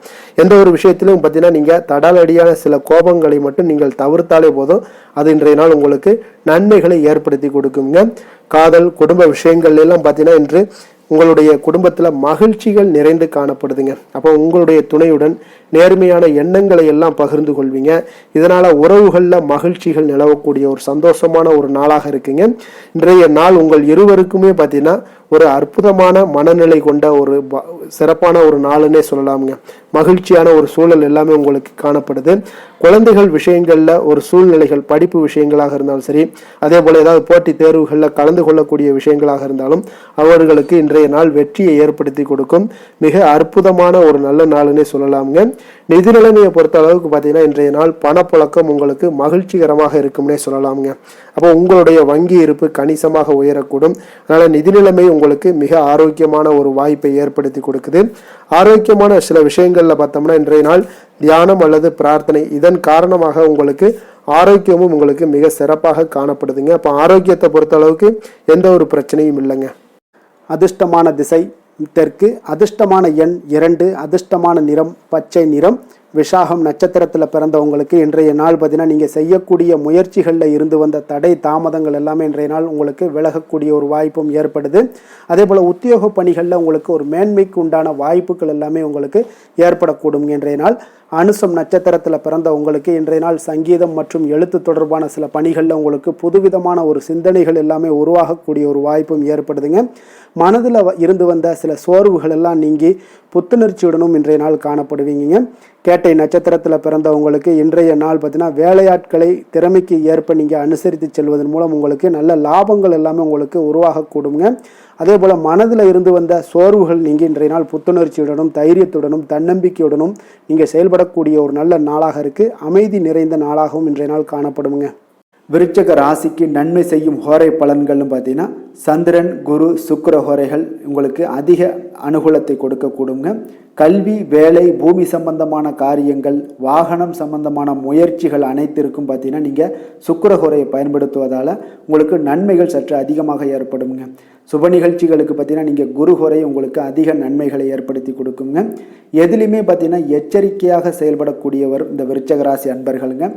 எந்த ஒரு விஷயத்திலும் பார்த்தீங்கன்னா நீங்கள் தடாலடியான சில கோபங்களை மட்டும் நீங்கள் தவிர்த்தாலே போதும், அது இன்றைய நாள் உங்களுக்கு நன்மைகளை ஏற்படுத்தி கொடுக்குங்க. காதல் குடும்ப விஷயங்கள் எல்லாம் பார்த்தீங்கன்னா இன்று உங்களுடைய குடும்பத்துல மகிழ்ச்சிகள் நிறைந்து காணப்படுதுங்க. அப்போ உங்களுடைய துணையுடன் நேர்மையான எண்ணங்களை எல்லாம் பகிர்ந்து கொள்வீங்க. இதனால உறவுகள்ல மகிழ்ச்சிகள் நிலவக்கூடிய ஒரு சந்தோஷமான ஒரு நாளாக இருக்குங்க. இன்றைய நாள் உங்கள் இருவருக்குமே பார்த்தீங்கன்னா ஒரு அற்புதமான மனநிலை கொண்ட ஒரு சிறப்பான ஒரு நாளுன்னே சொல்லலாமுங்க. மகிழ்ச்சியான ஒரு சூழல் எல்லாமே உங்களுக்கு காணப்படுது. குழந்தைகள் விஷயங்கள்ல ஒரு சூழ்நிலைகள் படிப்பு விஷயங்களாக இருந்தாலும் சரி, அதே போல ஏதாவது போட்டித் தேர்வுகளில் கலந்து கொள்ளக்கூடிய விஷயங்களாக இருந்தாலும் அவர்களுக்கு இன்றைய நாள் வெற்றியை ஏற்படுத்தி கொடுக்கும் மிக அற்புதமான ஒரு நல்ல நாளுன்னே சொல்லலாமுங்க. நிதி நிலைமையை பொறுத்த அளவுக்கு பார்த்தீங்கன்னா இன்றைய நாள் பணப்புழக்கம் உங்களுக்கு மகிழ்ச்சிகரமாக இருக்கும்னே சொல்லலாமுங்க. அப்போ உங்களுடைய வங்கி இருப்பு கணிசமாக உயரக்கூடும். அதனால நிதி நிலைமை உங்களுக்கு மிக ஆரோக்கியமான ஒரு வாய்ப்பை ஏற்படுத்தி கொடுக்குது. ஆரோக்கியமான சில விஷயங்கள்ல பார்த்தோம்னா இன்றைய நாள் தியானம் அல்லது பிரார்த்தனை, இதன் காரணமாக உங்களுக்கு ஆரோக்கியமும் உங்களுக்கு மிக சிறப்பாக காணப்படுதுங்க. அப்போ ஆரோக்கியத்தை பொறுத்த அளவுக்கு எந்த ஒரு பிரச்சனையும் இல்லைங்க. அதிர்ஷ்டமான திசை தெற்கு, அதிர்ஷ்டமான எண் 2, அதிர்ஷ்டமான நிறம் பச்சை நிறம். விசாகம் நட்சத்திரத்தில் பிறந்தவங்களுக்கு இன்றைய நாள் பார்த்தீங்கன்னா நீங்கள் செய்யக்கூடிய முயற்சிகளில் இருந்து வந்த தடை தாமதங்கள் எல்லாமே இன்றைய நாள் உங்களுக்கு விலகக்கூடிய ஒரு வாய்ப்பும் ஏற்படுது. அதே போல் உத்தியோக பணிகளில் உங்களுக்கு ஒரு மேன்மைக்கு உண்டான வாய்ப்புகள் எல்லாமே உங்களுக்கு ஏற்படக்கூடும். இன்றைய நாள் அனுசம் நட்சத்திரத்தில் பிறந்த உங்களுக்கு இன்றைய நாள் சங்கீதம் மற்றும் எழுத்து தொடர்பான சில பணிகளில் உங்களுக்கு புதுவிதமான ஒரு சிந்தனைகள் எல்லாமே உருவாகக்கூடிய ஒரு வாய்ப்பும் ஏற்படுதுங்க. மனதில் இருந்து வந்த சில சோர்வுகள் எல்லாம் நீங்கி புத்துணர்ச்சியுடனும் இன்றைய நாள் காணப்படுவீங்க. கேட்டை நட்சத்திரத்தில் பிறந்தவங்களுக்கு இன்றைய நாள் பார்த்தீங்கன்னா வேலையாட்களை திறமைக்கு ஏற்ப நீங்கள் அனுசரித்து செல்வதன் மூலம் உங்களுக்கு நல்ல லாபங்கள் எல்லாமே உங்களுக்கு உருவாகக்கூடுங்க. அதே போல் மனதில் இருந்து வந்த சோர்வுகள் நீங்கள் இன்றைய நாள் புத்துணர்ச்சியுடனும் தைரியத்துடனும் தன்னம்பிக்கையுடனும் நீங்கள் செயல்படக்கூடிய ஒரு நல்ல நாளாக இருக்குது. அமைதி நிறைந்த நாளாகவும் இன்றைய நாள் காணப்படுங்க. விருச்சக ராசிக்கு நன்மை செய்யும் ஹோரை பலன்கள்னு பார்த்தீங்கன்னா சந்திரன், குரு, சுக்கிர ஹோரைகள் உங்களுக்கு அதிக அனுகூலத்தை கொடுக்கக்கூடுங்க. கல்வி, வேலை, பூமி சம்பந்தமான காரியங்கள், வாகனம் சம்பந்தமான முயற்சிகள் அனைத்திற்கும் பார்த்தீங்கன்னா நீங்கள் சுக்கிர ஹோரையை பயன்படுத்துவதால் உங்களுக்கு நன்மைகள் சற்று அதிகமாக ஏற்படுங்க. சுப நிகழ்ச்சிகளுக்கு பார்த்தீங்கன்னா நீங்கள் குரு ஹோரை உங்களுக்கு அதிக நன்மைகளை ஏற்படுத்தி கொடுக்குங்க. எதுலையுமே பார்த்தீங்கன்னா எச்சரிக்கையாக செயல்படக்கூடியவர் இந்த விருச்சக ராசி அன்பர்களுங்க.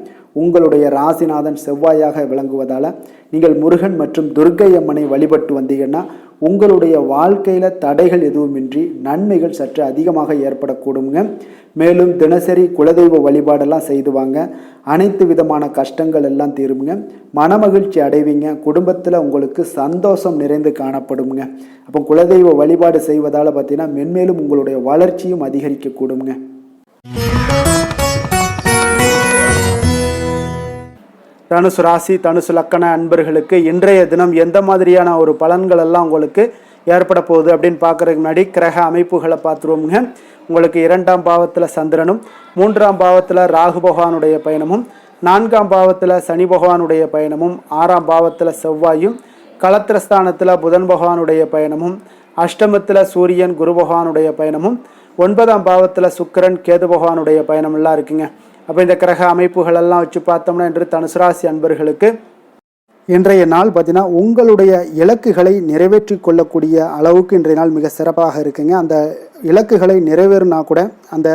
உங்களுடைய ராசிநாதன் செவ்வாயாக விளங்குவதால் நீங்கள் முருகன் மற்றும் துர்க்கை அம்மனை வழிபட்டு வந்தீங்கன்னா உங்களுடைய வாழ்க்கையில் தடைகள் எதுவுமின்றி நன்மைகள் சற்று அதிகமாக ஏற்படக்கூடுங்க. மேலும் தினசரி குலதெய்வ வழிபாடெல்லாம் செய்து வாங்க. அனைத்து விதமான கஷ்டங்கள் எல்லாம் தீருங்க. மனமகிழ்ச்சி அடைவீங்க. குடும்பத்தில் உங்களுக்கு சந்தோஷம் நிறைந்து காணப்படுங்க. அப்போ குலதெய்வ வழிபாடு செய்வதால் பார்த்தீங்கன்னா மென்மேலும் உங்களுடைய வளர்ச்சியும் அதிகரிக்கக்கூடுங்க. தனுசு ராசி, தனுசு லக்கண அன்பர்களுக்கு இன்றைய தினம் எந்த மாதிரியான ஒரு பலன்கள் எல்லாம் உங்களுக்கு ஏற்பட போகுது அப்படின்னு பார்க்குறதுக்கு முன்னாடி கிரக அமைப்புகளை பார்த்துருவோமுங்க. உங்களுக்கு 2ஆம் பாவத்தில் சந்திரனும், 3ஆம் பாவத்தில் ராகு பகவானுடைய பயணமும், 4ஆம் பாவத்தில் சனி பகவானுடைய பயணமும், 6ஆம் பாவத்தில் செவ்வாயும், களத்திரஸ்தானத்தில் புதன் பகவானுடைய பயணமும், அஷ்டமத்தில் சூரியன் குரு பகவானுடைய பயணமும், 9ஆம் பாவத்தில் சுக்கிரன் கேது பகவானுடைய பயணமெல்லாம் இருக்குங்க. அப்போ இந்த கிரக அமைப்புகள் எல்லாம் வச்சு பார்த்தோம்னா இன்று தனுசு ராசி அன்பர்களுக்கு இன்றைய நாள் பார்த்தீங்கன்னா உங்களுடைய இலக்குகளை நிறைவேற்றி கொள்ளக்கூடிய அளவுக்கு இன்றைய நாள் மிக சிறப்பாக இருக்குங்க. அந்த இலக்குகளை நிறைவேறினா கூட அந்த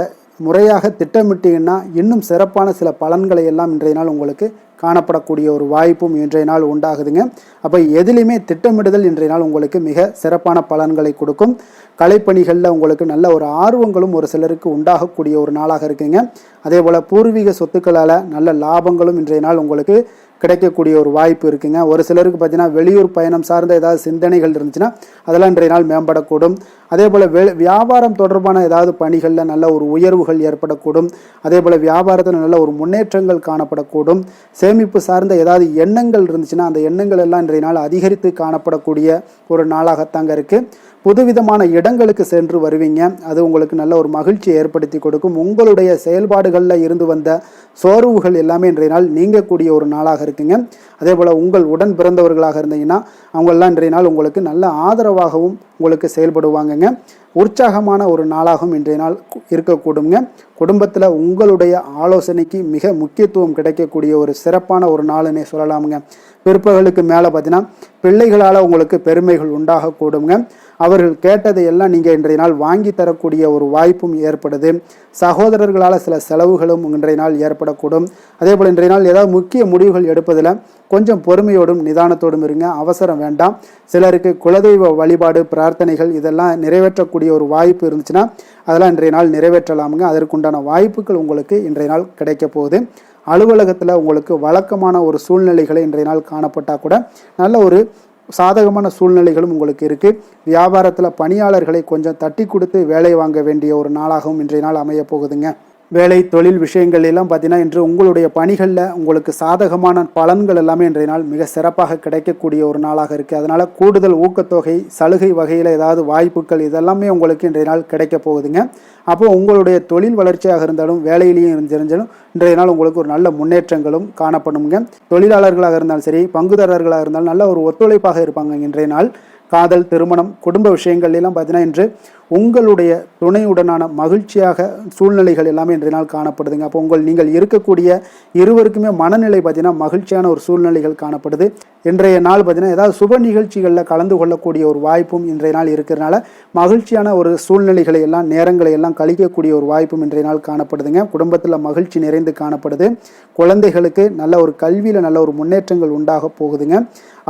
முறையாக திட்டமிட்டீங்கன்னா இன்னும் சிறப்பான சில பலன்களை எல்லாம் இன்றைய நாள் உங்களுக்கு காணப்படக்கூடிய ஒரு வாய்ப்பும் இன்றைய நாள் உண்டாகுதுங்க. அப்போ எதிலையுமே திட்டமிடுதல் இன்றைய நாள் உங்களுக்கு மிக சிறப்பான பலன்களை கொடுக்கும். கலைப்பணிகளில் உங்களுக்கு நல்ல ஒரு ஆர்வங்களும் ஒரு சிலருக்கு உண்டாகக்கூடிய ஒரு நாளாக இருக்குங்க. அதே போல் பூர்வீக சொத்துக்களால் நல்ல லாபங்களும் இன்றைய நாள் உங்களுக்கு கிடைக்கக்கூடிய ஒரு வாய்ப்பு இருக்குங்க. ஒரு சிலருக்கு பார்த்தீங்கன்னா வெளியூர் பயணம் சார்ந்த ஏதாவது சிந்தனைகள் இருந்துச்சுன்னா அதெல்லாம் இன்றைய நாள் மேம்படக்கூடும். அதே போல் வியாபாரம் தொடர்பான ஏதாவது பணிகளில் நல்ல ஒரு உயர்வுகள் ஏற்படக்கூடும். அதே போல் வியாபாரத்தில் நல்ல ஒரு முன்னேற்றங்கள் காணப்படக்கூடும். சேமிப்பு சார்ந்த ஏதாவது எண்ணங்கள் இருந்துச்சுன்னா அந்த எண்ணங்கள் எல்லாம் இன்றைய நாள் அதிகரித்து காணப்படக்கூடிய ஒரு நாளாகத்தாங்க இருக்குது. புதுவிதமான இடங்களுக்கு சென்று வருவீங்க. அது உங்களுக்கு நல்ல ஒரு மகிழ்ச்சியை ஏற்படுத்தி கொடுக்கும். உங்களுடைய செயல்பாடுகளில் இருந்து வந்த சோர்வுகள் எல்லாமே இன்றைய நாள் நீங்கக்கூடிய ஒரு நாளாக இருக்குங்க. அதே போல் உங்கள் உடன் பிறந்தவர்களாக இருந்தீங்கன்னா அவங்களெல்லாம் இன்றைய நாள் உங்களுக்கு நல்ல ஆதரவாகவும் உங்களுக்கு செயல்படுவாங்கங்க. உற்சாகமான ஒரு நாளாகவும் இன்றைய நாள் இருக்கக்கூடுங்க. குடும்பத்தில் உங்களுடைய ஆலோசனைக்கு மிக முக்கியத்துவம் கிடைக்கக்கூடிய ஒரு சிறப்பான ஒரு நாளுன்னே சொல்லலாமுங்க. பிற்பகலுக்கு மேலே பார்த்தீங்கன்னா பிள்ளைகளால் உங்களுக்கு பெருமைகள் உண்டாகக்கூடுங்க. அவர்கள் கேட்டதை எல்லாம் நீங்கள் இன்றைய நாள் வாங்கி தரக்கூடிய ஒரு வாய்ப்பும் ஏற்படுது. சகோதரர்களால் சில செலவுகளும் இன்றைய நாள் ஏற்படக்கூடும். அதே போல் இன்றைய நாள் ஏதாவது முக்கிய முடிவுகள் எடுப்பதில் கொஞ்சம் பொறுமையோடும் நிதானத்தோடும் இருங்க. அவசரம் வேண்டாம். சிலருக்கு குலதெய்வ வழிபாடு பிரார்த்தனைகள் இதெல்லாம் நிறைவேற்றக்கூடிய ஒரு வாய்ப்பு இருந்துச்சுன்னா அதெல்லாம் இன்றைய நாள் நிறைவேற்றலாமுங்க. அதற்குண்டான வாய்ப்புகள் உங்களுக்கு இன்றைய நாள் கிடைக்க போகுது. அலுவலகத்தில் உங்களுக்கு வழக்கமான ஒரு சூழ்நிலைகளை இன்றைய நாள் காணப்பட்டால் கூட நல்ல ஒரு சாதகமான சூழ்நிலைகளும் உங்களுக்கு இருக்குது. வியாபாரத்தில் பணியாளர்களை கொஞ்சம் தட்டி கொடுத்து வேலை வாங்க வேண்டிய ஒரு நாளாகவும் இன்றைய நாள் அமைய போகுதுங்க. வேலை தொழில் விஷயங்கள் எல்லாம் பார்த்தீங்கன்னா இன்று உங்களுடைய பணிகளில் உங்களுக்கு சாதகமான பலன்கள் எல்லாமே இன்றைய நாள் மிக சிறப்பாக கிடைக்கக்கூடிய ஒரு நாளாக இருக்குது. அதனால் கூடுதல் ஊக்கத்தொகை சலுகை வகையில் ஏதாவது வாய்ப்புகள் இதெல்லாமே உங்களுக்கு இன்றைய நாள் கிடைக்க போகுதுங்க. அப்போது உங்களுடைய தொழில் வளர்ச்சியாக இருந்தாலும் வேலையிலையும் இருந்தாலும் இன்றைய நாள் உங்களுக்கு ஒரு நல்ல முன்னேற்றங்களும் காணப்படுங்க. தொழிலாளர்களாக இருந்தாலும் சரி பங்குதாரர்களாக இருந்தாலும் நல்ல ஒரு ஒத்துழைப்பாக இருப்பாங்க இன்றைய நாள். காதல், திருமணம், குடும்ப விஷயங்கள்லாம் பார்த்தீங்கன்னா இன்று உங்களுடைய துணையுடனான மகிழ்ச்சியாக சூழ்நிலைகள் எல்லாமே இன்றைய நாள் காணப்படுதுங்க. அப்போ நீங்கள் இருக்கக்கூடிய இருவருக்குமே மனநிலை பார்த்தீங்கன்னா மகிழ்ச்சியான ஒரு சூழ்நிலைகள் காணப்படுது. இன்றைய நாள் பார்த்தீங்கன்னா ஏதாவது சுப நிகழ்ச்சிகளில் கலந்து கொள்ளக்கூடிய ஒரு வாய்ப்பும் இன்றைய நாள் இருக்கிறனால மகிழ்ச்சியான ஒரு சூழ்நிலைகளை எல்லாம் நேரங்களை எல்லாம் கழிக்கக்கூடிய ஒரு வாய்ப்பும் இன்றைய நாள் காணப்படுதுங்க. குடும்பத்தில் மகிழ்ச்சி நிறைந்து காணப்படுது. குழந்தைகளுக்கு நல்ல ஒரு கல்வியில் நல்ல ஒரு முன்னேற்றங்கள் உண்டாக போகுதுங்க.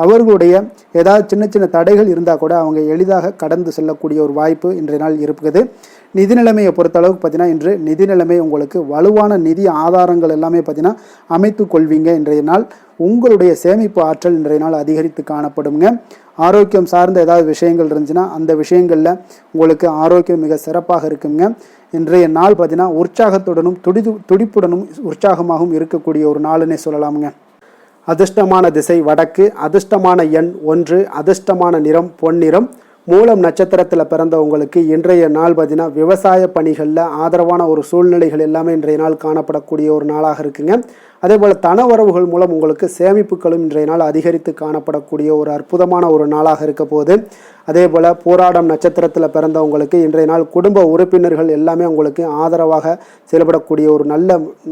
அவர்களுடைய ஏதாவது சின்ன சின்ன தடைகள் இருந்தால் கூட அவங்க எளிதாக கடந்து செல்லக்கூடிய ஒரு வாய்ப்பு இன்றைய நாள் இருக்குது. நிதி நிலைமையை பொறுத்தளவுக்கு பார்த்தீங்கன்னா இன்று நிதி நிலைமை உங்களுக்கு வலுவான நிதி ஆதாரங்கள் எல்லாமே பார்த்தீங்கன்னா அமைத்து கொள்வீங்க. இன்றைய நாள் உங்களுடைய சேமிப்பு ஆற்றல் இன்றைய நாள் அதிகரித்து காணப்படுங்க. ஆரோக்கியம் சார்ந்த ஏதாவது விஷயங்கள் இருந்துச்சுன்னா அந்த விஷயங்களில் உங்களுக்கு ஆரோக்கியம் மிக சிறப்பாக இருக்குங்க. இன்றைய நாள் பார்த்தீங்கன்னா உற்சாகத்துடனும் துடிப்புடனும் உற்சாகமாகவும் இருக்கக்கூடிய ஒரு நாளுன்னே சொல்லலாமுங்க. அதிர்ஷ்டமான திசை வடக்கு, அதிர்ஷ்டமான எண் 1, அதிர்ஷ்டமான நிறம் பொன்னிறம். மூலம் நட்சத்திரத்தில் பிறந்தவங்களுக்கு இன்றைய நாள் பார்த்தீங்கன்னா விவசாய பணிகளில் ஆதரவான ஒரு சூழ்நிலைகள் எல்லாமே இன்றைய நாள் காணப்படக்கூடிய ஒரு நாளாக இருக்குங்க. அதே போல் தன உறவுகள் மூலம் உங்களுக்கு சேமிப்புகளும் இன்றைய நாள் அதிகரித்து காணப்படக்கூடிய ஒரு அற்புதமான ஒரு நாளாக இருக்க போது. அதே போல் போராடம் நட்சத்திரத்தில் பிறந்தவங்களுக்கு இன்றைய நாள் குடும்ப உறுப்பினர்கள் எல்லாமே உங்களுக்கு ஆதரவாக செயல்படக்கூடிய ஒரு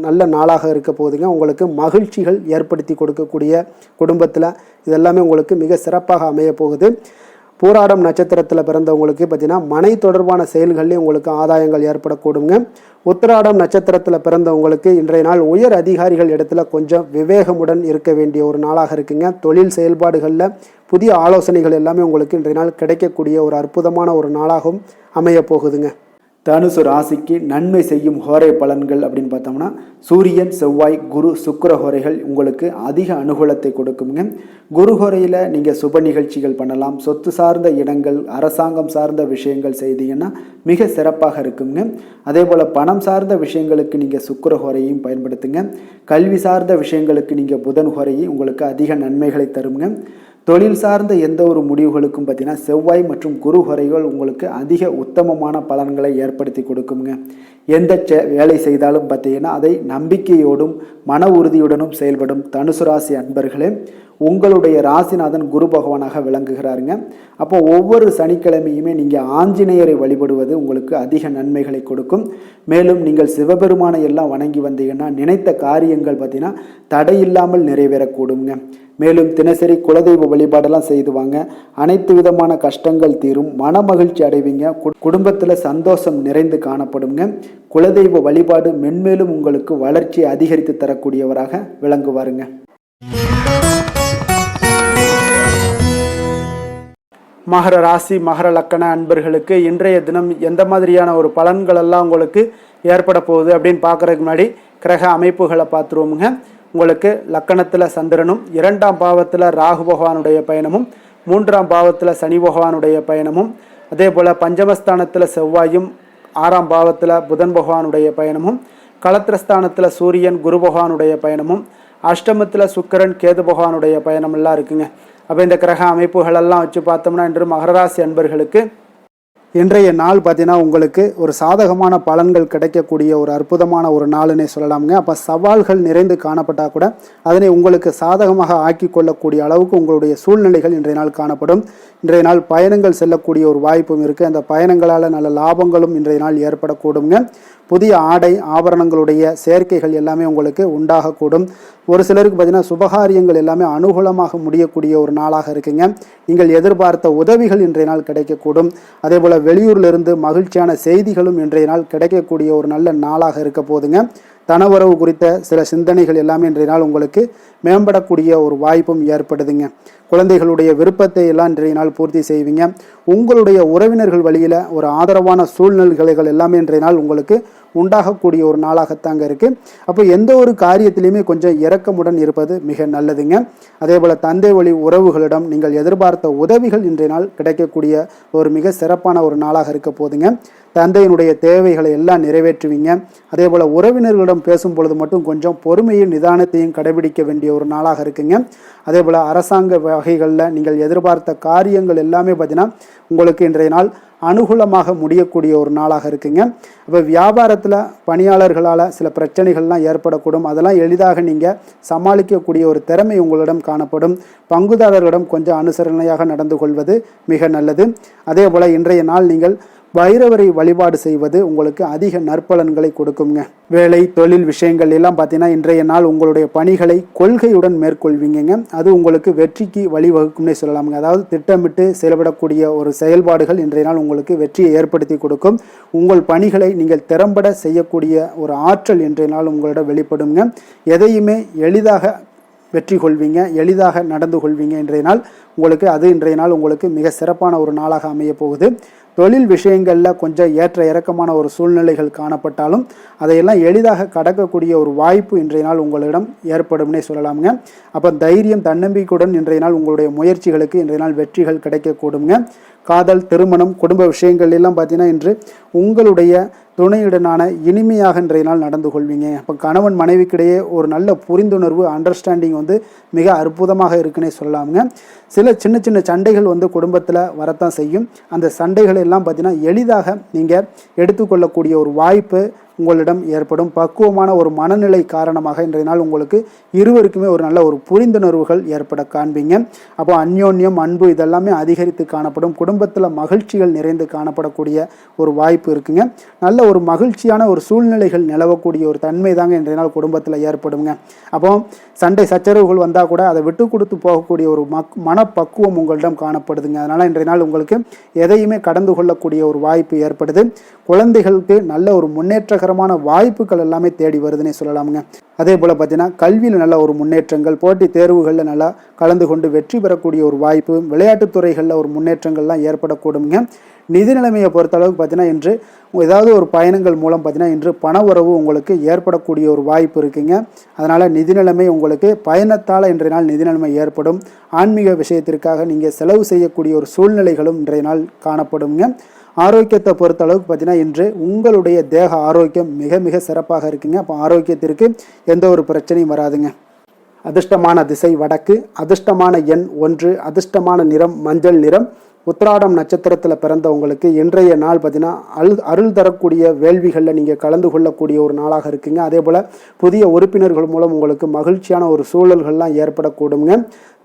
நல்ல நாளாக இருக்க போதுங்க. உங்களுக்கு மகிழ்ச்சிகள் ஏற்படுத்தி கொடுக்கக்கூடிய குடும்பத்தில் இதெல்லாமே உங்களுக்கு மிக சிறப்பாக அமைய போகுது. பூராடம் நட்சத்திரத்தில் பிறந்தவங்களுக்கு பார்த்தீங்கன்னா மனை தொடர்பான செயல்கள்லேயும் உங்களுக்கு ஆதாயங்கள் ஏற்படக்கூடுங்க. உத்திராடம் நட்சத்திரத்தில் பிறந்தவங்களுக்கு இன்றைய நாள் உயர் அதிகாரிகள் இடத்துல கொஞ்சம் விவேகமுடன் இருக்க வேண்டிய ஒரு நாளாக இருக்குங்க. தொழில் செயல்பாடுகளில் புதிய ஆலோசனைகள் எல்லாமே உங்களுக்கு இன்றைய நாள் கிடைக்கக்கூடிய ஒரு அற்புதமான ஒரு நாளாகவும் அமைய போகுதுங்க. தனுசு ராசிக்கு நன்மை செய்யும் ஹோரை பலன்கள் அப்படின்னு பார்த்தோம்னா சூரியன், செவ்வாய், குரு, சுக்கிர ஹோரைகள் உங்களுக்கு அதிக அனுகூலத்தை கொடுக்குங்க. குரு ஹோரையில் நீங்கள் சுப நிகழ்ச்சிகள் பண்ணலாம். சொத்து சார்ந்த இடங்கள், அரசாங்கம் சார்ந்த விஷயங்கள் செய்தீங்கன்னா மிக சிறப்பாக இருக்குங்க. அதே போல் பணம் சார்ந்த விஷயங்களுக்கு நீங்கள் சுக்கிர ஹோரையும் பயன்படுத்துங்க. கல்வி சார்ந்த விஷயங்களுக்கு நீங்கள் புதன் ஹோரையும் உங்களுக்கு அதிக நன்மைகளை தருங்க. தொழில் சார்ந்த எந்த ஒரு முடிவுகளுக்கும் பார்த்தீங்கன்னா செவ்வாய் மற்றும் குரு ஹோரைகள் உங்களுக்கு அதிக உத்தமமான பலன்களை ஏற்படுத்தி கொடுக்குங்க. எந்த வேலை செய்தாலும் பார்த்தீங்கன்னா அதை நம்பிக்கையோடும் மன உறுதியுடனும் செயல்படும் தனுசு ராசி அன்பர்களே, உங்களுடைய ராசிநாதன் குரு பகவானாக விளங்குகிறாருங்க. அப்போ ஒவ்வொரு சனிக்கிழமையுமே நீங்கள் ஆஞ்சநேயரை வழிபடுவது உங்களுக்கு அதிக நன்மைகளை கொடுக்கும். மேலும் நீங்கள் சிவபெருமானை எல்லாம் வணங்கி வந்தீங்கன்னா நினைத்த காரியங்கள் பார்த்தீங்கன்னா தடையில்லாமல் நிறைவேறக்கூடுங்க. மேலும் தினசரி குலதெய்வ வழிபாடெல்லாம் செய்துவாங்க. அனைத்து விதமான கஷ்டங்கள் தீரும், மன மகிழ்ச்சி அடைவீங்க. குடும்பத்தில் சந்தோஷம் நிறைந்து காணப்படுங்க. குலதெய்வ வழிபாடு மென்மேலும் உங்களுக்கு வளர்ச்சியை அதிகரித்து தரக்கூடியவராக விளங்குவாருங்க. மகர ராசி மகர லக்கண அன்பர்களுக்கு இன்றைய தினம் எந்த மாதிரியான ஒரு பலன்கள் எல்லாம் உங்களுக்கு ஏற்பட போகுது அப்படின்னு பார்க்கறதுக்கு முன்னாடி கிரக அமைப்புகளை பார்த்துருவோமுங்க. உங்களுக்கு லக்கணத்தில் சந்திரனும், 2ஆம் பாவத்தில் ராகு பகவானுடைய பயணமும், 3ஆம் பாவத்தில் சனி பகவானுடைய பயணமும், அதே போல் பஞ்சமஸ்தானத்தில் செவ்வாயும், 6ஆம் பாவத்தில் புதன் பகவானுடைய பயணமும், களத்திரஸ்தானத்தில் சூரியன் குரு பகவானுடைய பயணமும், அஷ்டமத்தில் சுக்கிரன் கேது பகவானுடைய பயணம் எல்லாம் இருக்குங்க. அப்போ இந்த கிரக அமைப்புகளெல்லாம் வச்சு பார்த்தோம்னா இன்று மகராசி அன்பர்களுக்கு இன்றைய நாள் பார்த்தீங்கன்னா உங்களுக்கு ஒரு சாதகமான பலன்கள் கிடைக்கக்கூடிய ஒரு அற்புதமான ஒரு நாளுன்னே சொல்லலாமுங்க. அப்போ சவால்கள் நிறைந்து காணப்பட்டால் கூட அதனை உங்களுக்கு சாதகமாக ஆக்கி கொள்ளக்கூடிய அளவுக்கு உங்களுடைய சூழ்நிலைகள் இன்றைய நாள் காணப்படும். இன்றைய நாள் பயணங்கள் செல்லக்கூடிய ஒரு வாய்ப்பும் இருக்குது. அந்த பயணங்களால் நல்ல லாபங்களும் இன்றைய நாள் ஏற்படக்கூடுங்க. புதிய ஆடை ஆபரணங்களுடைய சேர்க்கைகள் எல்லாமே உங்களுக்கு உண்டாகக்கூடும். ஒரு சிலருக்கு பார்த்தீங்கன்னா சுபகாரியங்கள் எல்லாமே அனுகூலமாக முடியக்கூடிய ஒரு நாளாக இருக்குங்க. நீங்கள் எதிர்பார்த்த உதவிகள் இன்றைய நாள் கிடைக்கக்கூடும். அதே போல் வெளியூர்லேருந்து மகிழ்ச்சியான செய்திகளும் இன்றைய நாள் கிடைக்கக்கூடிய ஒரு நல்ல நாளாக இருக்க போதுங்க. தனவரவு குறித்த சில சிந்தனைகள் எல்லாமே இன்றைய நாள் உங்களுக்கு மேம்படக்கூடிய ஒரு வாய்ப்பும் ஏற்படுதுங்க. குழந்தைகளுடைய விருப்பத்தை எல்லாம் இன்றைய நாள் பூர்த்தி செய்வீங்க. உங்களுடைய உறவினர்கள் வழியில் ஒரு ஆதரவான சூழ்நிலைகள் எல்லாமே இன்றைய நாள் உங்களுக்கு உண்டாகக்கூடிய ஒரு நாளாகத்தாங்க இருக்குது. அப்போ எந்த ஒரு காரியத்திலையுமே கொஞ்சம் இரக்கமுடன் இருப்பது மிக நல்லதுங்க. அதே போல் தந்தை வழி உறவுகளிடம் நீங்கள் எதிர்பார்த்த உதவிகள் இன்றைய நாள் கிடைக்கக்கூடிய ஒரு மிக சிறப்பான ஒரு நாளாக இருக்க போதுங்க. தந்தையினுடைய தேவைகளை எல்லாம் நிறைவேற்றுவீங்க. அதே போல் உறவினர்களிடம் பேசும் பொழுது மட்டும் கொஞ்சம் பொறுமையும் நிதானத்தையும் கடைபிடிக்க வேண்டிய ஒரு நாளாக இருக்குங்க. அதே போல் அரசாங்க வகைகளில் நீங்கள் எதிர்பார்த்த காரியங்கள் எல்லாமே பார்த்தீங்கன்னா உங்களுக்கு இன்றைய நாள் அனுகூலமாக முடியக்கூடிய ஒரு நாளாக இருக்குங்க. அப்போ வியாபாரத்தில் பணியாளர்களால் சில பிரச்சனைகள்லாம் ஏற்படக்கூடும். அதெல்லாம் எளிதாக நீங்கள் சமாளிக்கக்கூடிய ஒரு திறமை உங்களிடம் காணப்படும். பங்குதாரர்களிடம் கொஞ்சம் அனுசரணையாக நடந்து கொள்வது மிக நல்லது. அதே போல் இன்றைய நாள் நீங்கள் பைரவரை வழிபாடு செய்வது உங்களுக்கு அதிக நற்பலன்களை கொடுக்குங்க. வேலை தொழில் விஷயங்கள் எல்லாம் பார்த்தீங்கன்னா இன்றைய நாள் உங்களுடைய பணிகளை கொள்கையுடன் மேற்கொள்வீங்க. அது உங்களுக்கு வெற்றிக்கு வழிவகுக்கும்னே சொல்லலாமுங்க. அதாவது திட்டமிட்டு செயல்படக்கூடிய ஒரு செயல்பாடுகள் இன்றைய நாள் உங்களுக்கு வெற்றியை ஏற்படுத்தி கொடுக்கும். உங்கள் பணிகளை நீங்கள் திறம்பட செய்யக்கூடிய ஒரு ஆற்றல் இன்றைய நாள் உங்களிடம் வெளிப்படுங்க. எதையுமே எளிதாக வெற்றி கொள்வீங்க, எளிதாக நடந்து கொள்வீங்க. இன்றைய நாள் உங்களுக்கு மிக சிறப்பான ஒரு நாளாக அமைய போகுது. தொழில் விஷயங்களில் கொஞ்சம் ஏற்ற இறக்கமான ஒரு சூழ்நிலைகள் காணப்பட்டாலும் அதையெல்லாம் எளிதாக கடக்கக்கூடிய ஒரு வாய்ப்பு இன்றைய நாள் உங்களிடம் ஏற்படும்னே சொல்லலாமுங்க. அப்போ தைரியம் தன்னம்பிக்கையுடன் இன்றைய நாள் உங்களுடைய முயற்சிகளுக்கு இன்றைய நாள் வெற்றிகள் கிடைக்கக்கூடுங்க. காதல், திருமணம், குடும்ப விஷயங்கள் எல்லாம் பார்த்தீங்கன்னா இன்று உங்களுடைய துணையுடனான இனிமையாக இன்றைய நாள் நடந்து கொள்வீங்க. இப்போ கணவன் மனைவிக்கிடையே ஒரு நல்ல புரிந்துணர்வு, அண்டர்ஸ்டாண்டிங் மிக அற்புதமாக இருக்குன்னே சொல்லலாமுங்க. சில சின்ன சின்ன சண்டைகள் குடும்பத்தில் வரத்தான் செய்யும். அந்த சண்டைகள் எல்லாம் பார்த்தீங்கன்னா எளிதாக நீங்கள் எடுத்துக்கொள்ளக்கூடிய ஒரு வாய்ப்பு உங்களிடம் ஏற்படும். பக்குவமான ஒரு மனநிலை காரணமாக இன்றைய நாள் உங்களுக்கு இருவருக்குமே ஒரு நல்ல ஒரு புரிந்துணர்வுகள் ஏற்பட காண்பீங்க. அப்போ அந்யோன்யம், அன்பு இதெல்லாமே அதிகரித்து காணப்படும். குடும்பத்தில் மகிழ்ச்சிகள் நிறைந்து காணப்படக்கூடிய ஒரு வாய்ப்பு இருக்குங்க. நல்ல ஒரு மகிழ்ச்சியான ஒரு சூழ்நிலைகள் நிலவக்கூடிய ஒரு தன்மை தாங்க இன்றைய நாள் குடும்பத்தில் ஏற்படுங்க. அப்போ சண்டை சச்சரவுகள் வந்தால் கூட அதை விட்டு கொடுத்து போகக்கூடிய ஒரு மனப்பக்குவம் உங்களிடம் காணப்படுதுங்க. அதனால் இன்றைய நாள் உங்களுக்கு எதையுமே கடந்து கொள்ளக்கூடிய ஒரு வாய்ப்பு ஏற்படுது. குழந்தைகளுக்கு நல்ல ஒரு முன்னேற்றகரமான வாய்ப்புகள் எல்லாமே தேடி வருதுன்னே சொல்லலாமுங்க. அதே போல் பார்த்தீங்கன்னா கல்வியில் நல்ல ஒரு முன்னேற்றங்கள், போட்டி தேர்வுகளில் நல்லா கலந்து கொண்டு வெற்றி பெறக்கூடிய ஒரு வாய்ப்பு, விளையாட்டுத் துறைகளில் ஒரு முன்னேற்றங்கள்லாம் ஏற்படக்கூடுங்க. நிதி நிலைமையை பொறுத்தளவுக்கு பார்த்தீங்கன்னா இன்று ஏதாவது ஒரு பயணங்கள் மூலம் பார்த்தீங்கன்னா இன்று பண உறவு உங்களுக்கு ஏற்படக்கூடிய ஒரு வாய்ப்பு இருக்குங்க. அதனால் நிதி நிலைமை உங்களுக்கு பயணத்தால் இன்றைய நாள் நிதி நிலைமை ஏற்படும். ஆன்மீக விஷயத்திற்காக நீங்கள் செலவு செய்யக்கூடிய ஒரு சூழ்நிலைகளும் இன்றைய நாள் காணப்படுங்க. ஆரோக்கியத்தை பொறுத்தளவுக்கு பார்த்தீங்கன்னா இன்று உங்களுடைய தேக ஆரோக்கியம் மிக மிக சிறப்பாக இருக்குங்க. அப்போ ஆரோக்கியத்திற்கு எந்த ஒரு பிரச்சனையும் வராதுங்க. அதிர்ஷ்டமான திசை வடக்கு, அதிர்ஷ்டமான எண் 1, அதிர்ஷ்டமான நிறம் மஞ்சள் நிறம். உத்திராடம் நட்சத்திரத்தில் பிறந்தவங்களுக்கு இன்றைய நாள் பார்த்தீங்கன்னா அருள் தரக்கூடிய வேள்விகளில் நீங்கள் கலந்து கொள்ளக்கூடிய ஒரு நாளாக இருக்குங்க. அதே போல் புதிய உறுப்பினர்கள் மூலம் உங்களுக்கு மகிழ்ச்சியான ஒரு சூழல்கள்லாம் ஏற்படக்கூடுங்க.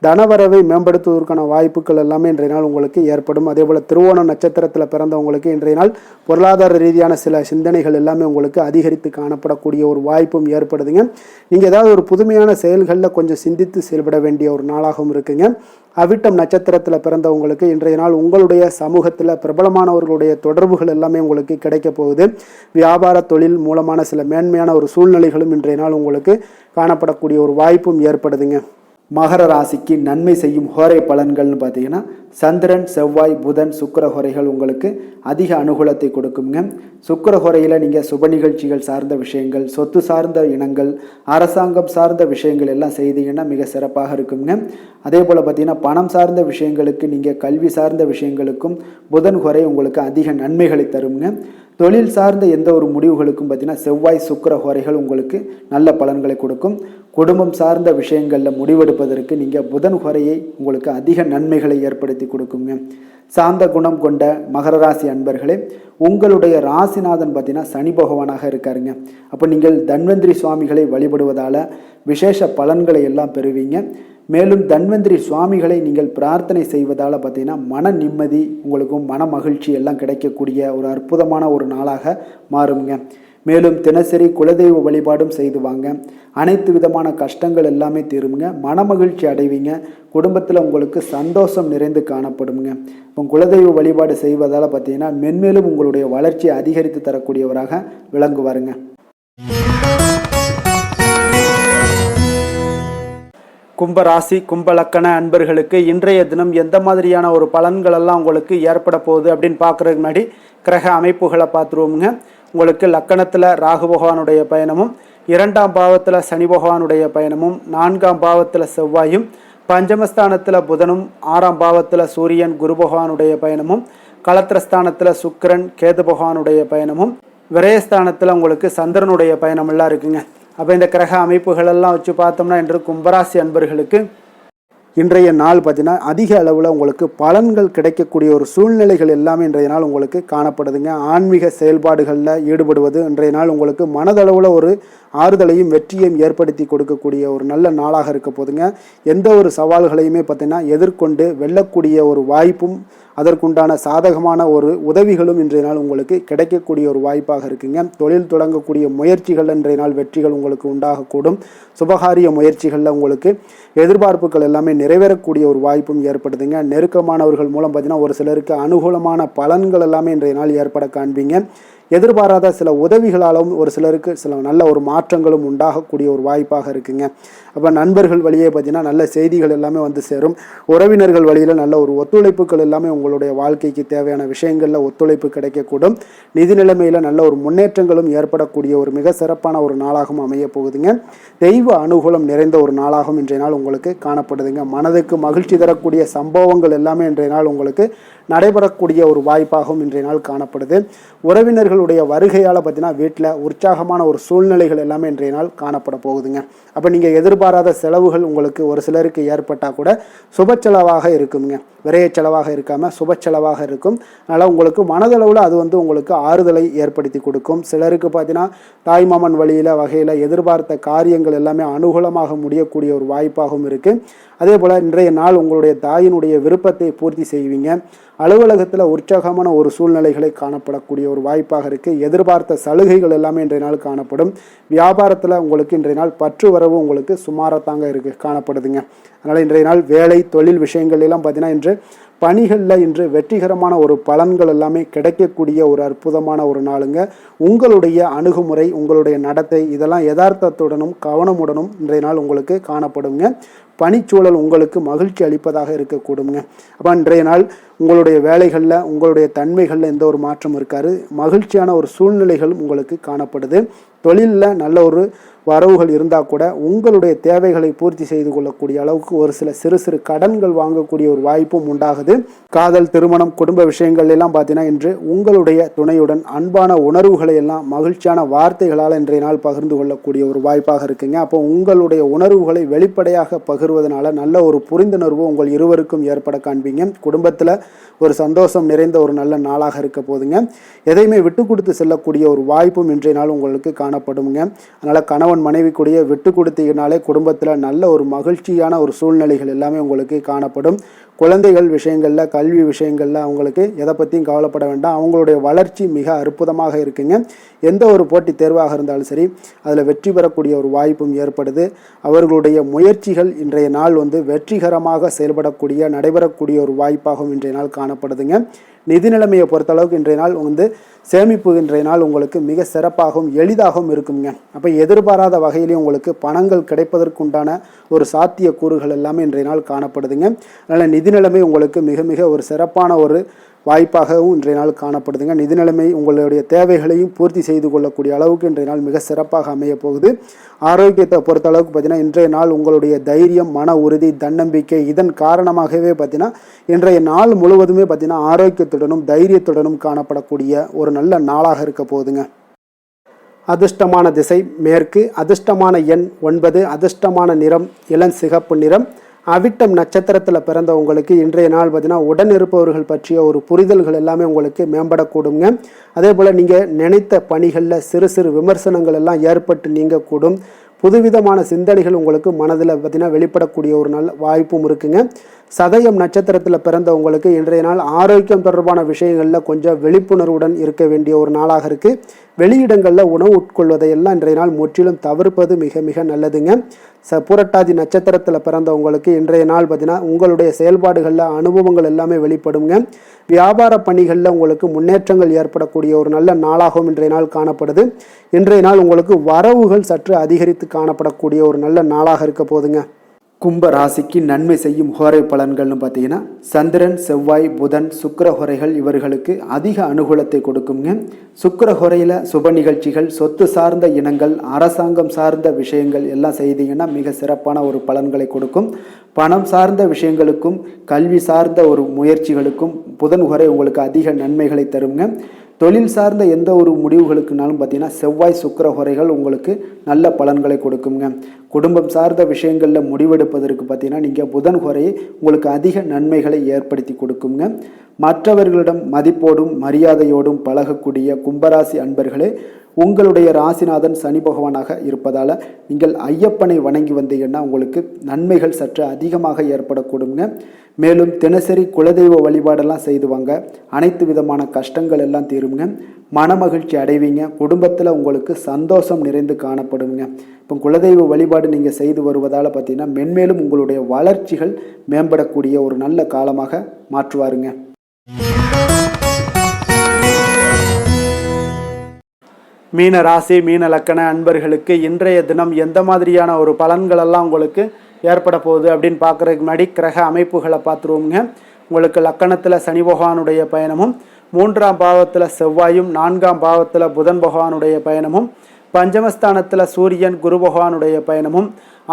தனவரவை மேம்படுத்துவதற்கான வாய்ப்புகள் எல்லாமே இன்றைய நாள் உங்களுக்கு ஏற்படும். அதே போல் திருவோணம் நட்சத்திரத்தில் பிறந்தவங்களுக்கு இன்றைய நாள் பொருளாதார ரீதியான சில சிந்தனைகள் எல்லாமே உங்களுக்கு அதிகரித்து காணப்படக்கூடிய ஒரு வாய்ப்பும் ஏற்படுதுங்க. நீங்கள் ஏதாவது ஒரு புதுமையான செயல்களில் கொஞ்சம் சிந்தித்து செயல்பட வேண்டிய ஒரு நாளாகவும் இருக்குங்க. அவிட்டம் நட்சத்திரத்தில் பிறந்தவங்களுக்கு இன்றைய நாள் உங்களுடைய சமூகத்தில் பிரபலமானவர்களுடைய தொடர்புகள் எல்லாமே உங்களுக்கு கிடைக்க போகுது. வியாபார தொழில் மூலமான சில மேன்மையான ஒரு சூழ்நிலைகளும் இன்றைய நாள் உங்களுக்கு காணப்படக்கூடிய ஒரு வாய்ப்பும் ஏற்படுதுங்க. மகர ராசிக்கு நன்மை செய்யும் ஹோரை பலன்கள்னு பார்த்தீங்கன்னா சந்திரன், செவ்வாய், புதன், சுக்கிர ஹோரைகள் உங்களுக்கு அதிக அனுகூலத்தை கொடுக்குங்க. சுக்கிர ஹோரையில் நீங்கள் சுப நிகழ்ச்சிகள் சார்ந்த விஷயங்கள், சொத்து சார்ந்த இனங்கள், அரசாங்கம் சார்ந்த விஷயங்கள் எல்லாம் செய்தீங்கன்னா மிக சிறப்பாக இருக்குங்க. அதே போல் பார்த்தீங்கன்னா பணம் சார்ந்த விஷயங்களுக்கு, நீங்கள் கல்வி சார்ந்த விஷயங்களுக்கும் புதன் ஹோரை உங்களுக்கு அதிக நன்மைகளை தருங்க. தொழில் சார்ந்த எந்த ஒரு முடிவுகளுக்கும் பார்த்தீங்கன்னா செவ்வாய், சுக்கிர ஹோரைகள் உங்களுக்கு நல்ல பலன்களை கொடுக்கும். குடும்பம் சார்ந்த விஷயங்களில் முடிவெடுப்பதற்கு நீங்கள் புதன் ஹோரையை உங்களுக்கு அதிக நன்மைகளை ஏற்படுத்தி கொடுக்குங்க. சாந்த குணம் கொண்ட மகர ராசி அன்பர்களே, உங்களுடைய ராசிநாதன் பார்த்தீங்கன்னா சனி பகவானாக இருக்காருங்க. அப்போ நீங்கள் தன்வந்திரி சுவாமிகளை வழிபடுவதால் விசேஷ பலன்களை எல்லாம் பெறுவீங்க. மேலும் தன்வந்திரி சுவாமிகளை நீங்கள் பிரார்த்தனை செய்வதால் பார்த்தீங்கன்னா மன நிம்மதி, உங்களுக்கும் மன மகிழ்ச்சி எல்லாம் கிடைக்கக்கூடிய ஒரு அற்புதமான ஒரு நாளாக மாறுங்க. மேலும் தினசரி குலதெய்வ வழிபாடும் செய்து வாங்க. அனைத்து விதமான கஷ்டங்கள் எல்லாமே தீருங்க. மனமகிழ்ச்சி அடைவீங்க. குடும்பத்தில் உங்களுக்கு சந்தோஷம் நிறைந்து காணப்படுங்க. இப்போ குலதெய்வ வழிபாடு செய்வதால் பார்த்தீங்கன்னா மென்மேலும் உங்களுடைய வளர்ச்சியை அதிகரித்து தரக்கூடியவராக விளங்குவாருங்க. கும்பராசி கும்பலக்கண அன்பர்களுக்கு இன்றைய தினம் எந்த மாதிரியான ஒரு பலன்கள் எல்லாம் உங்களுக்கு ஏற்பட போகுது அப்படின்னு பார்க்குறதுக்கு முன்னாடி கிரக அமைப்புகளை பார்த்துருவோமுங்க. உங்களுக்கு லக்கணத்தில் ராகு பகவானுடைய பயணமும், 2ஆம் பாவத்தில் சனி பகவானுடைய பயணமும், 4ஆம் பாவத்தில் செவ்வாயும், பஞ்சமஸ்தானத்தில் புதனும், 6ஆம் பாவத்தில் சூரியன் குரு பகவானுடைய பயணமும், களத்திரஸ்தானத்தில் சுக்கிரன் கேது பகவானுடைய பயணமும், விரயஸ்தானத்தில் உங்களுக்கு சந்திரனுடைய பயணமெல்லாம் இருக்குங்க. அப்போ இந்த கிரக அமைப்புகளெல்லாம் வச்சு பார்த்தோம்னா இன்று கும்பராசி அன்பர்களுக்கு இன்றைய நாள் பார்த்தீங்கன்னா அதிக அளவில் உங்களுக்கு பலன்கள் கிடைக்கக்கூடிய ஒரு சூழ்நிலைகள் எல்லாமே இன்றைய நாள் உங்களுக்கு காணப்படுதுங்க. ஆன்மீக செயல்பாடுகளில் ஈடுபடுவது இன்றைய நாள் உங்களுக்கு மனதளவில் ஒரு ஆறுதலையும் வெற்றியையும் ஏற்படுத்தி கொடுக்கக்கூடிய ஒரு நல்ல நாளாக இருக்க போதுங்க. எந்த ஒரு சவால்களையுமே பார்த்தீங்கன்னா எதிர்கொண்டு வெல்லக்கூடிய ஒரு வாய்ப்பும் அதற்குண்டான சாதகமான ஒரு உதவிகளும் இன்றைய நாள் உங்களுக்கு கிடைக்கக்கூடிய ஒரு வாய்ப்பாக இருக்குங்க. தொழில் தொடங்கக்கூடிய முயற்சிகள் இன்றைய நாள் வெற்றிகள் உங்களுக்கு உண்டாகக்கூடும். சுபகாரிய முயற்சிகளில் உங்களுக்கு எதிர்பார்ப்புகள் எல்லாமே நிறைவேறக்கூடிய ஒரு வாய்ப்பும் ஏற்படுதுங்க. நெருக்கமானவர்கள் மூலம் பார்த்தீங்கன்னா ஒரு சிலருக்கு அனுகூலமான பலன்கள் எல்லாமே இன்றைய நாள் ஏற்பட காண்பீங்க. எதிர்பாராத சில உதவிகளாலும் ஒரு சிலருக்கு சில நல்ல ஒரு மாற்றங்களும் உண்டாகக்கூடிய ஒரு வாய்ப்பாக இருக்குங்க. அப்போ நண்பர்கள் வழியே பார்த்தீங்கன்னா நல்ல செய்திகள் எல்லாமே வந்து சேரும். உறவினர்கள் வழியில் நல்ல ஒரு ஒத்துழைப்புகள் எல்லாமே உங்களுடைய வாழ்க்கைக்கு தேவையான விஷயங்களில் ஒத்துழைப்பு கிடைக்கக்கூடும். நிதி நிலைமையில் நல்ல ஒரு முன்னேற்றங்களும் ஏற்படக்கூடிய ஒரு மிக சிறப்பான ஒரு நாளாகவும் அமைய போகுதுங்க. தெய்வ அனுகூலம் நிறைந்த ஒரு நாளாகவும் இன்றைய நாள் உங்களுக்கு காணப்படுதுங்க. மனதுக்கு மகிழ்ச்சி தரக்கூடிய சம்பவங்கள் எல்லாமே இன்றைய நாள் உங்களுக்கு நடைபெறக்கூடிய ஒரு வாய்ப்பாகவும் இன்றைய நாள் காணப்படுது. உறவினர்களுடைய வருகையால் பார்த்தீங்கன்னா வீட்டில் உற்சாகமான ஒரு சூழ்நிலைகள் எல்லாமே இன்றைய நாள் காணப்பட போகுதுங்க. அப்போ நீங்கள் எதிர்பாராத செலவுகள் உங்களுக்கு ஒரு சிலருக்கு ஏற்பட்டால் கூட சுப செலவாக இருக்குங்க. விரைய செலவாக இருக்காமல் சுப செலவாக இருக்கும். அதனால் உங்களுக்கு மனதளவில் அது வந்து உங்களுக்கு ஆறுதலை ஏற்படுத்தி கொடுக்கும். சிலருக்கு பார்த்தீங்கன்னா தாய்மாமன் வழியில் வகையில் எதிர்பார்த்த காரியங்கள் எல்லாமே அனுகூலமாக முடியக்கூடிய ஒரு வாய்ப்பாகவும் இருக்குது. அதே போல் இன்றைய நாள் உங்களுடைய தாயினுடைய விருப்பத்தை பூர்த்தி செய்வீங்க. அலுவலகத்தில் உற்சாகமான ஒரு சூழ்நிலைகளை காணப்படக்கூடிய ஒரு வாய்ப்பாக இருக்குது. எதிர்பார்த்த சலுகைகள் எல்லாமே இன்றைய நாள் காணப்படும். வியாபாரத்தில் உங்களுக்கு இன்றைய நாள் பற்று வரவு உங்களுக்கு சுமாரத்தாங்க இருக்குது காணப்படுதுங்க. அதனால் இன்றைய நாள் வேலை தொழில் விஷயங்கள் எல்லாம் பார்த்தீங்கன்னா இன்று பணிகளில் இன்று வெற்றிகரமான ஒரு பலன்கள் எல்லாமே கிடைக்கக்கூடிய ஒரு அற்புதமான ஒரு நாளுங்க. உங்களுடைய அணுகுமுறை உங்களுடைய நடத்தை இதெல்லாம் யதார்த்தத்துடனும் கவனமுடனும் இன்றைய நாள் உங்களுக்கு காணப்படுங்க. பணிச்சூழல் உங்களுக்கு மகிழ்ச்சி அளிப்பதாக இருக்கக்கூடுங்க. அப்போ இன்றைய நாள் உங்களுடைய வேலைகளில் உங்களுடைய தன்மைகளில் எந்த ஒரு மாற்றம் இருக்காது. மகிழ்ச்சியான ஒரு சூழ்நிலைகளும் உங்களுக்கு காணப்படுது. தொழிலில் நல்ல ஒரு வரவுகள் இருந்தால் கூட உங்களுடைய தேவைகளை பூர்த்தி செய்து கொள்ளக்கூடிய அளவுக்கு ஒரு சில சிறு சிறு கடன்கள் வாங்கக்கூடிய ஒரு வாய்ப்பும் உண்டாகுது. காதல் திருமணம் குடும்ப விஷயங்கள் எல்லாம் பார்த்தீங்கன்னா இன்று உங்களுடைய துணையுடன் அன்பான உணர்வுகளை எல்லாம் மகிழ்ச்சியான வார்த்தைகளால் இன்றைய நாள் பகிர்ந்து கொள்ளக்கூடிய ஒரு வாய்ப்பாக இருக்குங்க. அப்போ உங்களுடைய உணர்வுகளை வெளிப்படையாக பகிர்வதனால நல்ல ஒரு புரிந்துணர்வு உங்கள் இருவருக்கும் ஏற்பட காண்பீங்க. குடும்பத்தில் ஒரு சந்தோஷம் நிறைந்த ஒரு நல்ல நாளாக இருக்க போதுங்க. எதையுமே விட்டு கொடுத்து செல்லக்கூடிய ஒரு வாய்ப்பும் இன்றைய நாள் உங்களுக்கு காணப்படுங்க. அதனால் கணவன் மனைவி கூடிய விட்டு கொடுத்தீங்கனாலே குடும்பத்தில் நல்ல ஒரு மகிழ்ச்சியான ஒரு சூழ்நிலைகள் எல்லாமே உங்களுக்கு காணப்படும். குழந்தைகள் விஷயங்களில் கல்வி விஷயங்களில் அவங்களுக்கு எதை பற்றியும் கவலைப்பட வேண்டாம். அவங்களுடைய வளர்ச்சி மிக அற்புதமாக இருக்குங்க. எந்த ஒரு போட்டித் தேர்வாக இருந்தாலும் சரி அதில் வெற்றி பெறக்கூடிய ஒரு வாய்ப்பும் ஏற்படுது. அவர்களுடைய முயற்சிகள் இன்றைய நாள் வந்து வெற்றிகரமாக செயல்படக்கூடிய நடைபெறக்கூடிய ஒரு வாய்ப்பாகவும் இன்றைய நாள் காணப்படுதுங்க. நிதி நிலைமையை பொறுத்தளவுக்கு இன்றைய நாள் வந்து சேமிப்பு இன்றைய நாள் உங்களுக்கு மிக சிறப்பாகவும் எளிதாகவும் இருக்குங்க. அப்போ எதிர்பாராத வகையிலேயே உங்களுக்கு பணங்கள் கிடைப்பதற்குண்டான ஒரு சாத்திய கூறுகள் எல்லாமே இன்றைய நாள் காணப்படுதுங்க. அதனால் நிதி நிலைமை உங்களுக்கு மிக மிக ஒரு சிறப்பான ஒரு வாய்ப்பாகவும் இன்றைய நாள் காணப்படுதுங்க. நிதி நிலைமை உங்களுடைய தேவைகளையும் பூர்த்தி செய்து கொள்ளக்கூடிய அளவுக்கு இன்றைய நாள் மிக சிறப்பாக அமைய போகுது. ஆரோக்கியத்தை பொறுத்த அளவுக்கு பார்த்தீங்கன்னா இன்றைய நாள் உங்களுடைய தைரியம் மன உறுதி தன்னம்பிக்கை இதன் காரணமாகவே பார்த்தீங்கன்னா இன்றைய நாள் முழுவதுமே பார்த்தீங்கன்னா ஆரோக்கியத்துடனும் தைரியத்துடனும் காணப்படக்கூடிய ஒரு நல்ல நாளாக இருக்க போகுதுங்க. அதிர்ஷ்டமான திசை மேற்கு, அதிர்ஷ்டமான எண் 9, அதிர்ஷ்டமான நிறம் இளம் சிகப்பு நிறம். அவிட்டம் நட்சத்திரத்தில் பிறந்தவங்களுக்கு இன்றைய நாள் பார்த்தீங்கன்னா உடன் இருப்பவர்கள் பற்றிய ஒரு புரிதல்கள் எல்லாமே உங்களுக்கு மேம்படக்கூடுங்க. அதே போல் நீங்கள் நினைத்த பணிகளில் சிறு சிறு விமர்சனங்கள் எல்லாம் ஏற்பட்டு நீங்கக்கூடும். புதுவிதமான சிந்தனைகள் உங்களுக்கு மனதில் பார்த்தீங்கன்னா வெளிப்படக்கூடிய ஒரு நல்ல வாய்ப்பும் இருக்குங்க. சதயம் நட்சத்திரத்தில் பிறந்தவங்களுக்கு இன்றைய நாள் ஆரோக்கியம் தொடர்பான விஷயங்களில் கொஞ்சம் விழிப்புணர்வுடன் இருக்க வேண்டிய ஒரு நாளாக இருக்குது. வெளியிடங்களில் உணவு உட்கொள்வதையெல்லாம் இன்றைய நாள் முற்றிலும் தவிர்ப்பது மிக மிக நல்லதுங்க. புரட்டாதி நட்சத்திரத்தில் பிறந்தவங்களுக்கு இன்றைய நாள் பார்த்தீங்கன்னா உங்களுடைய செயல்பாடுகளில் அனுபவங்கள் எல்லாமே வெளிப்படுங்க. வியாபார பணிகளில் உங்களுக்கு முன்னேற்றங்கள் ஏற்படக்கூடிய ஒரு நல்ல நாளாகவும் இன்றைய நாள் காணப்படுது. இன்றைய நாள் உங்களுக்கு வரவுகள் சற்று அதிகரித்து காணப்படக்கூடிய ஒரு நல்ல நாளாக இருக்க போதுங்க. கும்ப ராசிக்கு நன்மை செய்யும் ஹோரை பலன்கள்னு பார்த்தீங்கன்னா சந்திரன் செவ்வாய் புதன் சுக்கிர ஹோரைகள் இவர்களுக்கு அதிக அனுகூலத்தை கொடுக்குங்க. சுக்கிர ஹோரையில் சுப நிகழ்ச்சிகள் சொத்து சார்ந்த இனங்கள் அரசாங்கம் சார்ந்த விஷயங்கள் எல்லாம் செய்தீங்கன்னா மிக சிறப்பான ஒரு பலன்களை கொடுக்கும். பணம் சார்ந்த விஷயங்களுக்கும் கல்வி சார்ந்த ஒரு முயற்சிகளுக்கும் புதன் ஹோரை உங்களுக்கு அதிக நன்மைகளை தருங்க. தொழில் சார்ந்த எந்த ஒரு முடிவுகளுக்குனாலும் பார்த்தீங்கன்னா செவ்வாய் சுக்கிர ஹோரைகள் உங்களுக்கு நல்ல பலன்களை கொடுக்குங்க. குடும்பம் சார்ந்த விஷயங்களில் முடிவெடுப்பதற்கு பார்த்தீங்கன்னா நீங்கள் புதன் ஹோரையை உங்களுக்கு அதிக நன்மைகளை ஏற்படுத்தி கொடுக்குங்க. மற்றவர்களிடம் மதிப்போடும் மரியாதையோடும் பழகக்கூடிய கும்பராசி அன்பர்களே உங்களுடைய ராசிநாதன் சனி பகவானாக இருப்பதால் நீங்கள் ஐயப்பனை வணங்கி வந்தீங்கன்னா உங்களுக்கு நன்மைகள் சற்று அதிகமாக ஏற்படக்கூடுங்க. மேலும் தினசரி குலதெய்வ வழிபாடெல்லாம் செய்து வாங்க, அனைத்து விதமான கஷ்டங்கள் எல்லாம் தீருங்க, மனமகிழ்ச்சி அடைவீங்க, குடும்பத்தில் உங்களுக்கு சந்தோஷம் நிறைந்து காணப்படுங்க. இப்போ குலதெய்வ வழிபாடு நீங்கள் செய்து வருவதால் பார்த்தீங்கன்னா மென்மேலும் உங்களுடைய வளர்ச்சிகள் மேம்படக்கூடிய ஒரு நல்ல காலமாக மாற்றுவாருங்க. மீன ராசி மீன லக்கண அன்பர்களுக்கு இன்றைய தினம் எந்த மாதிரியான ஒரு பலன்களெல்லாம் உங்களுக்கு ஏற்பட போகுது அப்படின்னு பார்க்குறதுக்கு முன்னாடி கிரக அமைப்புகளை பார்த்துருவோங்க. உங்களுக்கு லக்கணத்தில் சனி பகவானுடைய பயணமும், 3ஆம் பாவத்தில் செவ்வாயும், 4ஆம் பாவத்தில் புதன் பகவானுடைய பயணமும், பஞ்சமஸ்தானத்தில் சூரியன் குரு பகவானுடைய பயணமும்,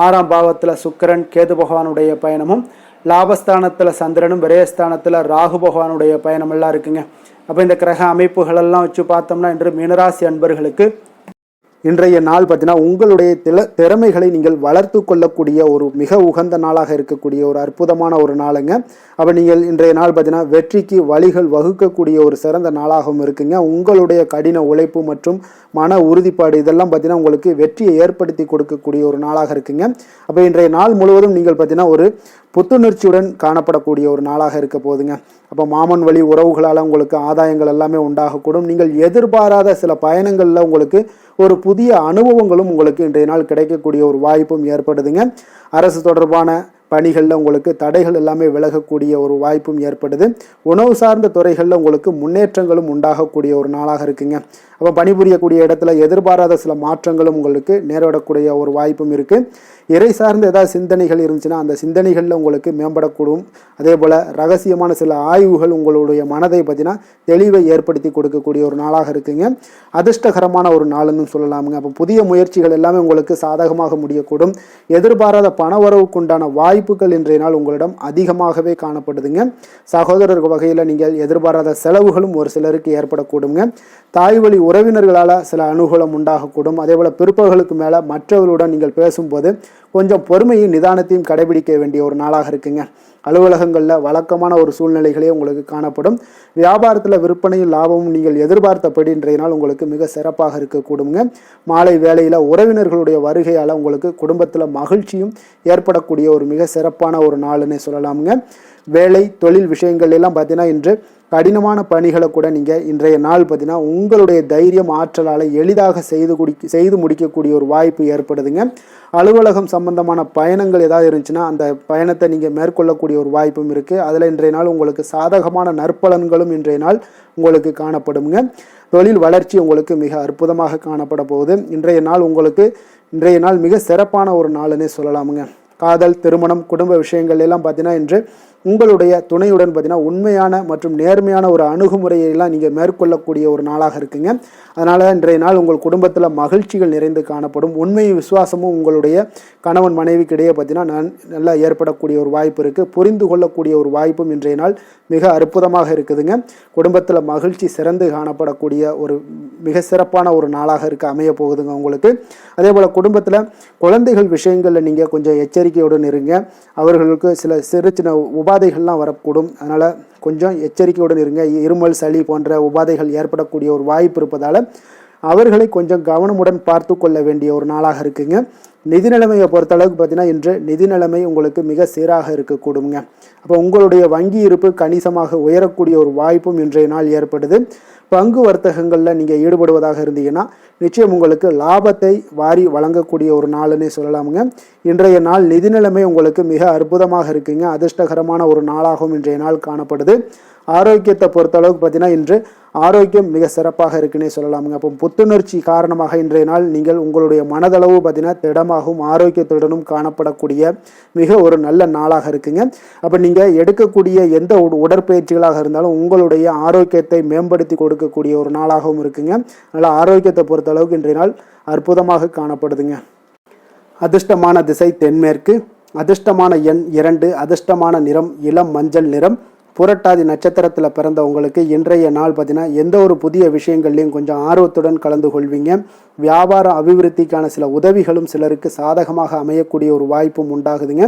6ஆம் பாவத்தில் சுக்கிரன் கேது பகவானுடைய பயணமும், லாபஸ்தானத்தில் சந்திரனும், விரயஸ்தானத்தில் ராகு பகவானுடைய பயணமெல்லாம் இருக்குங்க. அப்போ இந்த கிரக அமைப்புகளெல்லாம் வச்சு பார்த்தோம்னா இன்று மீனராசி அன்பர்களுக்கு இன்றைய நாள் பார்த்தீங்கன்னா உங்களுடைய திறமைகளை நீங்கள் வளர்த்து கொள்ளக்கூடிய ஒரு மிக உகந்த நாளாக இருக்கக்கூடிய ஒரு அற்புதமான ஒரு நாளுங்க. அப்போ நீங்கள் இன்றைய நாள் பார்த்தீங்கன்னா வெற்றிக்கு வழிகள் வகுக்கக்கூடிய ஒரு சிறந்த நாளாகவும் இருக்குங்க. உங்களுடைய கடின உழைப்பு மற்றும் மன உறுதிப்பாடு இதெல்லாம் பார்த்தீங்கன்னா உங்களுக்கு வெற்றியை ஏற்படுத்தி கொடுக்கக்கூடிய ஒரு நாளாக இருக்குங்க. அப்போ இன்றைய நாள் முழுவதும் நீங்கள் பார்த்தீங்கன்னா ஒரு புத்துணர்ச்சியுடன் காணப்படக்கூடிய ஒரு நாளாக இருக்க போகுதுங்க. அப்போ மாமன் வழி உறவுகளால் உங்களுக்கு ஆதாயங்கள் எல்லாமே உண்டாகக்கூடும். நீங்கள் எதிர்பாராத சில பயணங்களில் உங்களுக்கு ஒரு புதிய அனுபவங்களும் உங்களுக்கு இன்றைய நாள் கிடைக்கக்கூடிய ஒரு வாய்ப்பும் ஏற்படுதுங்க. அரசு தொடர்பான பணிகளில் உங்களுக்கு தடைகள் எல்லாமே விலகக்கூடிய ஒரு வாய்ப்பும் ஏற்படுது. உணவு சார்ந்த துறைகளில் உங்களுக்கு முன்னேற்றங்களும் உண்டாகக்கூடிய ஒரு நாளாக இருக்குங்க. அப்போ பணிபுரியக்கூடிய இடத்துல எதிர்பாராத சில மாற்றங்களும் உங்களுக்கு நேரிடக்கூடிய ஒரு வாய்ப்பும் இருக்குது. இறை சார்ந்த ஏதாவது சிந்தனைகள் இருந்துச்சுன்னா அந்த சிந்தனைகளில் உங்களுக்கு மேம்படக்கூடும். அதே போல் ரகசியமான சில ஆய்வுகள் உங்களுடைய மனதை பார்த்தீங்கன்னா தெளிவை ஏற்படுத்தி கொடுக்கக்கூடிய ஒரு நாளாக இருக்குங்க. அதிர்ஷ்டகரமான ஒரு நாளுன்னு சொல்லலாமுங்க. அப்போ புதிய முயற்சிகள் எல்லாமே உங்களுக்கு சாதகமாக முடியக்கூடும். எதிர்பாராத பணவரவுக்குண்டான வாய்ப்புகள் இன்றைய நாள் உங்களிடம் அதிகமாகவே காணப்படுதுங்க. சகோதரர் வகையில் நீங்கள் எதிர்பாராத செலவுகளும் ஒரு சிலருக்கு ஏற்படக்கூடுங்க. தாய் வழி உறவினர்களால் சில அனுகூலம் உண்டாகக்கூடும். அதே போல் பிற்பகலுக்கு மேலே மற்றவர்களுடன் நீங்கள் பேசும்போது கொஞ்சம் பொறுமையும் நிதானத்தையும் கடைபிடிக்க வேண்டிய ஒரு நாளாக இருக்குங்க. அலுவலகங்களில் வழக்கமான ஒரு சூழ்நிலைகளே உங்களுக்கு காணப்படும். வியாபாரத்தில் விற்பனையும் லாபமும் நீங்கள் எதிர்பார்த்தபடி இன்றைய நாள் உங்களுக்கு மிக சிறப்பாக இருக்கக்கூடுங்க. மாலை வேளையில் உறவினர்களுடைய வருகையால் உங்களுக்கு குடும்பத்தில் மகிழ்ச்சியும் ஏற்படக்கூடிய ஒரு மிக சிறப்பான ஒரு நாளுன்னே சொல்லலாமுங்க. வேலை தொழில் விஷயங்கள் எல்லாம் பார்த்தீங்கன்னா இன்று கடினமான பணிகளை கூட நீங்கள் இன்றைய நாள் பார்த்தீங்கன்னா உங்களுடைய தைரியம் ஆற்றலால் எளிதாக செய்து முடிக்கக்கூடிய ஒரு வாய்ப்பு ஏற்படுதுங்க. அலுவலகம் சம்பந்தமான பயணங்கள் ஏதாவது இருந்துச்சுன்னா அந்த பயணத்தை நீங்கள் மேற்கொள்ளக்கூடிய ஒரு வாய்ப்பும் இருக்குது. அதில் இன்றைய நாள் உங்களுக்கு சாதகமான நற்பலன்களும் இன்றைய நாள் உங்களுக்கு காணப்படுங்க. தொழில் வளர்ச்சி உங்களுக்கு மிக அற்புதமாக காணப்பட போகுது. இன்றைய நாள் மிக சிறப்பான ஒரு நாளுன்னே சொல்லலாமுங்க. காதல், திருமணம், குடும்ப விஷயங்கள் எல்லாம் பார்த்தீங்கன்னா இன்று உங்களுடைய துணையுடன் பார்த்தீங்கன்னா உண்மையான மற்றும் நேர்மையான ஒரு அணுகுமுறையெல்லாம் நீங்கள் மேற்கொள்ளக்கூடிய ஒரு நாளாக இருக்குங்க. அதனால் இன்றைய நாள் உங்கள் குடும்பத்தில் மகிழ்ச்சிகள் நிறைந்து காணப்படும். உண்மை விசுவாசமும் உங்களுடைய கணவன் மனைவிக்கிடையே பார்த்தீங்கன்னா நல்லா ஏற்படக்கூடிய ஒரு வாய்ப்பு இருக்குது. புரிந்து கொள்ளக்கூடிய ஒரு வாய்ப்பும் இன்றைய நாள் மிக அற்புதமாக இருக்குதுங்க. குடும்பத்தில் மகிழ்ச்சி சிறந்து காணப்படக்கூடிய ஒரு மிக சிறப்பான ஒரு நாளாக அமைய போகுதுங்க உங்களுக்கு. அதே போல் குடும்பத்தில் குழந்தைகள் விஷயங்களில் நீங்கள் கொஞ்சம் எச்சரிக்கையுடன் இருங்க. அவர்களுக்கு சில சிறு சின்ன உபாதைகள்லாம் வரக்கூடும். அதனால் கொஞ்சம் எச்சரிக்கையுடன் இருங்க. இருமல், சளி போன்ற உபாதைகள் ஏற்படக்கூடிய ஒரு வாய்ப்பு இருப்பதால் அவர்களை கொஞ்சம் கவனமுடன் பார்த்து கொள்ள வேண்டிய ஒரு நாளாக இருக்குங்க. நிதி நிலைமையை பொறுத்தளவுக்கு பார்த்தீங்கன்னா இன்று நிதி நிலைமை உங்களுக்கு மிக சீராக இருக்கக்கூடுங்க. அப்போ உங்களுடைய வங்கி இருப்பு கணிசமாக உயரக்கூடிய ஒரு வாய்ப்பும் இன்றைய நாள் ஏற்படுது. பங்கு வர்த்தகங்களில் நீங்கள் ஈடுபடுவதாக இருந்தீங்கன்னா நிச்சயம் உங்களுக்கு லாபத்தை வாரி வழங்கக்கூடிய ஒரு நாளுன்னே சொல்லலாமுங்க. இன்றைய நாள் நிதி நிலைமை உங்களுக்கு மிக அற்புதமாக இருக்குங்க. அதிர்ஷ்டகரமான ஒரு நாளாகவும் இன்றைய நாள் காணப்படுது. ஆரோக்கியத்தை பொறுத்தளவுக்கு பார்த்தீங்கன்னா இன்று ஆரோக்கியம் மிக சிறப்பாக இருக்குன்னே சொல்லலாமுங்க. அப்போ புத்துணர்ச்சி காரணமாக இன்றைய நாள் நீங்கள் உங்களுடைய மனதளவு பார்த்தீங்கன்னா திடமாகவும் ஆரோக்கியத்துடனும் காணப்படக்கூடிய மிக ஒரு நல்ல நாளாக இருக்குங்க. அப்போ நீங்கள் எடுக்கக்கூடிய எந்த உடற்பயிற்சிகளாக இருந்தாலும் உங்களுடைய ஆரோக்கியத்தை மேம்படுத்தி கொடுக்கக்கூடிய ஒரு நாளாகவும் இருக்குங்க. அதனால் ஆரோக்கியத்தை பொறுத்தளவுக்கு இன்றைய நாள் அற்புதமாக காணப்படுதுங்க. அதிர்ஷ்டமான திசை தென்மேற்கு, அதிர்ஷ்டமான எண் 2, அதிர்ஷ்டமான நிறம் இளம் மஞ்சள் நிறம், புரட்டாதி நட்சத்திரத்தில் பிறந்தவங்களுக்கு இன்றைய நாள் பார்த்தீங்கன்னா எந்த ஒரு புதிய விஷயங்கள்லையும் கொஞ்சம் ஆர்வத்துடன் கலந்து கொள்வீங்க. வியாபார அபிவிருத்திக்கான சில உதவிகளும் சிலருக்கு சாதகமாக அமையக்கூடிய ஒரு வாய்ப்பும் உண்டாகுதுங்க.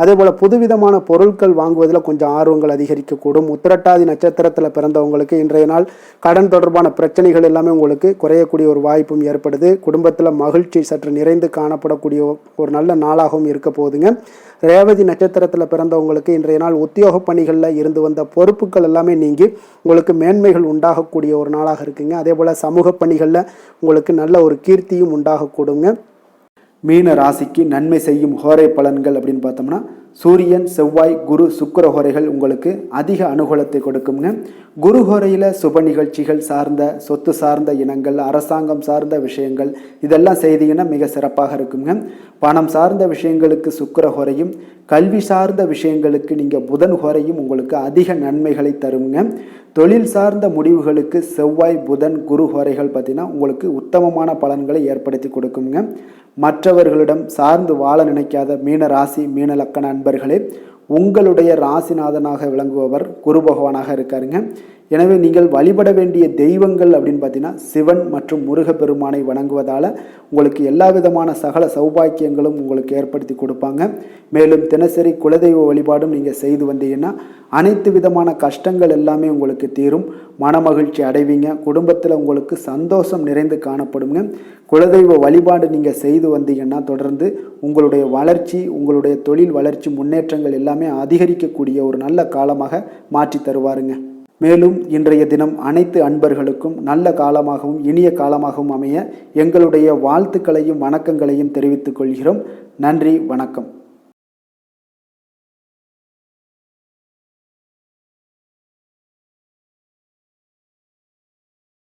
அதே போல் புதுவிதமான பொருட்கள் வாங்குவதில் கொஞ்சம் ஆர்வங்கள் அதிகரிக்கக்கூடும். உத்திரட்டாதி நட்சத்திரத்தில் பிறந்தவங்களுக்கு இன்றைய நாள் கடன் தொடர்பான பிரச்சனைகள் எல்லாமே உங்களுக்கு குறையக்கூடிய ஒரு வாய்ப்பும் ஏற்படுது. குடும்பத்தில் மகிழ்ச்சி சற்று நிறைந்து காணப்படக்கூடிய ஒரு நல்ல நாளாகவும் இருக்க போகுதுங்க. ரேவதி நட்சத்திரத்தில் பிறந்தவங்களுக்கு இன்றைய நாள் உத்தியோக பணிகளில் இருந்து வந்த பொறுப்புகள் எல்லாமே நீங்கி உங்களுக்கு மேன்மைகள் உண்டாகக்கூடிய ஒரு நாளாக இருக்குங்க. அதே போல் சமூக பணிகளில் உங்களுக்கு நல்ல ஒரு கீர்த்தியும் உண்டாகக்கூடுங்க. மீன ராசிக்கு நன்மை செய்யும் ஹோரை பலன்கள் அப்படின்னு பார்த்தோம்னா சூரியன், செவ்வாய், குரு, சுக்கிர ஹோரைகள் உங்களுக்கு அதிக அனுகூலத்தை கொடுக்குங்க. குரு ஹோரையில் சுப நிகழ்ச்சிகள் சார்ந்த, சொத்து சார்ந்த இனங்கள், அரசாங்கம் சார்ந்த விஷயங்கள் இதெல்லாம் செய்தீங்கன்னா மிக சிறப்பாக இருக்குங்க. பணம் சார்ந்த விஷயங்களுக்கு சுக்கிர ஹோரையும், கல்வி சார்ந்த விஷயங்களுக்கு நீங்கள் புதன் ஹோரையும் உங்களுக்கு அதிக நன்மைகளை தருங்க. தொழில் சார்ந்த முடிவுகளுக்கு செவ்வாய், புதன், குரு ஹோரைகள் பார்த்தீங்கன்னா உங்களுக்கு உத்தமமான பலன்களை ஏற்படுத்தி கொடுக்குங்க. மற்றவர்களிடம் சார்ந்து வாழ நினைக்காத மீன ராசி, மீன லக்கண அன்பர்களே, உங்களுடைய ராசிநாதனாக விளங்குபவர் குரு பகவானாக இருக்காருங்க. எனவே நீங்கள் வழிபட வேண்டிய தெய்வங்கள் அப்படின்னு பார்த்தீங்கன்னா சிவன் மற்றும் முருகப்பெருமானை வணங்குவதால் உங்களுக்கு எல்லா விதமான சகல சௌபாக்கியங்களும் உங்களுக்கு ஏற்படுத்தி கொடுப்பாங்க. மேலும் தினசரி குலதெய்வ வழிபாடும் நீங்கள் செய்து வந்தீங்கன்னா அனைத்து விதமான கஷ்டங்கள் எல்லாமே உங்களுக்கு தீரும். மனமகிழ்ச்சி அடைவீங்க. குடும்பத்தில் உங்களுக்கு சந்தோஷம் நிறைந்து காணப்படுங்க. குலதெய்வ வழிபாடு நீங்கள் செய்து வந்தீங்கன்னா தொடர்ந்து உங்களுடைய வளர்ச்சி, உங்களுடைய தொழில் வளர்ச்சி, முன்னேற்றங்கள் எல்லாமே அதிகரிக்கக்கூடிய ஒரு நல்ல காலமாக மாற்றி தருவாருங்க. மேலும் இன்றைய தினம் அனைத்து அன்பர்களுக்கும் நல்ல காலமாகவும் இனிய காலமாகவும் அமைய எங்களுடைய வாழ்த்துக்களையும் வணக்கங்களையும் தெரிவித்துக் கொள்கிறோம். நன்றி, வணக்கம்.